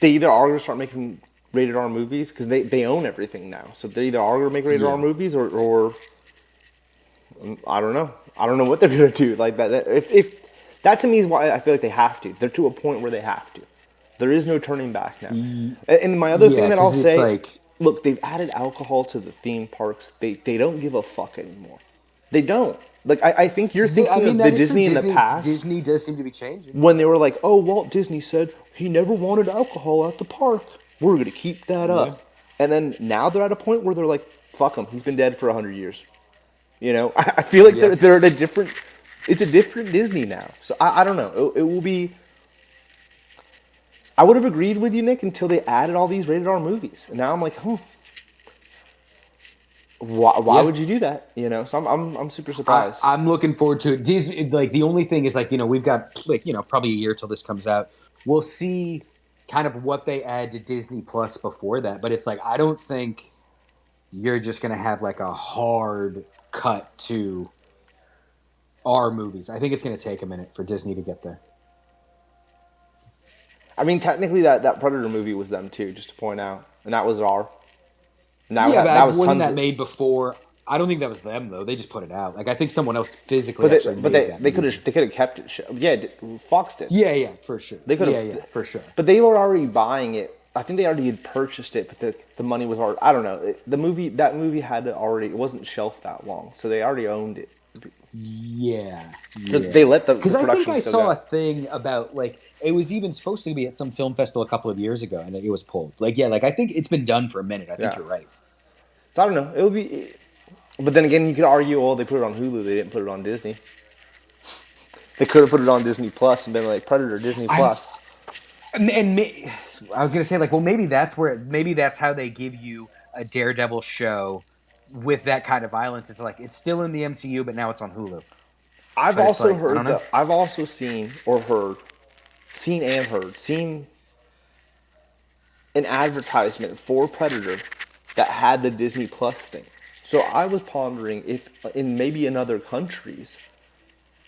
A: they either are gonna start making rated R movies because they own everything now, so they either are gonna make rated R
B: Yeah.
A: movies or I don't know. I don't know what they're gonna do like that. If that to me is why I feel like they have to. They're to a point where they have to. There is no turning back now. And my other thing that I'll
B: 'cause it's
A: say,
B: like,
A: look, they've added alcohol to the theme parks. They don't give a fuck anymore. They don't. Like I think you're thinking of the
B: that is true.
A: Disney in the past
B: Disney does seem to be changing.
A: when they were like, oh, Walt Disney said he never wanted alcohol at the park. We're gonna keep that up. And then now they're at a point where they're like, fuck him. He's been dead for 100 years. You know, I feel like they're at a different. It's a different Disney now. So I don't know. It will be. I would have agreed with you, Nick, until they added all these rated R movies, and now I'm like, why would you do that? You know, so I'm super surprised.
B: I'm looking forward to it. Disney, like the only thing is like, we've got like, probably a year till this comes out. We'll see kind of what they add to Disney Plus before that, but it's like I don't think you're just gonna have like a hard cut to our movies. I think it's gonna take a minute for Disney to get there.
A: I mean, technically, that Predator movie was them too, just to point out, and that was R. And that,
B: Yeah, but
A: that was
B: wasn't
A: tons
B: that
A: of,
B: made before? I don't think that was them though. They just put it out. Like I think someone else physically made that.
A: They could have kept it. Yeah, Fox did.
B: Yeah, for sure.
A: They could have.
B: Yeah, for sure.
A: But they were already buying it. I think they already had purchased it, but the money was already. I don't know. That movie had to already. It wasn't shelved that long, so they already owned it.
B: Yeah.
A: So they let the
B: because I
A: production
B: think I
A: still
B: saw
A: go.
B: a thing about like it was even supposed to be at some film festival a couple of years ago, and it was pulled. Like like I think it's been done for a minute. I think you're right.
A: So I don't know. It would be, but then again, you could argue, oh, they put it on Hulu. They didn't put it on Disney. They could have put it on Disney Plus and been like Predator Disney Plus.
B: I was gonna say like, well, maybe that's how they give you a Daredevil show with that kind of violence. It's like it's still in the MCU, but now it's on Hulu.
A: I've also heard I've also seen an advertisement for Predator that had the Disney Plus thing. So I was pondering if in other countries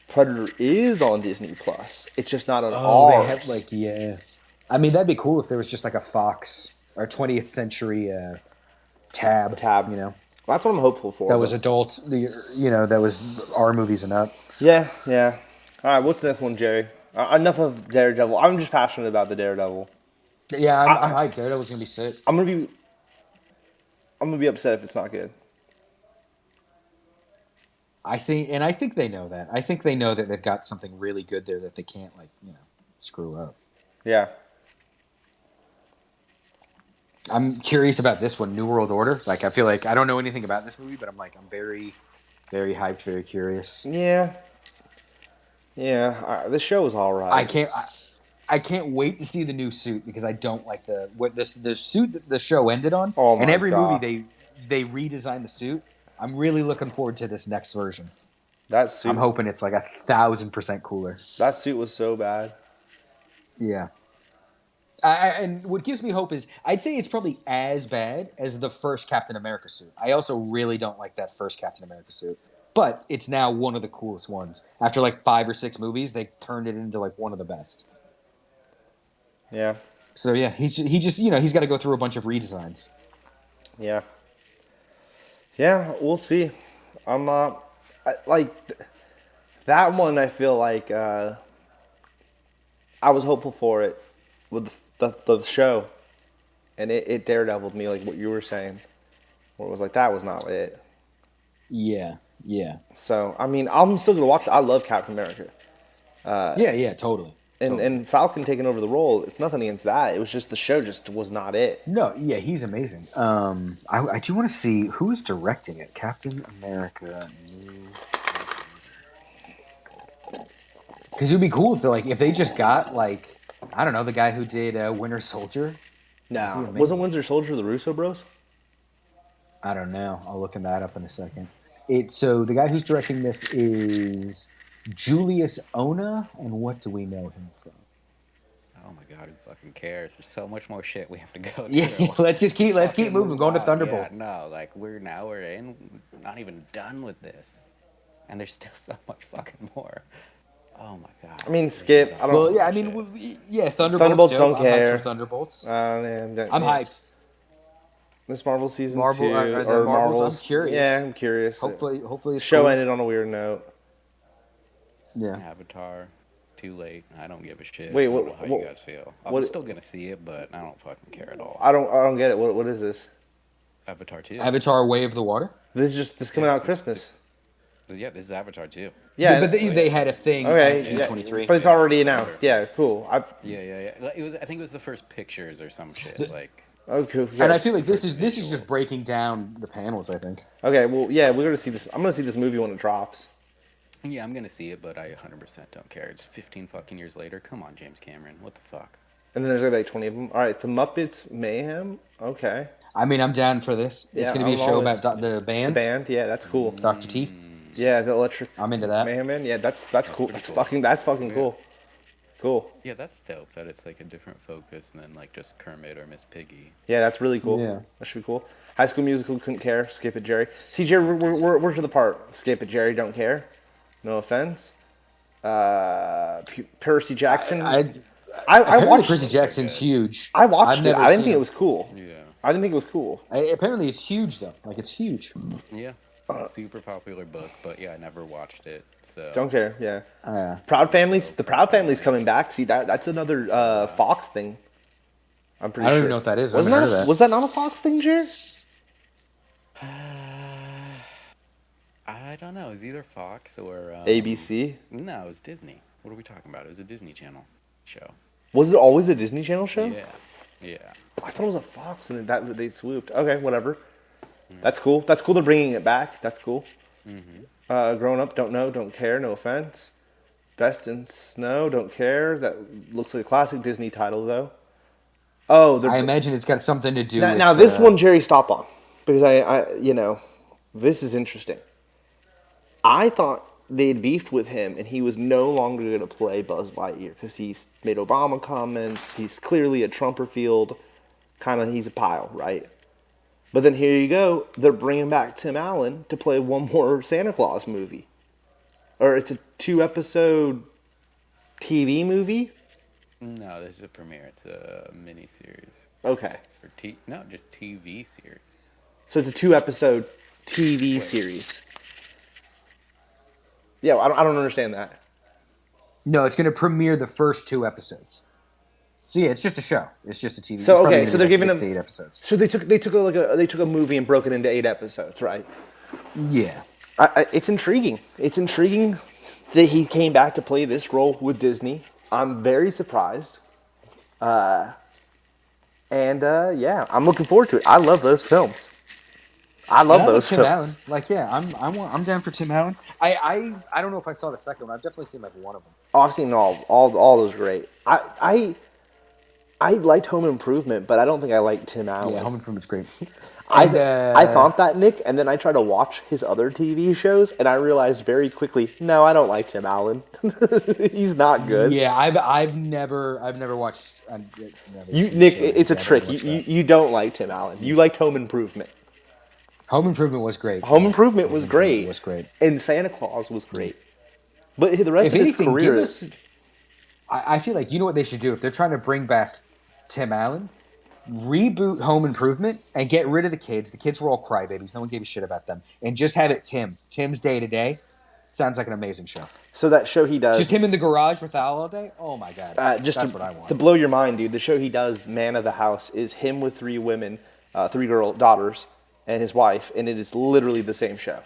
A: Predator is on Disney Plus. It's just not on ours.
B: They have I mean, that'd be cool if there was just like a Fox or 20th Century tab.
A: Well, that's what I'm hopeful for.
B: That was adult. That was R movies and up.
A: Yeah. All right, what's the next one, Jerry? Enough of Daredevil. I'm just passionate about the Daredevil.
B: Yeah, I'm hyped. Daredevil's gonna be sick.
A: I'm gonna be upset if it's not good.
B: I think they know that. I think they know that they've got something really good there that they can't screw up.
A: Yeah.
B: I'm curious about this one, New World Order. Like, I feel like I don't know anything about this movie, but I'm very, very hyped, very curious.
A: Yeah. The show is all right.
B: I can't wait to see the new suit because I don't like the suit that the show ended on.
A: Oh my
B: and every
A: God.
B: movie they redesign the suit. I'm really looking forward to this next version.
A: That suit.
B: I'm hoping it's like 1,000% cooler.
A: That suit was so bad.
B: Yeah. And what gives me hope is I'd say it's probably as bad as the first Captain America suit. I also really don't like that first Captain America suit. But it's now one of the coolest ones. After like 5 or 6 movies, they turned it into like one of the best.
A: Yeah.
B: So yeah, he just he's got to go through a bunch of redesigns.
A: Yeah. Yeah, we'll see. I'm that one. I feel like I was hopeful for it with the show, and it daredeviled me like what you were saying, where it was like that was not it.
B: Yeah.
A: So I mean, I'm still gonna watch it. I love Captain America.
B: Yeah, totally.
A: And Falcon taking over the role, it's nothing against that. It was just the show just was not it.
B: No, yeah, he's amazing. I do want to see who's directing it. Captain America. Because it would be cool if they just got I don't know, the guy who did Winter Soldier.
A: No, wasn't Winter Soldier the Russo Bros?
B: I don't know. I'll look that up in a second. So the guy who's directing this is Julius Ona, and what do we know him from?
C: Oh my God, who fucking cares? There's so much more shit we have to go to.
B: Yeah, let's keep moving. Going to Thunderbolts.
C: Yeah, no, we're not even done with this, and there's still so much fucking more. Oh my God.
A: I mean, Skip. I don't.
B: Well, yeah, I mean, Thunderbolts
A: don't care.
B: I'm hyped for Thunderbolts.
A: I'm
B: hyped.
A: This Marvel season 2
B: or Marvel's. I'm curious.
A: Yeah, I'm curious.
B: Hopefully,
A: the show ended on a weird note.
B: Yeah.
C: Avatar, too late. I don't give a shit.
A: Wait,
C: I don't know
A: what?
C: how
A: What?
C: you guys feel. I'm
A: What?
C: still gonna see it, but I don't fucking care at all.
A: I don't get it. What is this?
C: Avatar 2.
B: Avatar: Way of the Water.
A: This coming
C: Yeah,
A: out Christmas.
C: yeah, this is Avatar 2.
A: Yeah.
B: But they had a thing
A: Okay.
B: at
A: Yeah.
B: D23.
A: But it's
C: Yeah,
A: already
C: December.
A: announced. Yeah. Cool.
C: Yeah. Like, it was. I think it was the first pictures or some shit. Like,
A: Oh, cool.
B: And I
A: Yes.
B: feel like this is
C: Visuals.
B: just breaking down the panels. I think.
A: Okay. Well, yeah. We're gonna see this. I'm gonna see this movie when it drops.
C: yeah, I'm gonna see it, but I 100% don't care. It's 15 fucking years later. Come on, James Cameron. What the fuck?
A: And then there's like 20 of them. All right. The Muppets Mayhem. Okay.
B: I mean, I'm down for this. It's
A: Yeah,
B: going to be a
A: I'm
B: show
A: always-
B: about the
A: The
B: band,
A: band. Yeah. That's cool.
B: Dr. Teeth.
A: Yeah. The Electric
B: I'm into that.
A: Mayhem Man. Yeah. That's cool.
C: pretty
A: That's
C: cool.
A: fucking
C: Yeah.
A: cool. Cool.
C: Yeah, that's dope. That it's like a different focus than like just Kermit or Miss Piggy.
A: Yeah. That's really cool.
B: Yeah.
A: That should be cool. High School Musical. Couldn't care. Skip it, Jerry. See, Jerry. We're to the part. Skip it, Jerry. Don't care. No offense. Percy Jackson. I
B: Apparently
A: watched.
B: Percy Jackson's huge.
A: I watched
B: I've
A: it.
B: never
A: I didn't
B: seen
A: think it was cool.
C: Yeah.
A: I didn't think it was cool.
B: Apparently it's huge though. Like it's huge.
C: Yeah. Super popular book, but yeah, I never watched it. So
A: Don't care. Yeah.
B: Yeah.
A: Proud Families. The Proud Family's coming back. See that's another Fox thing. I'm pretty
B: I don't
A: sure.
B: even know what that is. I
A: Wasn't
B: haven't heard of that.
A: Was that not a Fox thing, Jer?
C: I don't know. It was either Fox or
A: ABC.
C: No, it was Disney. What are we talking about? It was a Disney Channel show.
A: Was it always a Disney Channel show?
C: Yeah. Yeah.
A: I thought it was a Fox, and that they swooped. Okay, whatever. That's cool. That's cool. They're bringing it back. That's cool. Grown Up, don't know, don't care. No offense. Best in Snow, don't care. That looks like a classic Disney title, though. Oh,
B: I imagine it's got something to do with...
A: now this one, Jerry, stop on, because this is interesting. I thought they'd beefed with him, and he was no longer going to play Buzz Lightyear because he's made Obama comments. He's clearly a Trumperfield, he's a pile, right? But then here you go, they're bringing back Tim Allen to play one more Santa Claus movie, or it's a 2-episode TV movie.
C: No, this is a premiere. It's a mini series.
A: Okay,
C: Or just TV series.
A: so it's a 2-episode TV series. Yeah, I don't understand that.
B: No, it's going to premiere the first 2 episodes. So yeah, it's just a show. It's just a TV.
A: So,
B: it's probably
A: okay,
B: gonna
A: so
B: be
A: they're
B: like
A: giving
B: 6
A: them-
B: to 8 episodes.
A: So they took a movie and broke it into 8 episodes, right?
B: Yeah.
A: It's intriguing. It's intriguing that he came back to play this role with Disney. I'm very surprised. Yeah, I'm looking forward to it. I love those films. I love
B: And I like
A: those
B: Tim
A: films.
B: Allen. Like, yeah, I'm down for Tim Allen. I don't know if I saw the second one. I've definitely seen like one of them.
A: Oh, I've seen all those great. I liked Home Improvement, but I don't think I liked Tim Allen.
B: Yeah, Home Improvement's great.
A: I
B: And,
A: thought that, Nick, and then I tried to watch his other TV shows, and I realized very quickly, no, I don't like Tim Allen. He's not good.
B: Yeah, I've never watched.
A: Nick, it's a trick. You don't like Tim Allen. You liked Home Improvement.
B: Home Improvement was great.
A: Home Improvement was great.
B: Was great.
A: And Santa Claus was great. But the rest
B: If
A: of his
B: anything,
A: career
B: give
A: is...
B: us. I feel like you know what they should do if they're trying to bring back Tim Allen. Reboot Home Improvement and get rid of the kids. The kids were all crybabies. No one gave a shit about them. And just have it Tim. Tim's day to day. Sounds like an amazing show.
A: So that show he does...
B: Just him in the garage with Al all day? Oh my god.
A: just
B: That's
A: to,
B: what I want.
A: to blow your mind, dude, the show he does, Man of the House, is him with 3 women, 3 daughters, and his wife, and it is literally the same show.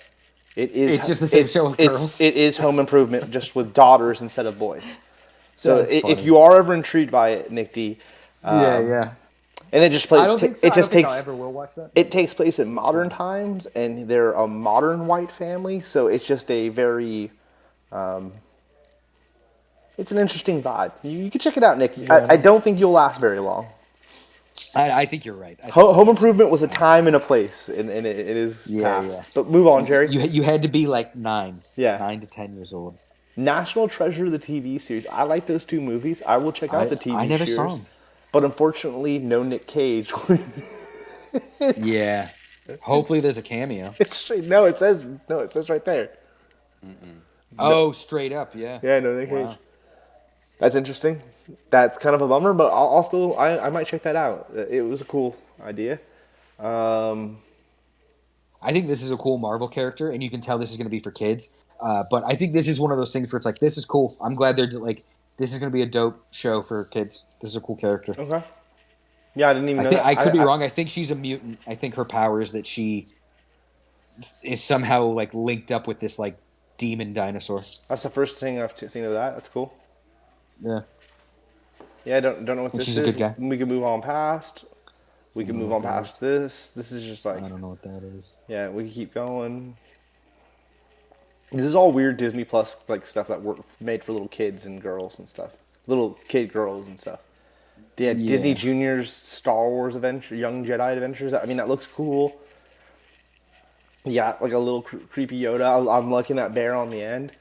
B: It's just the same show with girls?
A: It is Home Improvement, just with daughters instead of boys. So
B: That's
A: if
B: funny.
A: you are ever intrigued by it, Nick D,
B: yeah.
A: and it just plays.
B: I don't think so.
A: It just
B: I don't think
A: takes.
B: I ever will watch that.
A: It takes place in modern times, and they're a modern white family, so it's just a very. It's an interesting vibe. You can check it out, Nick.
B: Yeah.
A: I don't think you'll last very long.
B: I think you're right.
A: Home Improvement was a time and a place, and it is
B: Yeah,
A: past.
B: yeah.
A: But move on, Jerry.
B: You had to be like 9.
A: Yeah.
B: 9 to 10 years old.
A: National Treasure, the TV series. I like those 2 movies. I will check out the TV
B: I never
A: series.
B: saw 'em.
A: But unfortunately, no Nick Cage.
B: Yeah. Hopefully there's a cameo.
A: It says right there.
B: Oh, straight up, yeah.
A: Yeah, no Nick Cage.
B: Wow.
A: That's interesting. That's kind of a bummer, but I might check that out. It was a cool idea.
B: I think this is a cool Marvel character, and you can tell this is going to be for kids. But I think this is one of those things where it's like, this is cool. I'm glad they're like This is going to be a dope show for kids. This is a cool character.
A: Okay. Yeah, I didn't even
B: I
A: know
B: think
A: that.
B: I could be wrong. I think she's a mutant. I think her power is that she is somehow like linked up with this like demon dinosaur.
A: That's the first thing I've seen of that. That's cool.
B: Yeah.
A: Yeah, I don't know what
B: And
A: this
B: she's
A: is.
B: a good guy.
A: We can move on past. We can
B: don't
A: move
B: know
A: on
B: what that
A: past this. This is just like,
B: I don't know what that is.
A: yeah, we can keep going. This is all weird Disney Plus like stuff that were made for little kids and girls and stuff. Little kid girls and stuff. Yeah, Disney
B: Yeah.
A: Junior's Star Wars Adventure, Young Jedi Adventures. I mean, that looks cool. Yeah, like a little creepy Yoda. I'm liking that bear on the end.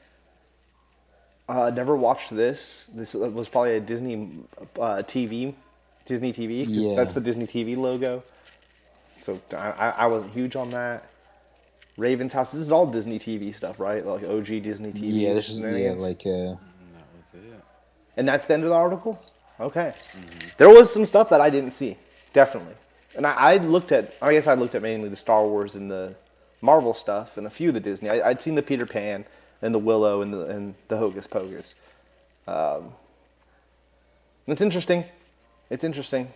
A: Never watched this. This was probably a Disney TV, Disney TV, because
B: Yeah.
A: that's the Disney TV logo. So I wasn't huge on that. Raven's House. This is all Disney TV stuff, right? Like OG Disney TV.
B: Yeah, this is
A: shenanigans.
B: like
C: That was it.
A: And that's the end of the article? Okay. There was some stuff that I didn't see. Definitely. And I looked at, I guess I looked at mainly the Star Wars and the Marvel stuff and a few of the Disney. I'd seen the Peter Pan and the Willow and the Hocus Pocus. It's interesting. It's interesting.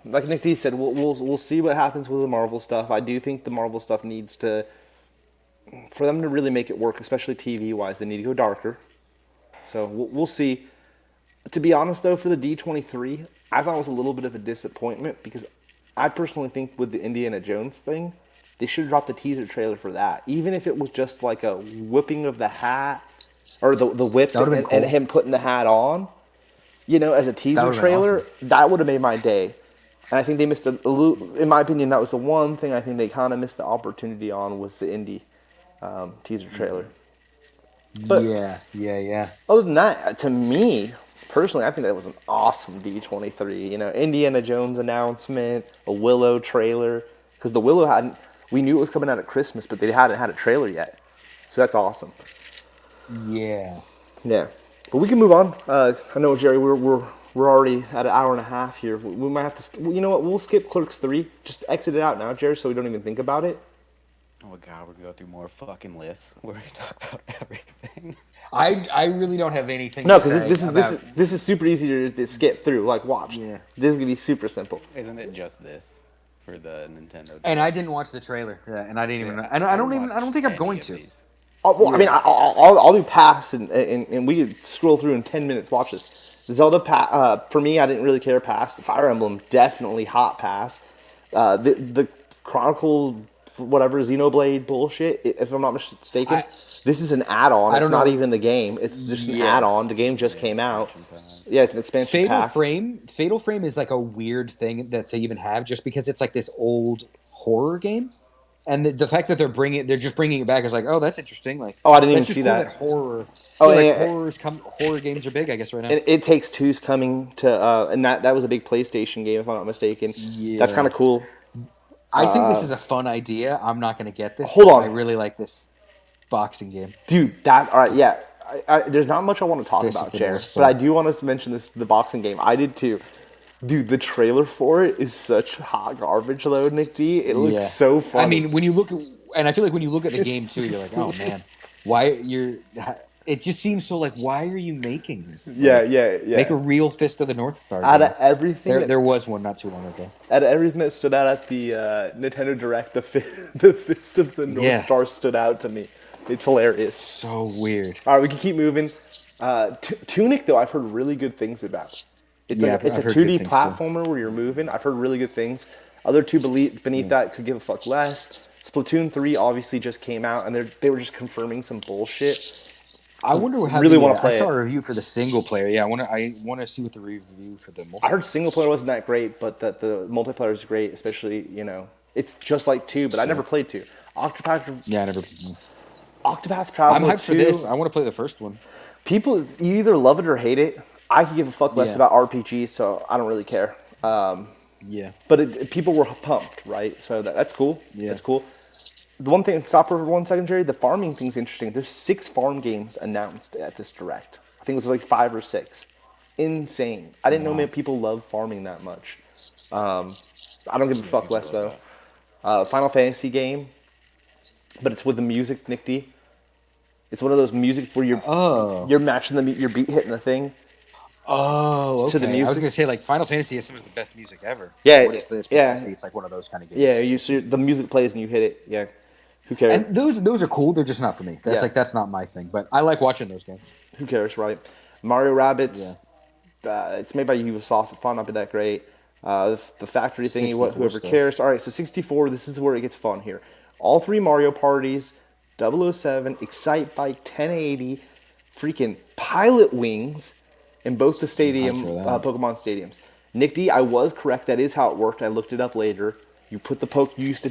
A: Like Nick D said, we'll see what happens with the Marvel stuff. I do think the Marvel stuff needs to, for them to really make it work, especially TV wise, they need to go darker. So we'll see. To be honest, though, for the D23, I thought it was a little bit of a disappointment because I personally think with the Indiana Jones thing, they should have dropped the teaser trailer for that. Even if it was just like a whipping of the hat or the whip
B: That would've been
A: and
B: cool.
A: him putting the hat on, you know, as a teaser
B: would've been
A: trailer,
B: awesome.
A: that would have made my day. And I think they missed a little, in my opinion, that was the one thing I think they kind of missed the opportunity on was the Indy teaser trailer. But
B: yeah.
A: other than that, to me, personally, I think that was an awesome D23. You know, Indiana Jones announcement, a Willow trailer. Because the Willow hadn't, we knew it was coming out at Christmas, but they hadn't had a trailer yet. So that's awesome.
B: Yeah.
A: Yeah. But we can move on. I know, Jerry, we're already at an hour and a half here. We might have to, you know what, we'll skip Clerks 3. Just exit it out now, Jerry, so we don't even think about it.
C: Oh my god, we're gonna go through more fucking lists. We're gonna talk about everything.
B: I really don't have anything
A: No,
B: to
A: because
B: say
A: this is super easy to skip through. Like, watch.
B: Yeah.
A: This is going to be super simple.
C: Isn't it just this for the Nintendo?
B: And I didn't watch the trailer. Yeah, and I didn't even. I don't think I'm going to.
A: Oh, well, I mean, I'll do pass and we could scroll through in 10 minutes. Watch this. Zelda for me, I didn't really care. Pass. Fire Emblem, definitely hot pass. The Chronicle, whatever Xenoblade bullshit. If I'm not mistaken, this is an add-on. It's not even the game. It's just an add-on. The game just came out. Yeah, it's an expansion pack.
B: Fatal Frame is like a weird thing that to even have, just because it's like this old horror game. And the fact that they're just bringing it back is like, oh, that's interesting. Like,
A: oh, I didn't even
B: that's
A: see
B: cool
A: that.
B: horror.
A: Oh,
B: like
A: yeah,
B: horror games are big, I guess, right now.
A: And It Takes Two's coming to, and that was a big PlayStation game, if I'm not mistaken.
B: Yeah.
A: That's kind of cool.
B: I think this is a fun idea. I'm not going to get this.
A: Hold
B: but
A: on.
B: I really like this boxing game.
A: Dude, all right, yeah. There's not much I want to talk
B: Fist
A: about,
B: of the
A: Jared,
B: North Star.
A: but I do want to mention the boxing game. I did too. Dude, the trailer for it is such hot garbage, though, Nick D. It looks so funny.
B: I mean, when you look at, and I feel like when you look at the game too, you're like, oh man, it just seems so like, why are you making this? Like,
A: yeah.
B: Make a real Fist of the North Star.
A: Out
B: game.
A: of everything,
B: There was one not too long ago.
A: Out of everything that stood out at the Nintendo Direct, the Fist of the North Star stood out to me. It's hilarious.
B: So weird.
A: All right, we can keep moving. Tunic, though, I've heard really good things about. It's
B: Yeah,
A: like it's
B: I've
A: a
B: heard good
A: 2D
B: things, too.
A: platformer where you're moving. I've heard really good things. Other two beneath that could give a fuck less. Splatoon 3 obviously just came out, and they were just confirming some bullshit.
B: I wonder how
A: really want to play
B: I saw
A: it.
B: a review for the single player. Yeah, I want to see what the review for the multiplayer.
A: I heard single player wasn't that great, but that the multiplayer is great, especially, it's just like 2, but I never played 2. Octopath
B: Yeah, I never.
A: Traveler
B: I'm hyped
A: 2.
B: for this. I want to play the first one.
A: People, you either love it or hate it. I could give a fuck less
B: Yeah.
A: about RPGs, so I don't really care.
B: Yeah.
A: But people were pumped, right? So that's cool.
B: Yeah.
A: That's cool. The one thing, stop for 1 second, Jerry. The farming thing's interesting. There's 6 farm games announced at this direct. I think it was like 5 or 6. Insane. I didn't know many people love farming that much. I don't give a fuck less though. Final Fantasy game, but it's with the music, Nick D. It's one of those music where you're matching your beat hitting the thing.
B: Oh, okay.
A: To the music.
B: I was gonna say like Final Fantasy is some of the best music ever.
A: Yeah,
B: What is this? But
A: yeah.
B: I see it's like one of those kind of games.
A: Yeah, the music plays and you hit it. Yeah, who cares?
B: And those are cool. They're just not for me. That's not my thing. But I like watching those games.
A: Who cares, right? Mario Rabbids. It's made by Ubisoft. It probably not be that great. The factory thingy. Whoever
B: stuff.
A: cares. All right, so 64. This is where it gets fun here. All 3 Mario parties. 007, Excite Bike, 1080, freaking Pilot Wings in both the Pokemon stadiums. Nick D, I was correct. That is how it worked. I looked it up later. You put you used to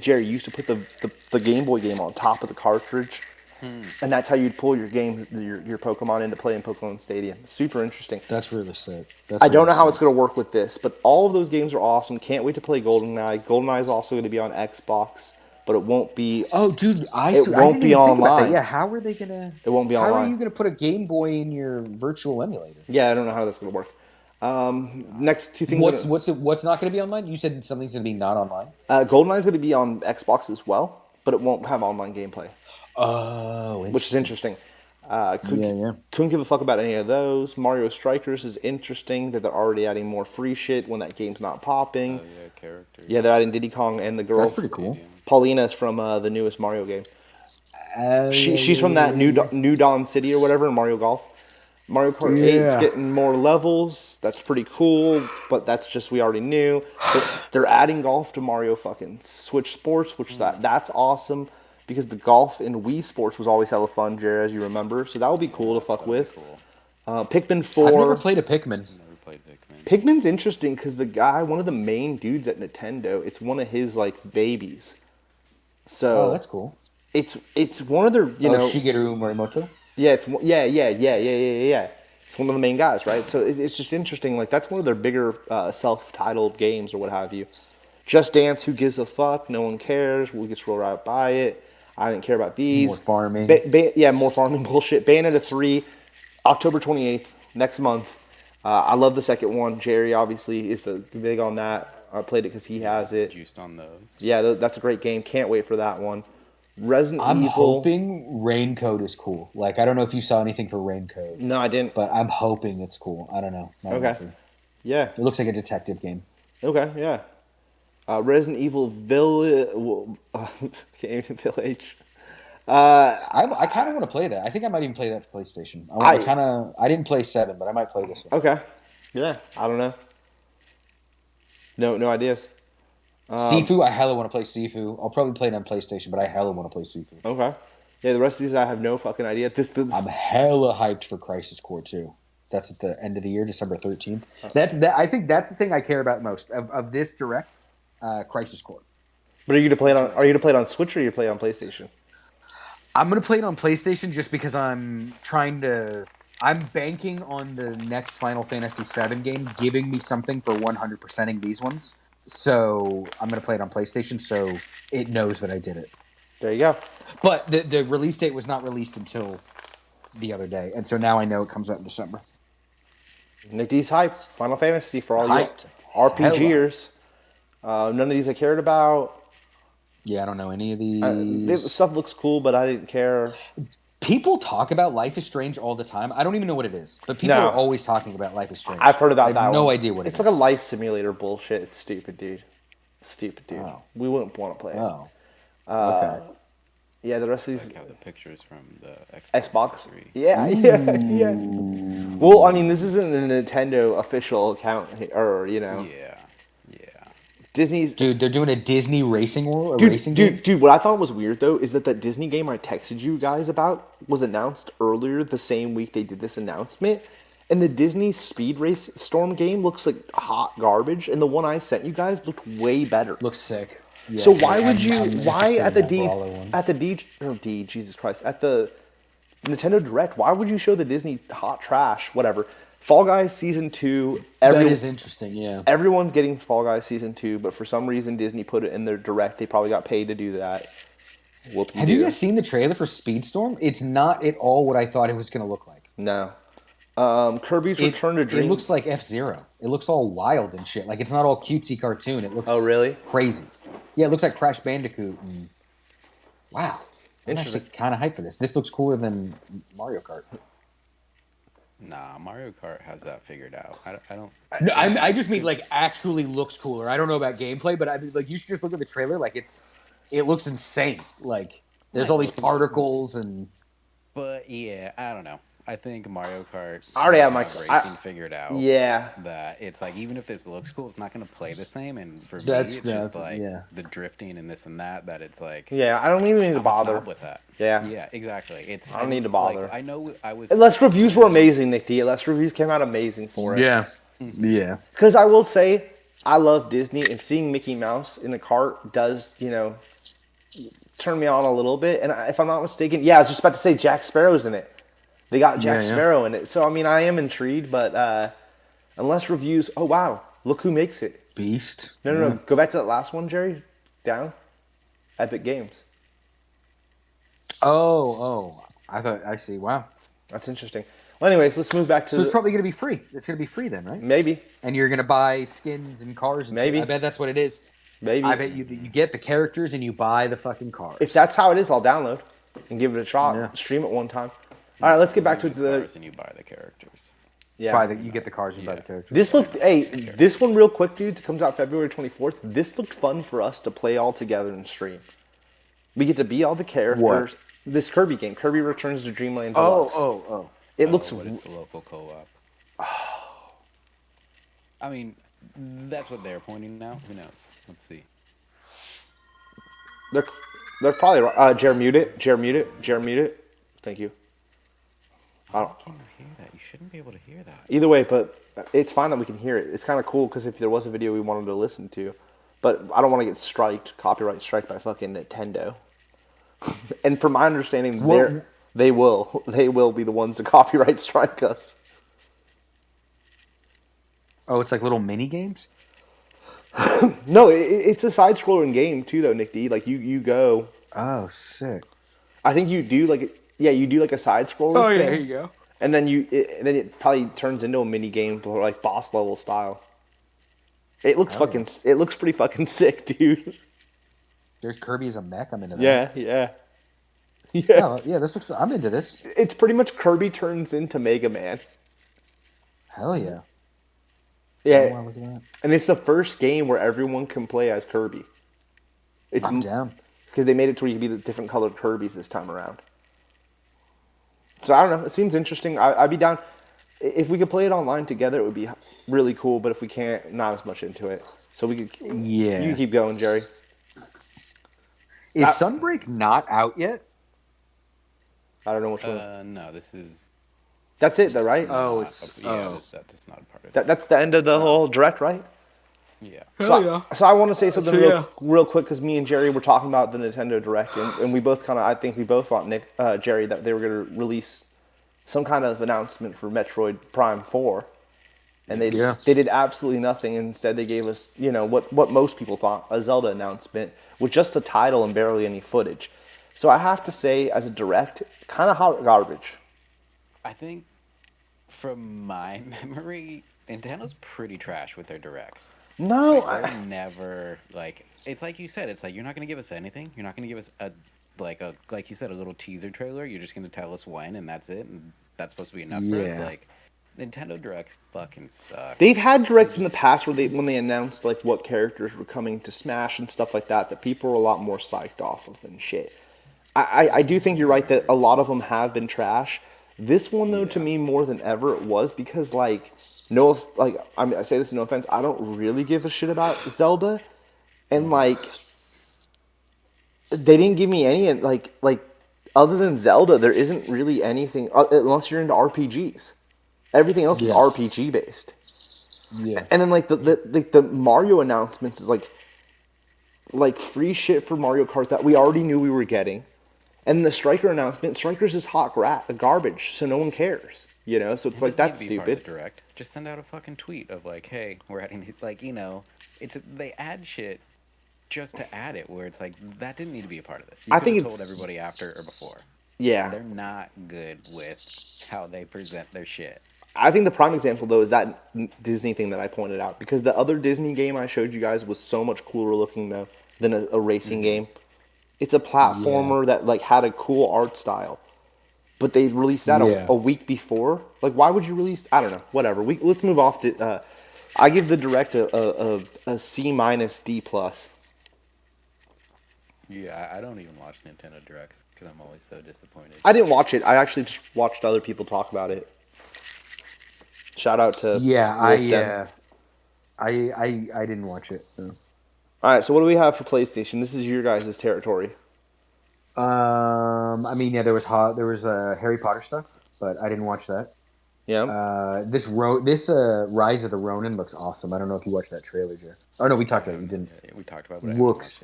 A: put the Game Boy game on top of the cartridge, and that's how you'd pull your games, your Pokemon into play in Pokemon Stadium. Super interesting.
B: That's really sick.
A: I don't know how it's going to work with this, but all of those games are awesome. Can't wait to play GoldenEye. GoldenEye is also going to be on Xbox. But it won't be.
B: Oh, dude!
A: It won't be online.
B: Yeah, how are they gonna?
A: It won't be online.
B: How are you gonna put a Game Boy in your virtual emulator?
A: Yeah, I don't know how that's gonna work. Next 2 things.
B: What's not gonna be online? You said something's gonna be not online.
A: GoldenEye is gonna be on Xbox as well, but it won't have online gameplay.
B: Oh,
A: which is interesting. Couldn't give a fuck about any of those. Mario Strikers is interesting that they're already adding more free shit when that game's not popping.
C: Characters.
A: Yeah, they're adding Diddy Kong and the girl.
B: That's pretty cool.
A: Paulina is from the newest Mario game. She's from that New Dawn City or whatever in Mario Golf. Mario Kart 8's getting more levels. That's pretty cool, but that's just we already knew. They're adding golf to Mario fucking Switch Sports, which that's awesome because the golf in Wii Sports was always hella fun, Jared, as you remember. So that would be cool to fuck with. Pikmin 4.
B: I've never played a Pikmin.
A: Pikmin's interesting because the guy, one of the main dudes at Nintendo, it's one of his like babies. So
B: that's cool.
A: It's one of their
B: Shigeru Morimoto.
A: Yeah, it's one of the main guys, right? So it's just interesting. Like that's one of their bigger self-titled games or what have you. Just Dance, who gives a fuck? No one cares. We just roll right by it. I didn't care about these.
B: More farming.
A: More farming bullshit. Bayonetta 3, October 28th, next month. I love the second one. Jerry obviously is the big on that. I played it because he has it.
C: Juiced on those.
A: Yeah, that's a great game. Can't wait for that one. Resident Evil.
B: I'm hoping Raincoat is cool. Like, I don't know if you saw anything for Raincoat.
A: No, I didn't.
B: But I'm hoping it's cool. I don't know.
A: Okay. Yeah.
B: It looks like a detective game.
A: Okay, yeah. Resident Evil Village.
B: I kind of want to play that. I think I might even play that for PlayStation. I didn't play 7, but I might play this one.
A: Okay. Yeah, I don't know. No ideas.
B: Sifu, I hella want to play Sifu. I'll probably play it on PlayStation, but I hella want to play Sifu.
A: Okay. Yeah, the rest of these I have no fucking idea.
B: I'm hella hyped for Crisis Core 2. That's at the end of the year, December 13th. I think that's the thing I care about most of this direct, Crisis Core.
A: But are you gonna play it on Switch or are you play it on PlayStation?
B: I'm gonna play it on PlayStation just because I'm banking on the next Final Fantasy VII game giving me something for 100%ing these ones. So I'm going to play it on PlayStation so it knows that I did it.
A: There you go.
B: But the release date was not released until the other day. And so now I know it comes out in December.
A: Nick D's hype. Final Fantasy for all you RPGers. None of these I cared about.
B: Yeah, I don't know any of these.
A: Stuff looks cool, but I didn't care.
B: People talk about Life is Strange all the time. I don't even know what it is, but people are always talking about Life is Strange.
A: I've heard about that.
B: I have no idea what it is.
A: It's like a life simulator bullshit. It's stupid, dude. Oh. We wouldn't want to play it.
B: Oh.
A: Okay. Yeah, the rest of these.
C: Like how the pictures from the
A: Xbox.
C: 3.
A: Yeah. Well, I mean, this isn't a Nintendo official account, or
C: Yeah.
A: Disney's
B: dude, they're doing a Disney racing world.
A: Dude, what I thought was weird though is that Disney game I texted you guys about was announced earlier the same week they did this announcement, and the Disney Speed Race Storm game looks like hot garbage, and the one I sent you guys looked way better.
B: Looks sick. Yeah,
A: so why would you? Why at the Jesus Christ at the Nintendo Direct? Why would you show the Disney hot trash? Whatever. Fall Guys Season 2.
B: That is interesting, yeah.
A: Everyone's getting Fall Guys Season 2, but for some reason Disney put it in their Direct. They probably got paid to do that.
B: Have you guys seen the trailer for Speedstorm? It's not at all what I thought it was going to look like.
A: No. Kirby's Return to Dream.
B: It looks like F-Zero. It looks all wild and shit. Like, it's not all cutesy cartoon. It looks
A: really?
B: Crazy. Yeah, it looks like Crash Bandicoot. And... Wow. I'm actually kind of hyped for this. This looks cooler than Mario Kart.
C: Nah, Mario Kart has that figured out. I don't.
B: No, I just mean like actually looks cooler. I don't know about gameplay, but I mean like you should just look at the trailer. Like it looks insane. Like there's all these particles and.
C: But yeah, I don't know. I think Mario Kart
A: I already have
C: racing figured out.
A: Yeah.
C: That it's like even if this looks cool, it's not going to play the same. And for me,
B: That's-
C: it's just like
B: yeah.
C: the drifting and this and that. That it's like
A: Yeah, I don't even need to
C: I'm a
A: bother
C: snob with that.
A: Yeah.
C: Yeah, exactly.
A: I don't need to bother.
C: Like, I know I was.
A: Unless reviews were amazing, Nick D. Unless reviews came out amazing for it.
B: Yeah. Yeah.
A: Because I will say, I love Disney, and seeing Mickey Mouse in the cart does, turn me on a little bit. And if I'm not mistaken, I was just about to say Jack Sparrow's in it. They got Jack Sparrow in it. So, I mean, I am intrigued, but unless reviews... Oh, wow. Look who makes it.
B: Beast.
A: No. Go back to that last one, Jerry. Down. Epic Games.
B: Oh. I see. Wow.
A: That's interesting. Well, anyways, let's move back to...
B: So it's probably going to be free. It's going to be free then, right?
A: Maybe.
B: And you're going to buy skins and cars and
A: Maybe.
B: shit. I bet that's what it is.
A: Maybe.
B: I bet you get the characters and you buy the fucking cars.
A: If that's how it is, I'll download and give it a shot.
B: Yeah.
A: Stream it one time. All right, let's get back to the...
C: Cars and you buy the characters.
A: Yeah.
B: You get the cars and buy the characters.
A: This one real quick, dudes. It comes out February 24th. This looked fun for us to play all together and stream. We get to be all the characters.
B: What?
A: This Kirby game, Kirby Returns to Dreamland Deluxe.
B: Oh.
A: It looks...
C: What is the local co-op? I mean, that's what they're pointing now. Who knows? Let's see.
A: They're probably right. Jared, mute it. Thank you.
C: How can you hear that? You shouldn't be able to hear that.
A: Either way, but it's fine that we can hear it. It's kind of cool because if there was a video we wanted to listen to, but I don't want to get copyright striked by fucking Nintendo. And from my understanding, they will be the ones to copyright strike us.
B: Oh, it's like little mini games?
A: No, it's a side-scrolling game too, though, Nick D. Like you go.
B: Oh, sick.
A: I think you do you do like a side-scroller thing.
B: There you go.
A: And then it probably turns into a mini game, like boss level style. It looks it looks pretty fucking sick, dude.
B: There's Kirby as a mech. I'm into that.
A: Yeah.
B: Oh, yeah, I'm into this.
A: It's pretty much Kirby turns into Mega Man.
B: Hell yeah.
A: Yeah.
B: Oh, wow, look at that.
A: And it's the first game where everyone can play as Kirby.
B: I'm down.
A: Because they made it to where you can be the different colored Kirbys this time around. So I don't know. It seems interesting. I'd be down. If we could play it online together, it would be really cool. But if we can't, not as much into it. So we could.
B: Yeah.
A: You can keep going, Jerry.
B: Is Sunbreak not out yet?
A: I don't know which one.
C: No, this is...
A: That's it, though, right?
B: Oh,
C: that's not a part of it.
A: That's the end of the whole direct, right?
C: Yeah.
A: So I want to say something real quick because me and Jerry were talking about the Nintendo Direct, and we both I think we both thought, Jerry, that they were going to release some kind of announcement for Metroid Prime 4. And they did absolutely nothing. Instead, they gave us, what most people thought, a Zelda announcement with just a title and barely any footage. So I have to say, as a Direct, kind of hot garbage.
C: I think, from my memory, Nintendo's pretty trash with their Directs.
A: No,
C: they're never it's like you said. It's like you're not going to give us anything. You're not going to give us like you said, a little teaser trailer. You're just going to tell us when, and that's it. And that's supposed to be enough for us. Like, Nintendo Directs fucking suck.
A: They've had Directs in the past where when they announced what characters were coming to Smash and stuff like that people were a lot more psyched off of and shit. I do think you're right that a lot of them have been trash. This one though, to me, more than ever, it was because I say this no offense, I don't really give a shit about Zelda, and they didn't give me any other than Zelda, there isn't really anything unless you're into RPGs. Everything else is RPG based.
B: Yeah.
A: And then the Mario announcements is like free shit for Mario Kart that we already knew we were getting. And the Striker announcement, Striker's just hot garbage, so no one cares. So it's that's stupid.
C: Direct. Just send out a fucking tweet of hey, we're adding these, they add shit just to add it, where it's that didn't need to be a part of this.
A: I think
C: it's
A: it's
C: told everybody after or before.
A: Yeah.
C: They're not good with how they present their shit.
A: I think the prime example, though, is that Disney thing that I pointed out. Because the other Disney game I showed you guys was so much cooler looking, though, than a racing game. It's a platformer that like had a cool art style, but they released that a week before. Like, why would you release? I don't know. Whatever. Let's move off to. I give the direct a C minus D plus.
C: Yeah, I don't even watch Nintendo Directs because I'm always so disappointed.
A: I didn't watch it. I actually just watched other people talk about it. Shout out to
B: I didn't watch it. No.
A: All right, so what do we have for PlayStation? This is your guys' territory.
B: I mean, yeah, there was Harry Potter stuff, but I didn't watch that.
A: Yeah.
B: This Rise of the Ronin looks awesome. I don't know if you watched that trailer, Jer. Oh no, we talked about it. We didn't.
C: Yeah, we talked about it.
B: Looks.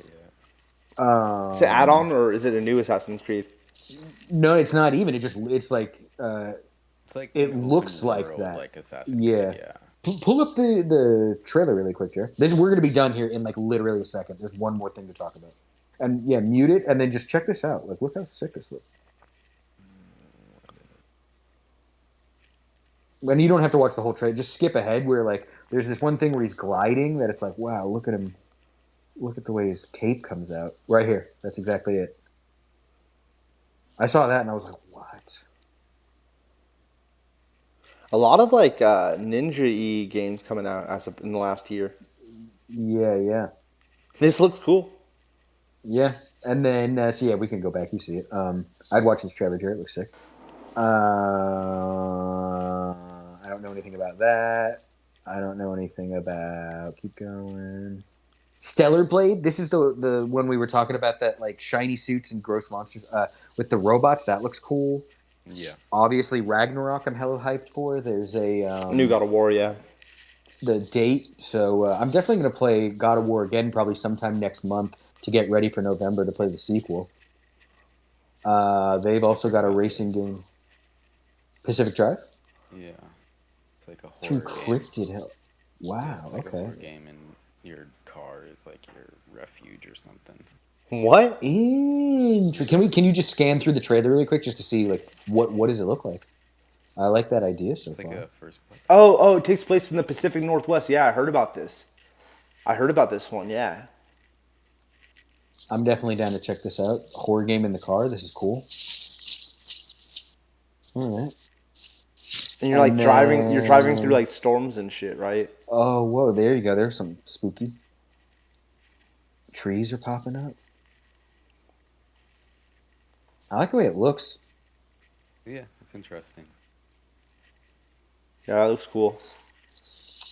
A: Is it add-on or is it a new Assassin's Creed?
B: No, it's not even. It's like.
C: It's like
B: it looks like that.
C: Like Assassin's Creed, yeah.
B: Pull up the trailer really quick, Jer. We're gonna be done here in like literally a second. There's one more thing to talk about. And yeah, mute it and then just check this out. Like, look how sick this looks. And you don't have to watch the whole trailer. Just skip ahead where like there's this one thing where he's gliding that it's like, wow, look at him. Look at the way his cape comes out. Right here. That's exactly it. I saw that and I was like, what?
A: A lot of like Ninja-y games coming out in the last year.
B: Yeah.
A: This looks cool.
B: Yeah. And then, so yeah, we can go back. You see it. I'd watch this trailer, Jared. It looks sick. I don't know anything about that. I don't know anything about. Keep going. Stellar Blade. This is the one we were talking about. That like shiny suits and gross monsters with the robots. That looks cool.
C: Yeah.
B: Obviously, Ragnarok. I'm hella hyped for. There's a
A: new God of War. Yeah.
B: The date. So I'm definitely gonna play God of War again. Probably sometime next month to get ready for November to play the sequel. They've also got a racing game. Pacific Drive?
C: Yeah. It's like a horror
B: Through
C: game.
B: Cryptid Hill. Wow,
C: Yeah, it's like
B: okay.
C: a horror game and your car is like your refuge or something.
A: What?
B: Can you just scan through the trailer really quick just to see like what does it look like? I like that idea so far.
C: Like a first person.
A: Oh, it takes place in the Pacific Northwest. Yeah, I heard about this. I heard about this one, yeah.
B: I'm definitely down to check this out. Horror game in the car. This is cool. All right.
A: And you're like driving through like storms and shit, right?
B: Oh, whoa, there you go. There's some spooky. Trees are popping up. I like the way it looks.
C: Yeah, it's interesting.
A: Yeah, that looks cool.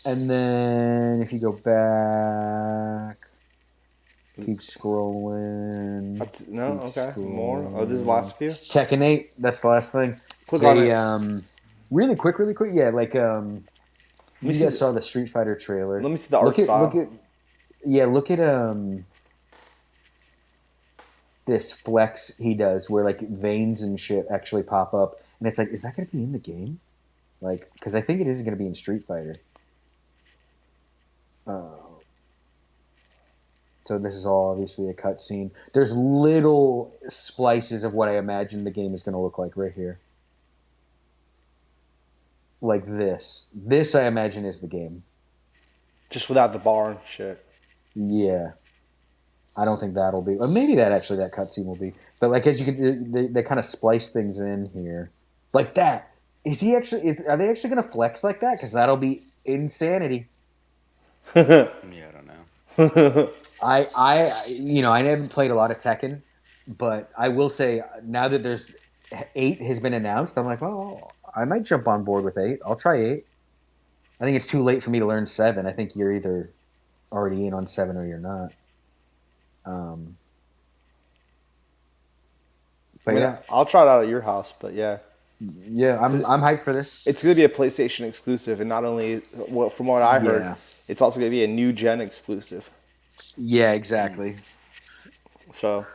B: And then if you go back, keep scrolling.
A: More. Oh, this is the last few?
B: Tekken 8, that's the last thing.
A: Click on it.
B: Really quick. Yeah, like you guys saw the Street Fighter trailer.
A: Let me see the art style.
B: Look at this flex he does where like veins and shit actually pop up, and it's like, is that going to be in the game? Like, because I think it is going to be in Street Fighter. So this is all obviously a cutscene. There's little splices of what I imagine the game is going to look like right here. Like this. This, I imagine, is the game.
A: Just without the bar and shit.
B: Yeah. I don't think that'll be... Or maybe that cutscene will be. But like, as you can... They kind of splice things in here. Like that. Are they actually going to flex like that? Because that'll be insanity.
C: Yeah, I don't know.
B: I haven't played a lot of Tekken, but I will say now that there's 8 has been announced, I'm like, oh, I might jump on board with 8. I'll try 8. I think it's too late for me to learn 7. I think you're either already in on 7 or you're not. But yeah,
A: I'll try it out at your house. But yeah,
B: I'm hyped for this.
A: It's gonna be a PlayStation exclusive, and not only from what I heard, it's also gonna be a new gen exclusive.
B: Yeah, exactly.
A: So,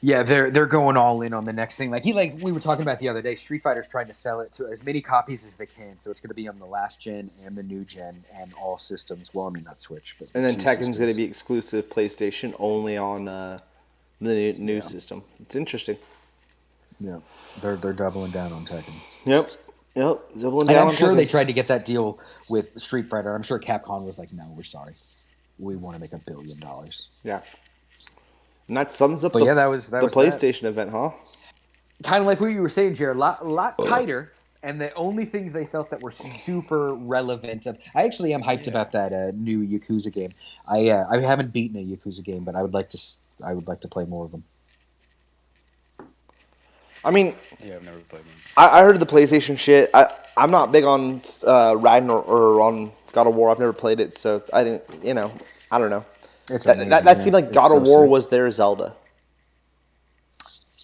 B: yeah, they're going all in on the next thing. Like we were talking about the other day, Street Fighter's trying to sell it to as many copies as they can. So it's going to be on the last gen and the new gen and all systems. Well, I mean not Switch, but
A: and then Tekken's going to be exclusive PlayStation only on the new system. It's interesting.
B: Yeah, they're doubling down on Tekken.
A: Yep, doubling
B: down.
A: And
B: I'm sure they tried to get that deal with Street Fighter. I'm sure Capcom was like, "No, we're sorry, we want to make $1 billion."
A: Yeah. And that sums up
B: But yeah, that was
A: the
B: that.
A: PlayStation event, huh?
B: Kind of like what you were saying, Jared. Lot tighter, and the only things they felt that were super relevant. I actually am hyped about that new Yakuza game. I haven't beaten a Yakuza game, but I would like to. I would like to play more of them.
A: I mean,
C: Yeah, I've never played one.
A: I heard the PlayStation shit. I'm not big on Ragnarok or on God of War. I've never played it, so I didn't. I don't know.
B: It's
A: That
B: amazing.
A: that seemed like God of War was their Zelda.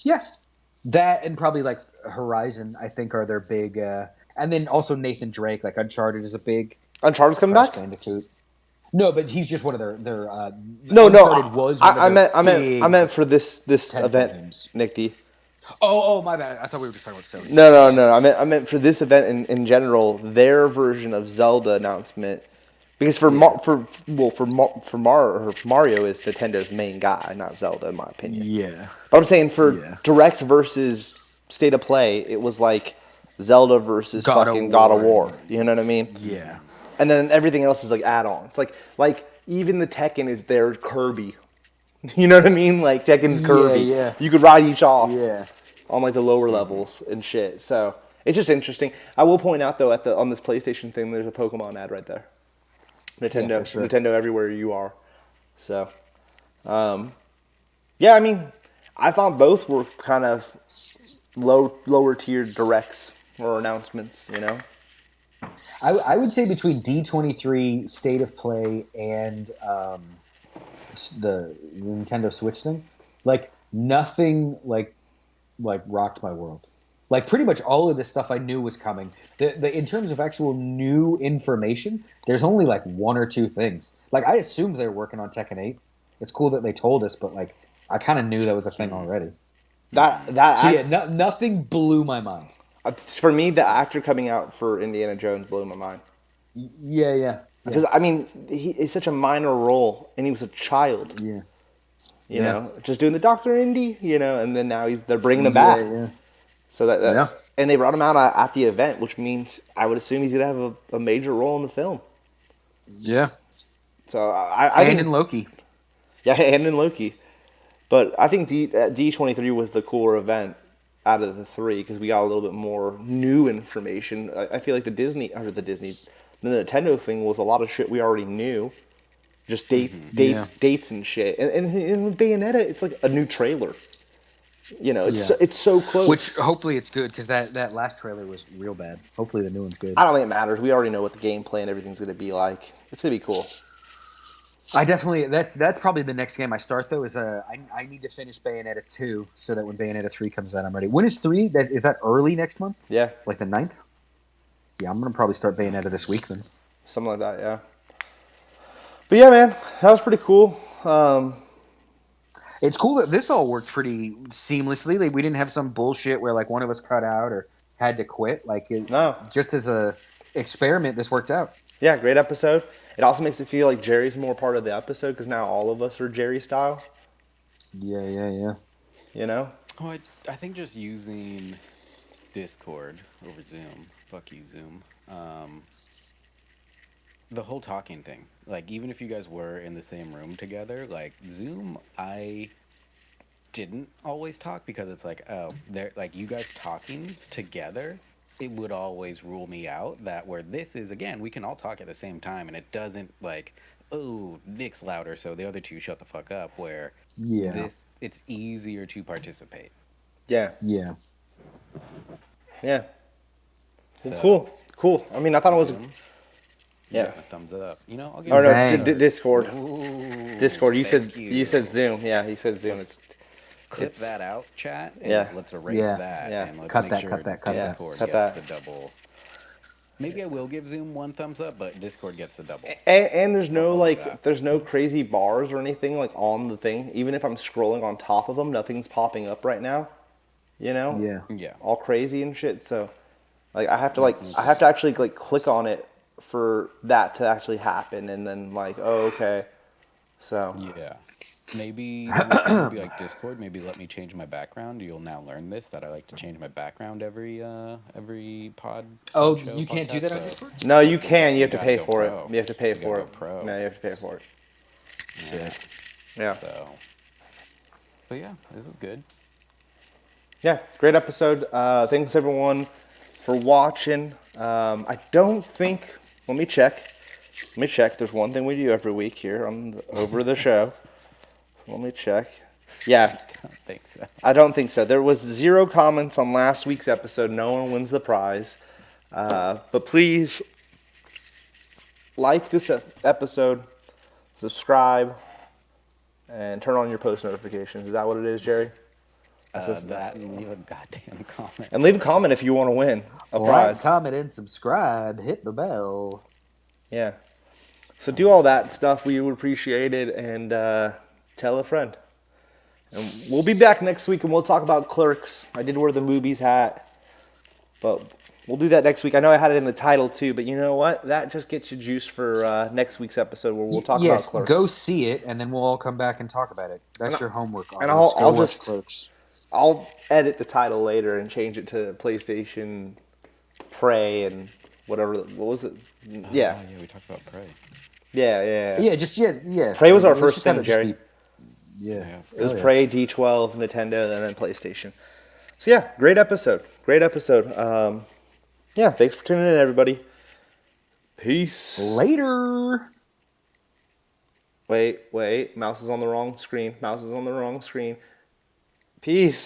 B: Yeah, that and probably like Horizon. I think are their big, and then also Nathan Drake. Like Uncharted is a big.
A: Uncharted's coming
B: Crash
A: back.
B: Bandicoot. No, but he's just one of their.
A: No,
B: Uncharted was one of their
A: I meant for this event,
B: games.
A: Nick D.
B: Oh, my bad. I thought we were just talking about Sony.
A: No. I meant for this event in general, their version of Zelda announcement, because for Mario is Nintendo's main guy, not Zelda, in my opinion.
B: Yeah.
A: But I'm saying for Direct versus State of Play, it was like Zelda versus God of War. You know what I mean?
B: Yeah.
A: And then everything else is like add-ons. Like even the Tekken is their Kirby. You know what I mean? Like Tekken's Kirby.
B: Yeah.
A: You could ride each off.
B: Yeah.
A: On like the lower levels and shit. So it's just interesting. I will point out though on this PlayStation thing, there's a Pokemon ad right there. Nintendo,
B: Yeah, for sure.
A: Nintendo everywhere you are. So, yeah, I mean, I thought both were kind of lower tier directs or announcements.
B: I would say between D23 State of Play and the Nintendo Switch thing, like nothing like rocked my world. Like pretty much all of this stuff I knew was coming. In terms of actual new information, there's only like one or two things. Like I assumed they were working on Tekken 8. It's cool that they told us, but like I kind of knew that was a thing already. Nothing blew my mind.
A: For me, the actor coming out for Indiana Jones blew my mind.
B: Yeah.
A: Because I mean, it's such a minor role, and he was a child.
B: Yeah.
A: You know, just doing the Dr. Indy, and then now they're bringing him back.
B: Yeah.
A: So and they brought him out at the event, which means I would assume he's gonna have a major role in the film.
B: Yeah.
A: So I think
B: in Loki.
A: Yeah, and in Loki. But I think D23 was the cooler event out of the three because we got a little bit more new information. I feel like the Nintendo thing was a lot of shit we already knew. Just dates and shit. And with Bayonetta, it's like a new trailer. It's so close.
B: Which hopefully it's good because that last trailer was real bad. Hopefully the new one's good.
A: I don't think it matters. We already know what the gameplay and everything's going to be like. It's going to be cool.
B: I definitely that's probably the next game I start though. Is I need to finish Bayonetta 2 so that when Bayonetta 3 comes out, I'm ready. When is 3? Is that early next month?
A: Yeah,
B: like the 9th? Yeah, I'm gonna probably start Bayonetta this week then.
A: Something like that, yeah. But yeah, man, that was pretty cool.
B: It's cool that this all worked pretty seamlessly. Like, we didn't have some bullshit where like one of us cut out or had to quit. No, just as a experiment, this worked out.
A: Yeah, great episode. It also makes it feel like Jerry's more part of the episode because now all of us are Jerry style.
B: Yeah.
C: Oh, I think just using Discord over Zoom. Fuck you, Zoom. The whole talking thing. Like, even if you guys were in the same room together, like, Zoom, I didn't always talk because it's like, oh, they're like, you guys talking together, it would always rule me out. That where this is, again, we can all talk at the same time, and it doesn't, like, oh, Nick's louder, so the other two shut the fuck up, where it's easier to participate.
A: Yeah.
C: So,
A: Cool. I mean, I thought it was...
C: Yeah, thumbs up. I'll give
A: Discord.
C: Ooh,
A: Discord. You said Zoom. Yeah, he said Zoom.
C: Clip that out, chat. And let's erase that.
A: Yeah.
C: And let's
B: cut
C: make
B: that.
C: sure
B: Cut that.
C: Discord gets the double. Maybe I will give Zoom one thumbs up, but Discord gets the double.
A: And there's no crazy bars or anything like on the thing. Even if I'm scrolling on top of them, nothing's popping up right now.
B: Yeah.
A: All crazy and shit. So, like, I have to actually like click on it for that to actually happen, and then like, oh, okay. So
C: maybe like Discord, maybe let me change my background. You'll now learn this, that I like to change my background every pod.
B: Oh, you can't do that on Discord?
A: No, you can. You have to pay for it. You have to pay for it.
C: Pro.
A: No, you have to pay for it.
C: Sick.
A: Yeah.
C: So But yeah, this was good.
A: Yeah, great episode. Thanks everyone for watching. I don't think. Let me check. Let me check. There's one thing we do every week here on Over the Show. Let me check. Yeah,
C: I don't think so.
A: I don't think so. There was 0 comments on last week's episode. No one wins the prize. But please like this episode, subscribe, and turn on your post notifications. Is that what it is, Jerry?
C: That and leave a goddamn comment.
A: And leave a comment if you want to win a
B: Like,
A: prize.
B: comment, and subscribe. Hit the bell.
A: Yeah. So do all that stuff. We would appreciate it. And tell a friend. And we'll be back next week and we'll talk about Clerks. I did wear the Movies hat. But we'll do that next week. I know I had it in the title too. But you know what? That just gets you juiced for next week's episode where we'll talk about Clerks.
B: Go see it, and then we'll all come back and talk about it. That's your homework.
A: And I'll
B: watch
A: just
B: Clerks.
A: I'll edit the title later and change it to PlayStation Prey and whatever. What was it? Yeah.
C: Oh, yeah, we talked about Prey.
A: Yeah.
B: Yeah.
A: Prey was our
B: Let's
A: first
B: just have
A: thing,
B: it just
A: Jerry.
B: Yeah.
A: It was
B: Hell yeah.
A: Prey, D12, Nintendo, and then PlayStation. So yeah, great episode. Yeah, thanks for tuning in, everybody. Peace.
B: Later.
A: Wait. Mouse is on the wrong screen. Peace.